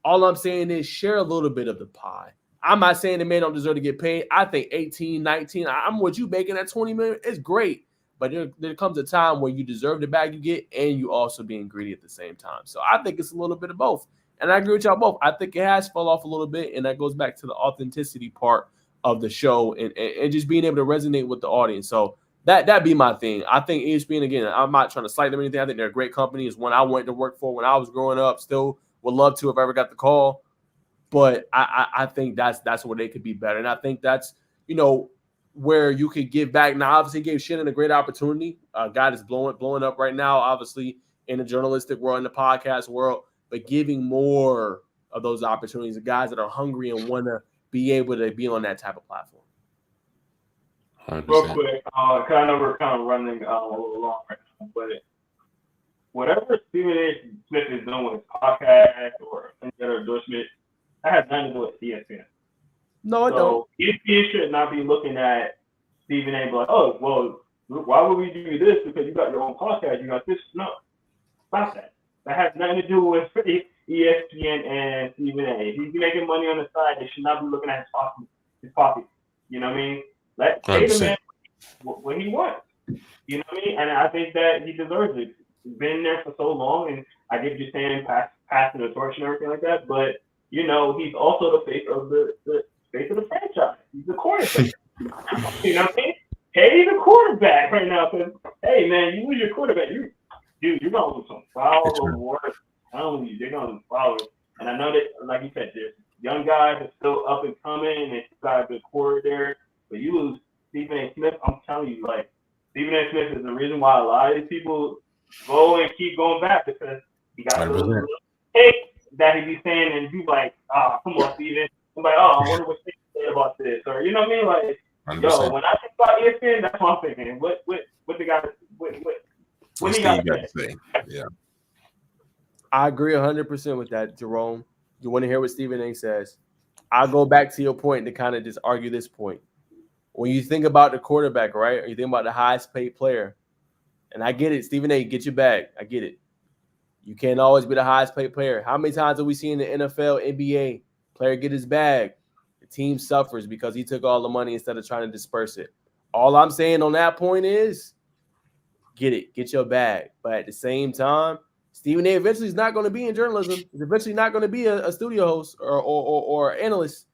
All I'm saying is share a little bit of the pie. I'm not saying the man don't deserve to get paid. I think 18, 19, I'm with you, making that 20 million. It's great. But there comes a time where you deserve the bag you get and you also being greedy at the same time. So I think it's a little bit of both. And I agree with y'all both. I think it has fell off a little bit, and that goes back to the authenticity part of the show and just being able to resonate with the audience. So that'd be my thing. I think ESPN, again, I'm not trying to slight them or anything. I think they're a great company. It's one I wanted to work for when I was growing up. Still would love to if I ever got the call. But I think that's where they could be better. And I think that's, where you could give back. Now, obviously, gave Shannon a great opportunity. God is blowing up right now, obviously, in the journalistic world, in the podcast world, but giving more of those opportunities to guys that are hungry and want to be able to be on that type of platform. 100%. Real quick, I know we're kind of running a little long right now, but whatever Stephen A. Smith is doing with his podcast or any other endorsement, that has nothing to do with ESPN. No, it don't. ESPN should not be looking at Stephen A. like, oh, well, why would we do this? Because you got your own podcast, you got this. No, stop that. That has nothing to do with ESPN and Stephen A. If he's making money on the side, they should not be looking at his pocket. You know what I mean? Let the man what he wants. You know what I mean? And I think that he deserves it. He's been there for so long, and I get you saying passing the torch and everything like that, but he's also the face of the face of the franchise. He's the quarterback. You know what I mean? Hey, the quarterback right now. Because, hey, man, you lose your quarterback, you're going to lose some fouls or worse. Not only they're going to lose fouls. And I know that, like you said, there's young guys that's still up and coming, and you got a good quarter there. But you lose Stephen A. Smith, I'm telling you, like, Stephen A. Smith is the reason why a lot of these people go and keep going back, because he got a little take that he be saying, and you like, come on, Stephen. I'm like, I wonder what Stephen said about this, or you know what I mean? Like, 100%. Yo, when I think about ESPN, that's what I'm thinking. What the guy, what he got to say? Yeah, I agree 100% with that, Jerome. You want to hear what Stephen A. says? I'll go back to your point to kind of just argue this point. When you think about the quarterback, right, or you think about the highest paid player, and I get it, Stephen A., get your bag. I get it. You can't always be the highest paid player. How many times have we seen in the NFL, NBA, player get his bag? The team suffers because he took all the money instead of trying to disperse it. All I'm saying on that point is get your bag. But at the same time, Stephen A. eventually is not going to be in journalism. He's eventually not going to be a studio host or analyst.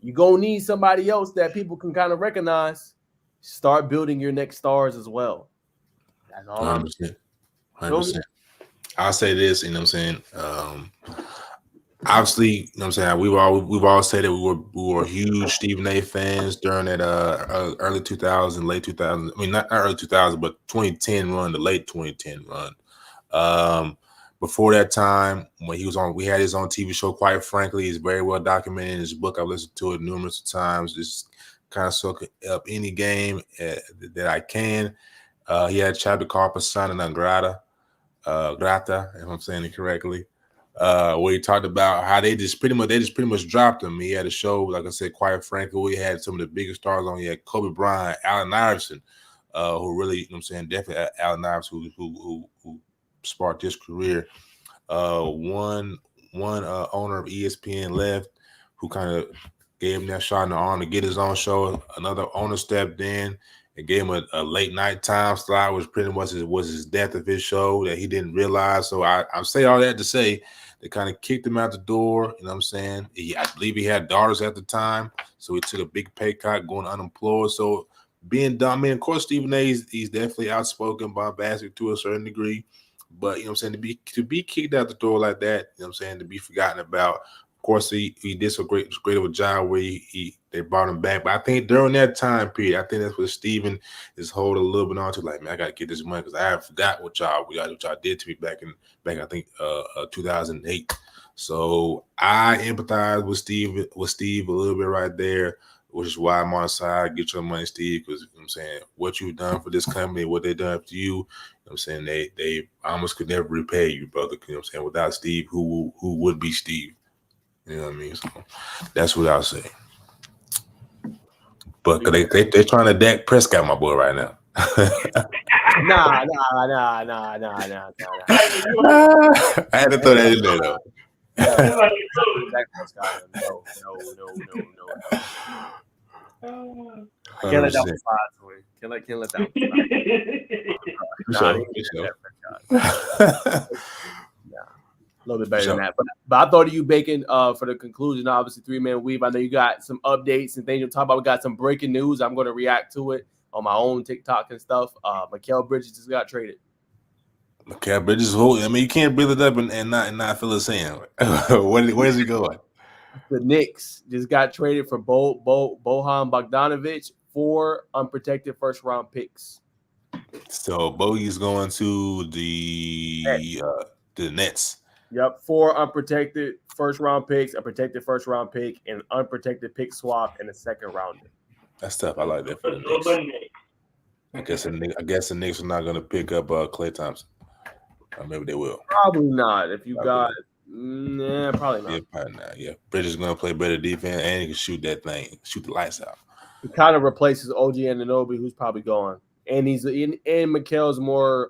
You're going to need somebody else that people can kind of recognize. Start building your next stars as well. That's all 100%. 100%. I'll say this, you know what I'm saying? Obviously, you know what I'm saying, we've all said that we were huge Stephen A. fans during that early 2000s, late 2000s. I mean, not early 2000s, but 2010 run, the late 2010 run. Before that time, when he was on, we had his own TV show, Quite Frankly. It's very well documented in his book. I've listened to it numerous times. Just kind of soak up any game that I can. He had a chapter called Persona non grata, if I'm saying it correctly, where he talked about how they just pretty much dropped him. He had a show, like I said, Quite Frankly, we had some of the biggest stars on. He had Kobe Bryant, Allen Iverson, who really, you know what I'm saying, definitely Allen Iverson, who sparked his career. One owner of ESPN left, who kind of gave him that shot in the arm to get his own show. Another owner stepped in and gave him a late night time slot, which pretty much was his death of his show that he didn't realize. So I say all that to say they kind of kicked him out the door. You know what I'm saying? I believe he had daughters at the time, so he took a big pay cut going unemployed. So being dumb, I mean, of course, Stephen A. he's definitely outspoken, bombastic to a certain degree. But you know what I'm saying, to be kicked out the door like that, you know what I'm saying, to be forgotten about. Of course, he did so great of a job where they brought him back. But I think during that time period, I think that's what Stephen is holding a little bit on to. Like, man, I got to get this money because I forgot what y'all did to me back I think 2008. So I empathize with Steve a little bit right there, which is why I'm on the side. Get your money, Steve, because you know what I'm saying, what you've done for this company, what they done for you, I'm saying, they almost could never repay you, brother. You know what I'm saying? Without Steve, who would be Steve? You know what I mean? So that's what I'll say. But they're trying to Dak Prescott, my boy, right now. Nah. I had to throw that in there, though. No. Can't let that one slide. Can't let that one slide. A little bit better than that. But I thought of you, Bacon, for the conclusion. Obviously, 3-man weave. I know you got some updates and things you'll talk about. We got some breaking news. I'm going to react to it on my own TikTok and stuff. Mikal Bridges just got traded. Mikal Bridges, I mean, you can't build it up and not feel the same. Where's he going? The Knicks just got traded for Bojan Bogdanovic, 4 unprotected first-round picks. So Bogey's going to the Nets. Yep, 4 unprotected first-round picks, a protected first-round pick, and an unprotected pick swap in the second rounder. That's tough. I like that for the Knicks. I guess the Knicks are not going to pick up Klay Thompson. Or maybe they will. Probably not. If you got, probably not. Yeah, probably not. Yeah, Bridges going to play better defense, and he can shoot that thing, shoot the lights out. He kind of replaces OG Anunoby, who's probably gone, and Mikal's more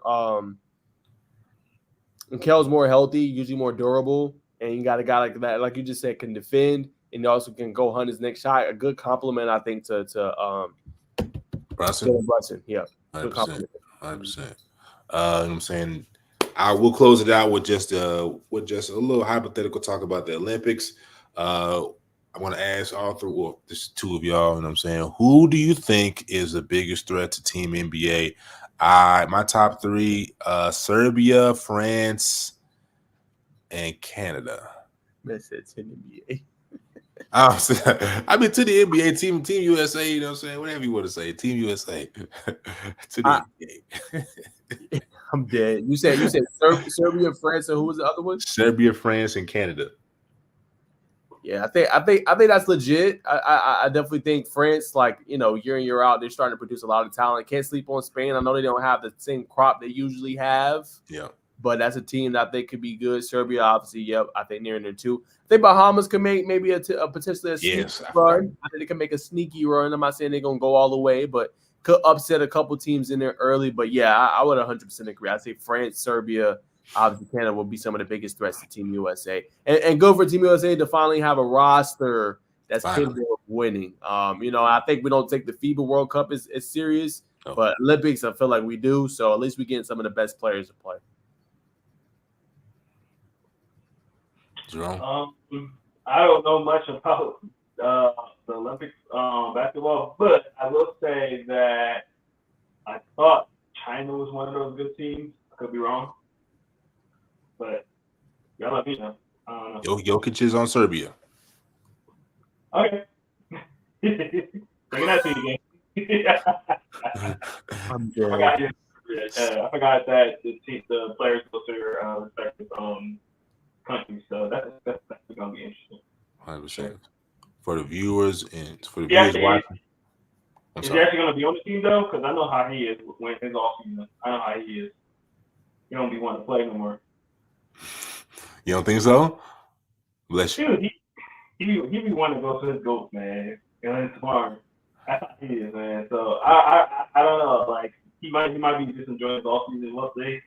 healthy, usually more durable, and you got a guy like that, like you just said, can defend and also can go hunt his next shot. A good compliment, I think, to Brunson. Yeah, 100%. 100%. I'm saying I will close it out with just a little hypothetical talk about the Olympics. I want to ask all three, well, just two of y'all, and I'm saying, who do you think is the biggest threat to Team NBA? My top three: Serbia, France, and Canada. That's it, Team NBA. I mean, to the NBA, Team USA, you know what I'm saying? Whatever you want to say, Team USA. To the NBA. I'm dead. You said Serbia, France, and who was the other one? Serbia, France, and Canada. Yeah, I think that's legit. I definitely think France, like, year in, year out, they're starting to produce a lot of talent. Can't sleep on Spain. I know they don't have the same crop they usually have. Yeah. But that's a team that I think could be good. Serbia, obviously, yep. I think near in there too. I think Bahamas could make maybe potentially a sneaky run. I think they can make a sneaky run. I'm not saying they're gonna go all the way, but could upset a couple teams in there early. But yeah, I would 100% agree. I say France, Serbia, obviously Canada will be some of the biggest threats to Team USA. And go for Team USA to finally have a roster that's capable of winning. I think we don't take the FIBA World Cup as serious, but Olympics I feel like we do. So at least we get some of the best players to play. Jerome? I don't know much about the Olympics basketball, but I will say that I thought China was one of those good teams. I could be wrong, but y'all let me know. I don't know. Jokic is on Serbia. Okay. Bring that to you again. I'm dead. I forgot that the players go to their respective countries, so that's gonna be interesting. 100%. For the viewers and for the viewers watching. Is he actually gonna be on the team though? Because I know how he is when his off season. I know how he is. He don't be wanting to play no more. You don't think so? Bless you. Dude, he be wanting to go to his goats, man. And it's smart. That's how he is, man. So I don't know. Like he might be just enjoying his off season. We'll see.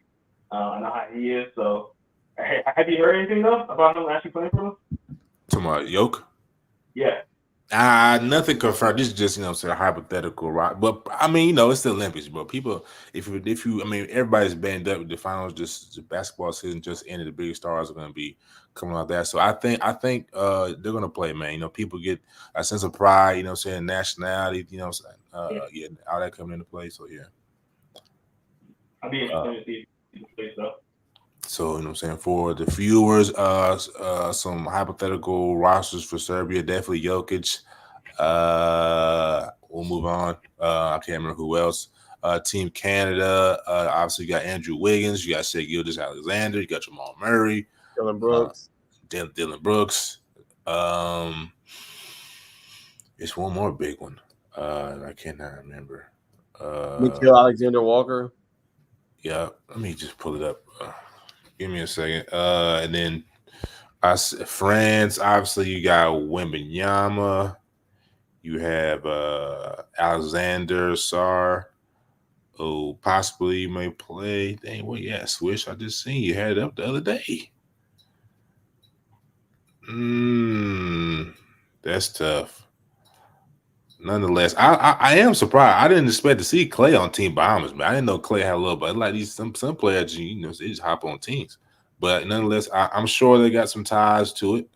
I know how he is. So have you heard anything though about him actually playing for them? Tomorrow, Yoke? Yeah. Nothing confirmed. This is just, a hypothetical, right? But I mean, it's the Olympics, bro. People, if you, I mean, everybody's banned up with the finals. Just the basketball season just ended. The biggest stars are going to be coming out there. So I think they're going to play, man. People get a sense of pride. Nationality. All that coming into play. So yeah. I'll be interested to see if he plays though. So, for the viewers, some hypothetical rosters for Serbia, definitely Jokic. We'll move on. I can't remember who else. Team Canada, obviously you got Andrew Wiggins, you got Shai Gilgeous-Alexander, you got Jamal Murray. Dillon Brooks. Dillon Brooks. It's one more big one. I cannot remember. Nickeil Alexander-Walker. Yeah, let me just pull it up. Give me a second. And then France, obviously, you got Wembanyama. You have Alexander Sarr. Oh, possibly you may play. Dang, well, yeah, Swish. I just seen you had it up the other day. That's tough. Nonetheless, I am surprised. I didn't expect to see Klay on Team Bahamas, man. I didn't know Klay had a little, but like these some players, they just hop on teams. But nonetheless, I'm sure they got some ties to it.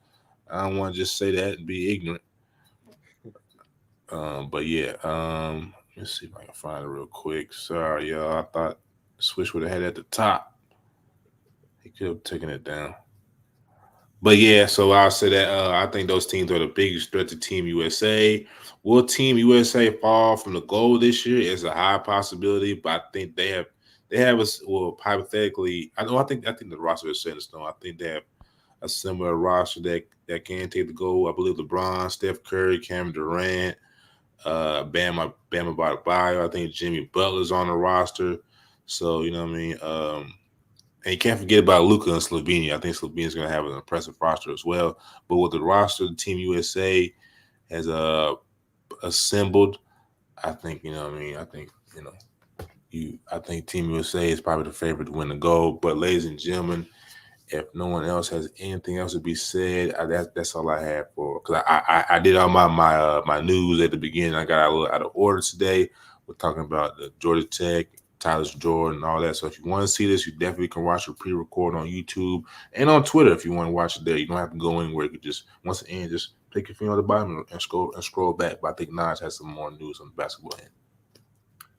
I don't want to just say that and be ignorant. But yeah, let's see if I can find it real quick. Sorry, y'all. I thought Swish would have had it at the top. He could have taken it down. But yeah, so I'll say that I think those teams are the biggest threat to Team USA. Will Team USA fall from the goal this year? It's a high possibility, but I think they have us. Well, hypothetically, I think the roster is set in stone. I think they have a similar roster that can take the goal. I believe LeBron, Steph Curry, Kevin Durant, Bama Adebayo. I think Jimmy Butler's on the roster. So you know what I mean. And you can't forget about Luka and Slovenia. I think Slovenia's going to have an impressive roster as well. But with the roster the Team USA has assembled, I think you know what I mean. I think I think Team USA is probably the favorite to win the gold. But ladies and gentlemen, if no one else has anything else to be said, that's all I have for. Because I did all my news at the beginning. I got a little out of order today. We're talking about the Georgia Tech, Tyler Jordan, and all that. So if you want to see this, you definitely can watch the pre-record on YouTube and on Twitter if you want to watch it there. You don't have to go anywhere. You can just once again just take your finger on the bottom and scroll back. But I think Naj has some more news on the basketball end.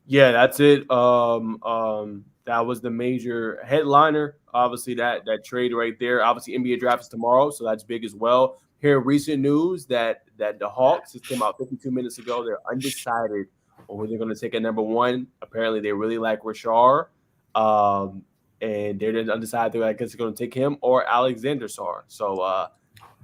Yeah, that's it. That was the major headliner. Obviously, that trade right there. Obviously, NBA draft is tomorrow, so that's big as well. Here, recent news that the Hawks just came out 52 minutes ago. They're undecided on who they're going to take at number one. Apparently, they really like Rashard, and they're undecided. I guess they're going to take him or Alexander Sarr. So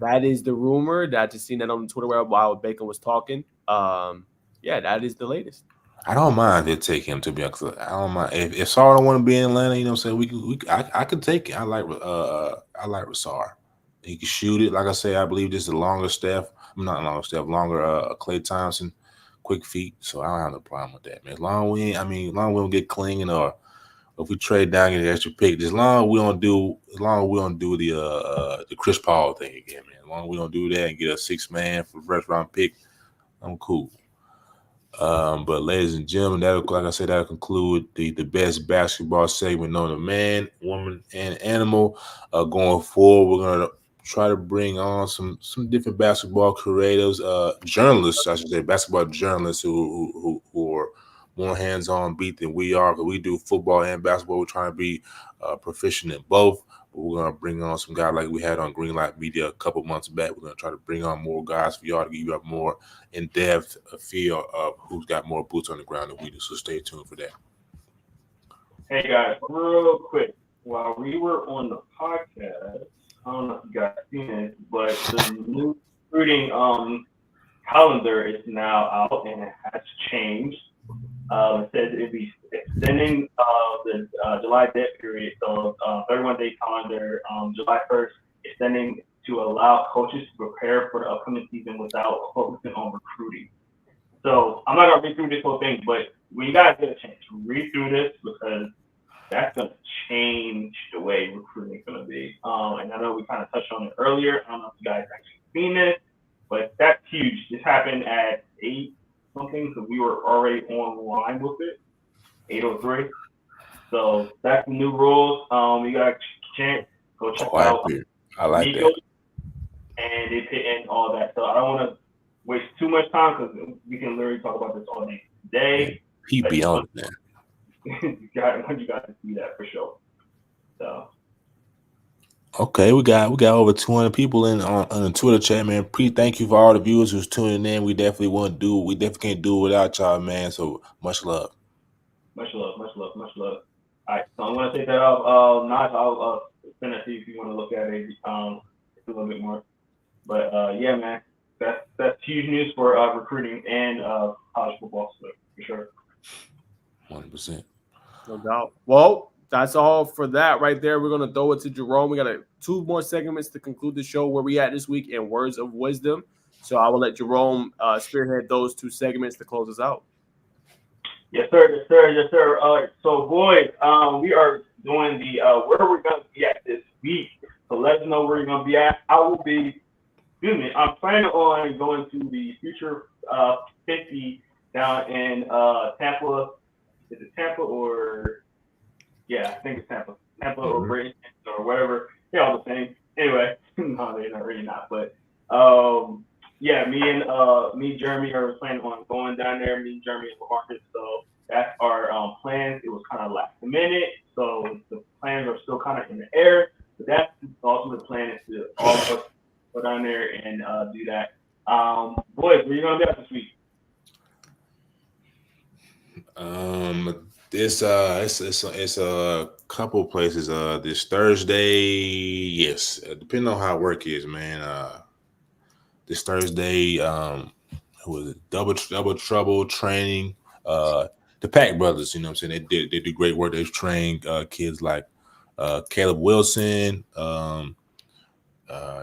that is the rumor. That just seen that on the Twitter web while Bacon was talking. Yeah, that is the latest. I don't mind if they take him, to be honest. I don't mind if Sarr don't want to be in Atlanta. You know what I'm saying? I could take it. I like Sarr. He can shoot it. Like I say, I believe this is the longer Steph. I'm not longer Steph, longer Klay Thompson, quick feet. So I don't have no problem with that, man. As long as we don't get clinging or if we trade down and get an extra pick, as long as we don't do the Chris Paul thing again, man. As long as we don't do that and get a 6-man for first round pick, I'm cool. But ladies and gentlemen, that'll conclude the best basketball segment known to man, woman, and animal. Going forward, we're gonna try to bring on some different basketball creators, journalists, I should say, basketball journalists who are more hands-on beat than we are. Because we do football and basketball, we're trying to be proficient in both. We're going to bring on some guys like we had on Greenlight Media a couple months back. We're going to try to bring on more guys for y'all to give you a more in-depth feel of who's got more boots on the ground than we do. So stay tuned for that. Hey, guys, real quick. While we were on the podcast, I don't know if you guys seen it, but the new recruiting calendar is now out and it has changed. It says it'd be extending the July debt period, so 31-day calendar, July 1st, extending to allow coaches to prepare for the upcoming season without focusing on recruiting. So I'm not gonna read through this whole thing, but when you guys get a chance, read through this because that's gonna change the way recruiting is gonna be. And I know we kind of touched on it earlier. I don't know if you guys actually seen this, but that's huge. This happened at 8 something, so we were already online with it, 8:03. So that's the new rules. You got a chance, go check out. I like that. And they put in all that. So I don't want to waste too much time because we can literally talk about this all day today. He be on that. I want you guys to see that for sure. So. Okay, we got over 200 people on the Twitter chat, man. Thank you for all the viewers who's tuning in. We definitely can't do it without y'all, man. So much love. Much love. All right, so I'm gonna take that off. Naj, I'll send it to you if you want to look at it. A little bit more. But yeah, man, that's huge news for recruiting and college football, so for sure. 100%. No doubt. Well, that's all for that right there. We're going to throw it to Jerome. We got 2 more segments to conclude the show. Where we at this week in Words of Wisdom. So I will let Jerome spearhead those 2 segments to close us out. Yes, sir. So, boys, we are doing the where we're going to be at this week. So let us know where you're going to be at. I'm planning on going to the Future 50 down in Tampa. Is it Tampa or... Yeah, I think it's Tampa or Britain or whatever. They're all the same. Anyway, no, they're not really not. But yeah, me, Jeremy are planning on going down there. Me, Jeremy, and Marcus. So that's our plans. It was kind of last minute, so the plans are still kind of in the air. But that's the ultimate plan is to all of us go down there and do that. Boys, where you gonna be at this week? It's a couple places. This Thursday, yes, depending on how work is, man. This Thursday, who was it? Double Trouble Training. The Pack Brothers, you know what I'm saying? They do great work. They've trained kids like Caleb Wilson,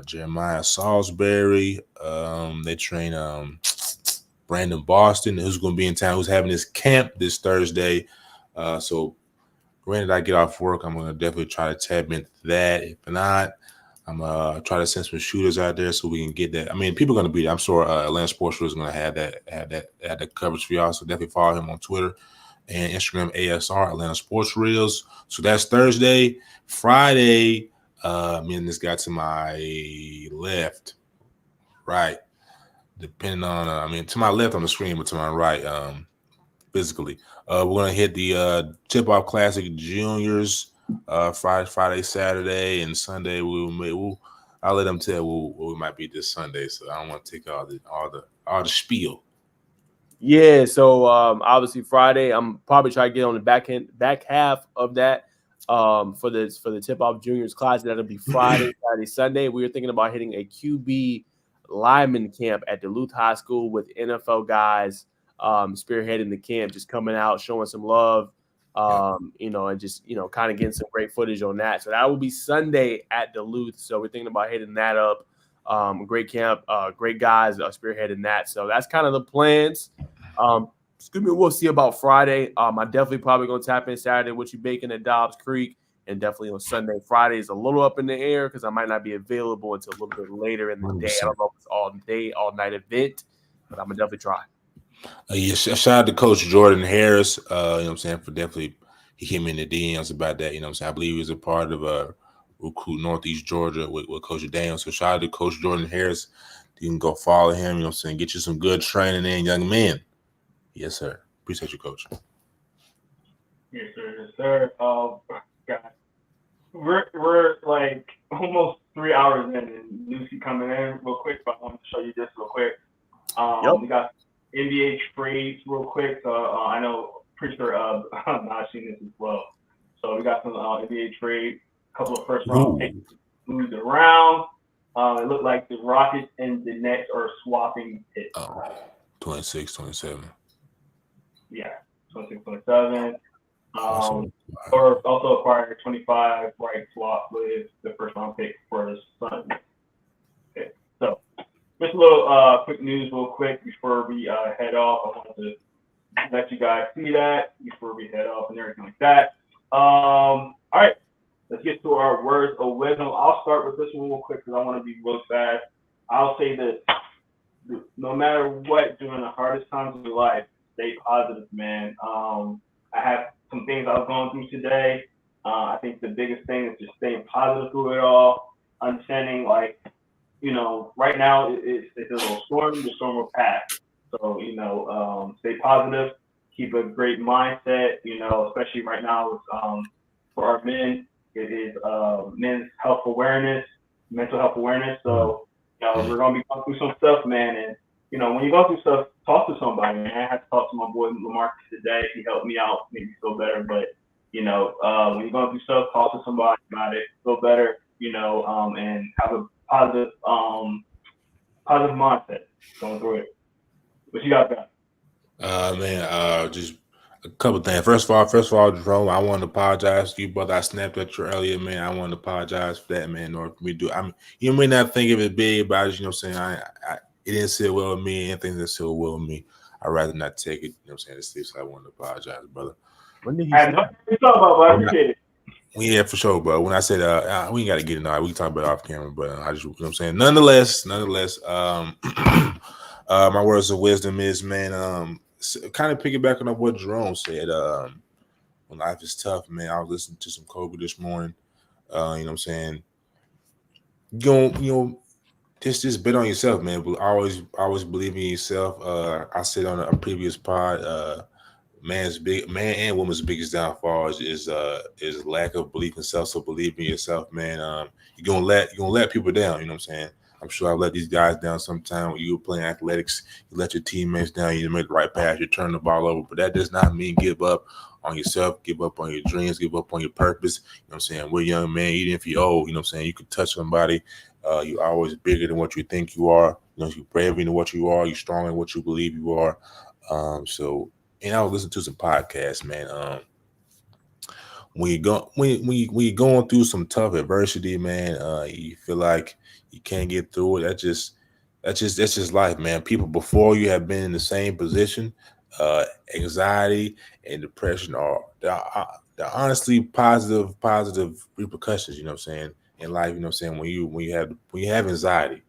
Jeremiah Salisbury. They train Brandon Boston, who's going to be in town, who's having his camp this Thursday. So granted, I get off work, I'm going to definitely try to tap into that. If not, I'm try to send some shooters out there so we can get that. I mean, people are going to be. I'm sure Atlanta Sports Reels is going to have that coverage for y'all. So definitely follow him on Twitter and Instagram, ASR Atlanta Sports Reels. So that's Thursday. Friday, me and this guy to my left, right, depending on. To my left on the screen, but to my right, physically, we're going to hit the Tip Off Classic Juniors. Friday, Saturday, and Sunday. I'll let them tell what we might be this Sunday. So I don't want to take all the spiel. Yeah. So obviously Friday, I'm probably trying to get on the back half of that for the Tip Off Juniors class. That'll be Friday, Saturday, Sunday. We were thinking about hitting a QB lineman camp at Duluth High School with NFL guys spearheading the camp, just coming out, showing some love. And just, kind of getting some great footage on that. So that will be Sunday at Duluth. So we're thinking about hitting that up. Great camp, great guys spearheading that. So that's kind of the plans. We'll see about Friday. I definitely probably going to tap in Saturday with you baking at Dobbs Creek, and definitely on Sunday. Friday is a little up in the air because I might not be available until a little bit later in the day. I don't know if it's all day, all night event, but I'm going to definitely try. Shout out to Coach Jordan Harris, you know what I'm saying, for definitely he hit me in the DMs about that, you know what I'm saying. I believe he was a part of Recruit Northeast Georgia with Coach Daniels. So shout out to Coach Jordan Harris. You can go follow him, you know what I'm saying, get you some good training in, young men. Yes, sir. Appreciate you, Coach. Yes, sir. Yes, sir. Oh, God. We're like almost 3 hours in, and Lucy coming in real quick, but I want to show you this real quick. We got NBA trades real quick. So I know, pretty sure I've seen this as well. So we got some NBA trade, a couple of first round picks moved around. It looked like the Rockets and the Nets are swapping picks. 26, 27. Yeah, 26, 27. Or also acquired 25 right swap with the first round pick for the Suns. Okay, so just a little quick news real quick before we head off. I wanted to let you guys see that before we head off and everything like that. All right, let's get to our words of wisdom. I'll start with this one real quick because I want to be real fast. I'll say this: no matter what, during the hardest times of your life, stay positive, man. I have some things I was going through today. I think the biggest thing is just staying positive through it all, understanding right now it's a little storm. The storm will pass. So, stay positive, keep a great mindset, especially right now for our men, it is men's health awareness, mental health awareness. So, we're going to be going through some stuff, man. And, when you go through stuff, talk to somebody, man. I had to talk to my boy Lamarcus today. He helped me out, make me feel better. But, when you're going through stuff, talk to somebody about it, feel better, and have a positive mindset going through it. What you got, just a couple things. First of all, Jerome, I want to apologize to you, brother. I snapped at you earlier, man. I want to apologize for that, man. Or for me do. You may not think of it big, but you know what I'm saying. It didn't sit well with me. Anything that sit well with me, I'd rather not take it. You know what I'm saying. It's so I want to apologize, brother. When did he? I know what you're talking about, but I appreciate it. Yeah, for sure, bro. When I said we got to get it now, we can talk about it off camera, but I just, you know what I'm saying. Nonetheless, my words of wisdom is, man, kind of piggybacking on what Jerome said. When life is tough, man, I was listening to some Kobe this morning. You know what I'm saying. Just bet on yourself, man. But always believe in yourself. I said on a previous pod, man and woman's biggest downfall is lack of belief in self. So believe in yourself, man. You're gonna let people down. You know what I'm saying? I'm sure I let these guys down sometime. When you were playing athletics, you let your teammates down. You make the right pass, you turn the ball over. But that does not mean give up on yourself, give up on your dreams, give up on your purpose. You know what I'm saying? We're young men, even if you're old, you know what I'm saying? You can touch somebody. You're always bigger than what you think you are. You know, you're braver than what you are. You're stronger than what you believe you are. And I was listening to some podcasts, man. When you're going through some tough adversity, man, you feel like you can't get through it. That's just life, man. People before you have been in the same position. Anxiety and depression are the honestly positive repercussions. You know what I'm saying, in life. You know what I'm saying, when you have anxiety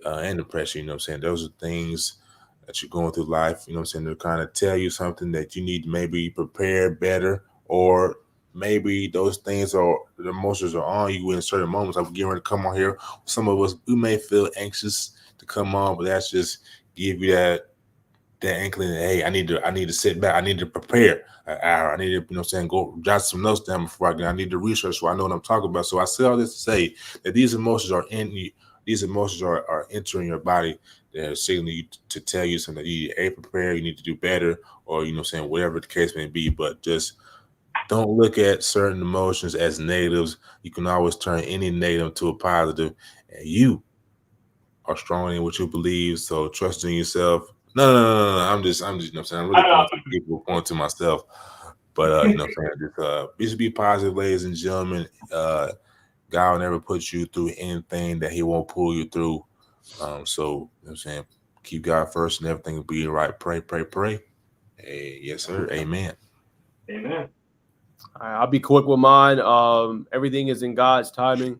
and depression. You know what I'm saying, those are things that you're going through life. You know what I'm saying, to kind of tell you something that you need to maybe prepare better, or maybe those things are the emotions are on you in certain moments. I'm getting ready to come on here. Some of us, we may feel anxious to come on, but that's just give you that inkling that, hey, I need to sit back. I need to prepare an hour. I need to, you know what I'm saying, go jot some notes down before I get. I need to research so I know what I'm talking about. So I say all this to say that these emotions are in you. These emotions are entering your body. They're signaling you to tell you something that you need to prepare, you need to do better, or, you know what I'm saying, whatever the case may be. But just don't look at certain emotions as negatives. You can always turn any negative to a positive, and you are stronger than what you believe. So trust in yourself. No. I'm just, you know what I'm saying, I'm really pointing to myself. But you know what I'm saying, just be positive, ladies and gentlemen. God will never put you through anything that He won't pull you through. So you know what I'm saying, keep God first and everything will be right. Pray. Hey, yes, sir. Amen. Amen. All right, I'll be quick with mine. Everything is in God's timing.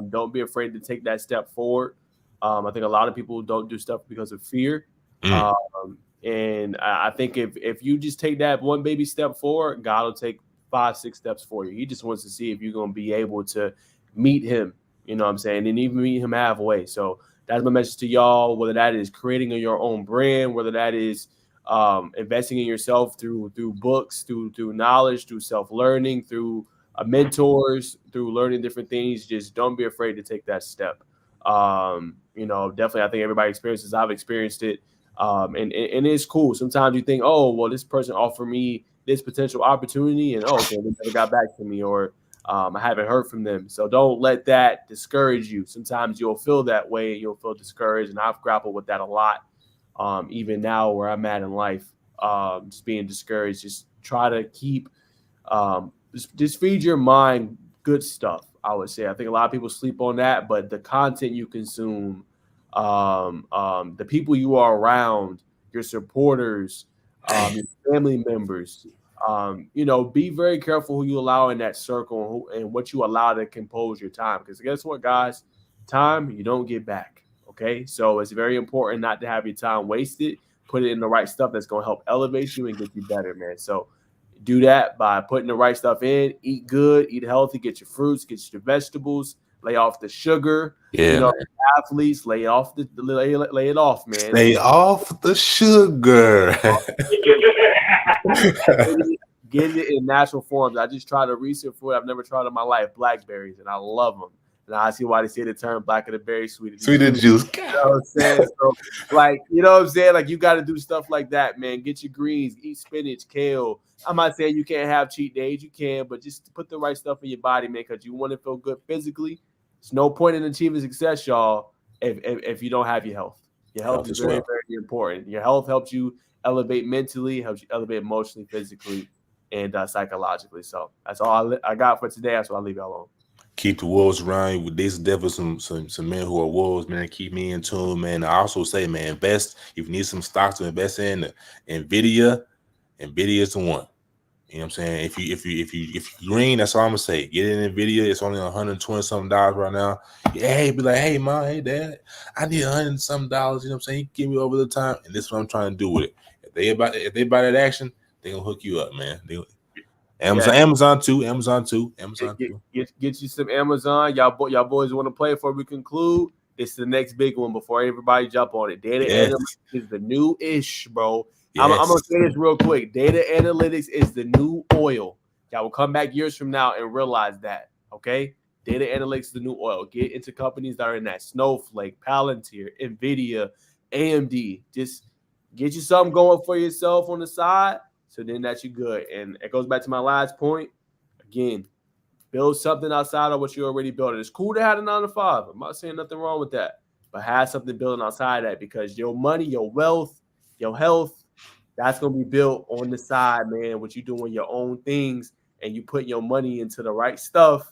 Don't be afraid to take that step forward. I think a lot of people don't do stuff because of fear. And I think if you just take that one baby step forward, God will take 5-6 steps for you. He just wants to see if you're going to be able to meet Him, you know what I'm saying, and even meet Him halfway. So that's my message to y'all, whether that is creating your own brand, whether that is investing in yourself through books, through knowledge, through self-learning, through mentors, through learning different things. Just don't be afraid to take that step. Definitely, I think everybody experiences. I've experienced it. And it's cool. Sometimes you think, oh, well, this person offered me this potential opportunity, and okay, they never got back to me, or I haven't heard from them. So don't let that discourage you. Sometimes you'll feel that way, you'll feel discouraged, and I've grappled with that a lot. Even now where I'm at in life, just being discouraged, just try to keep, just feed your mind good stuff. I would say, I think a lot of people sleep on that, but the content you consume, the people you are around, your supporters, your family members, be very careful who you allow in that circle and what you allow to compose your time. Because guess what, guys? Time you don't get back. Okay, so it's very important not to have your time wasted. Put it in the right stuff that's going to help elevate you and get you better, man. So do that by putting the right stuff in. Eat good, eat healthy, get your fruits, get your vegetables, lay off the sugar. Yeah, athletes, lay it off, man. Lay off the sugar. Get it in natural forms. I just tried a recent fruit I've never tried in my life, blackberries, and I love them. And I see why they say the term black of the berry, sweeter juice. You know what I'm saying? So, you know what I'm saying? Like, you got to do stuff like that, man. Get your greens, eat spinach, kale. I'm not saying you can't have cheat days. You can, but just put the right stuff in your body, man, because you want to feel good physically. There's no point in achieving success, y'all, if you don't have your health. Your health is very, very important. Your health helps you elevate mentally, helps you elevate emotionally, physically, and psychologically. So that's all I got for today. That's what I'll leave y'all alone. Keep the wolves around you. There's definitely some men who are wolves, man. Keep me in tune, man. I also say, man, invest. If you need some stocks to invest in, NVIDIA is the one. You know what I'm saying? If you green, that's all I'm gonna say. Get in NVIDIA. It's only $120 something right now. Hey, be like, hey, mom, hey, dad, I need $100 something. You know what I'm saying? You give me over the time, and this is what I'm trying to do with it. If they buy that action, they gonna hook you up, man. Amazon too. Get you some Amazon. Y'all boys want to play before we conclude. It's the next big one before everybody jump on it. Data analytics is the new ish, bro. Yes. I'm going to say this real quick. Data analytics is the new oil. Y'all will come back years from now and realize that, okay? Data analytics is the new oil. Get into companies that are in that. Snowflake, Palantir, NVIDIA, AMD. Just get you something going for yourself on the side, so then that's you good. And it goes back to my last point. Again, build something outside of what you already built. It's cool to have a 9 to 5. I'm not saying nothing wrong with that. But have something building outside of that, because your money, your wealth, your health, that's going to be built on the side, man, with you doing your own things and you put your money into the right stuff,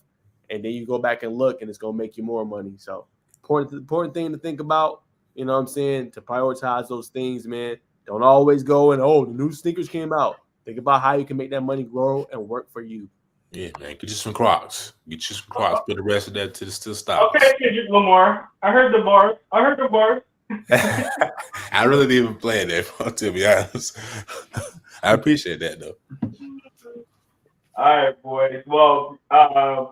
and then you go back and look, and it's going to make you more money. So important thing to think about, you know what I'm saying, to prioritize those things, man. Don't always go and, the new sneakers came out. Think about how you can make that money grow and work for you. Yeah, man. Get you some Crocs. Put the rest of that to the stock. Okay, Kendrick Lamar. I heard the bars. I really didn't even play that, to be honest. I appreciate that, though. All right, boys. Well,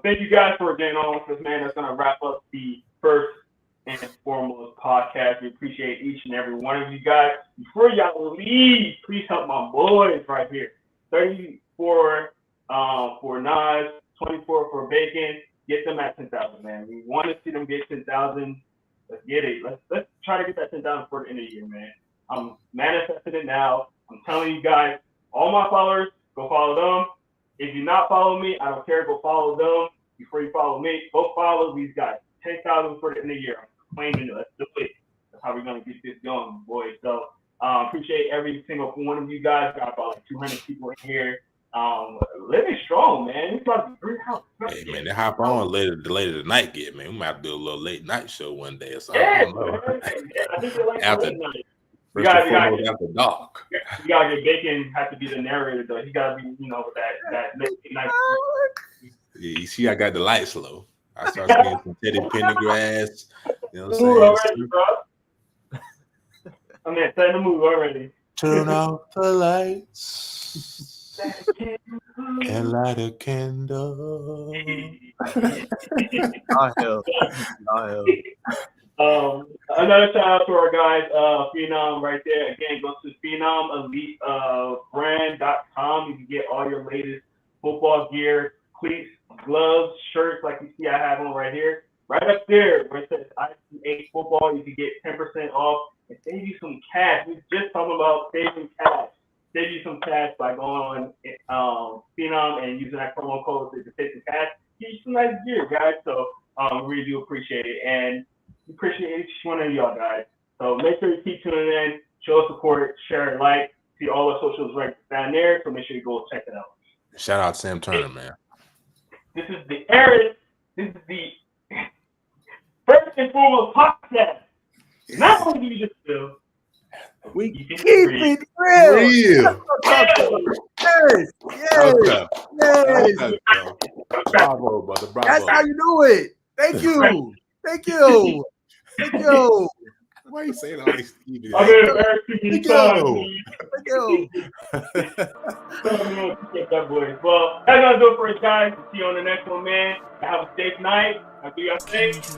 thank you guys for getting on with us, man. That's going to wrap up the first and foremost podcast. We appreciate each and every one of you guys. Before y'all leave, please help my boys right here. 34 for Nas, 24 for Bacon. Get them at 10,000, man. We want to see them get 10,000. Let's get it. Let's try to get that 10,000 for the end of the year, man. I'm manifesting it now. I'm telling you guys, all my followers, go follow them. If you not follow me, I don't care. Go follow them before you follow me. Go follow these guys. 10,000 for the end of the year. I'm claiming it. Let's do it. That's how we're going to get this going, boys. So appreciate every single one of you guys. Got about like 200 people in here. Living strong, man. It's about 3 hours. Hey, man, they hop on later tonight, man. We might have to do a little late night show one day or something. Yeah, I think they like after late night. First and foremost, after dark. You gotta get Bacon. Has to be the narrator, though. He gotta be, with that late night. Yeah, you see, I got the lights low. I start seeing some Teddy Pendergrass. You know what I'm saying? Already, bro. I'm setting the mood already. Turn off the lights and light a candle. Another shout out to our guys, Phenom right there. Again, go to PhenomEliteBrand.com. You can get all your latest football gear, cleats, gloves, shirts, like you see I have on right here. Right up there where it says IC8 football, you can get 10% off and save you some cash. We're just talking about saving cash. Save you some cash by going on Phenom and using that promo code to save some cash. Get you some nice gear, guys. So we really do appreciate it. And we appreciate each one of y'all guys. So make sure you keep tuning in, show us support, share and like. See all our socials right down there. So make sure you go check it out. Shout out to Sam Turner, man. This is the Aaron. This is the first and foremost podcast. Not only do you just feel, we keep it real. Yes. Bravo, brother. Bravo. That's how you do it. Thank you. Thank you. Thank you. Why are you saying all these Stevie? I'm in Eric Thank you. that boy. Well, that's gonna do it for us, guys. See you on the next one, man. Have a safe night. I'll do y'all safe.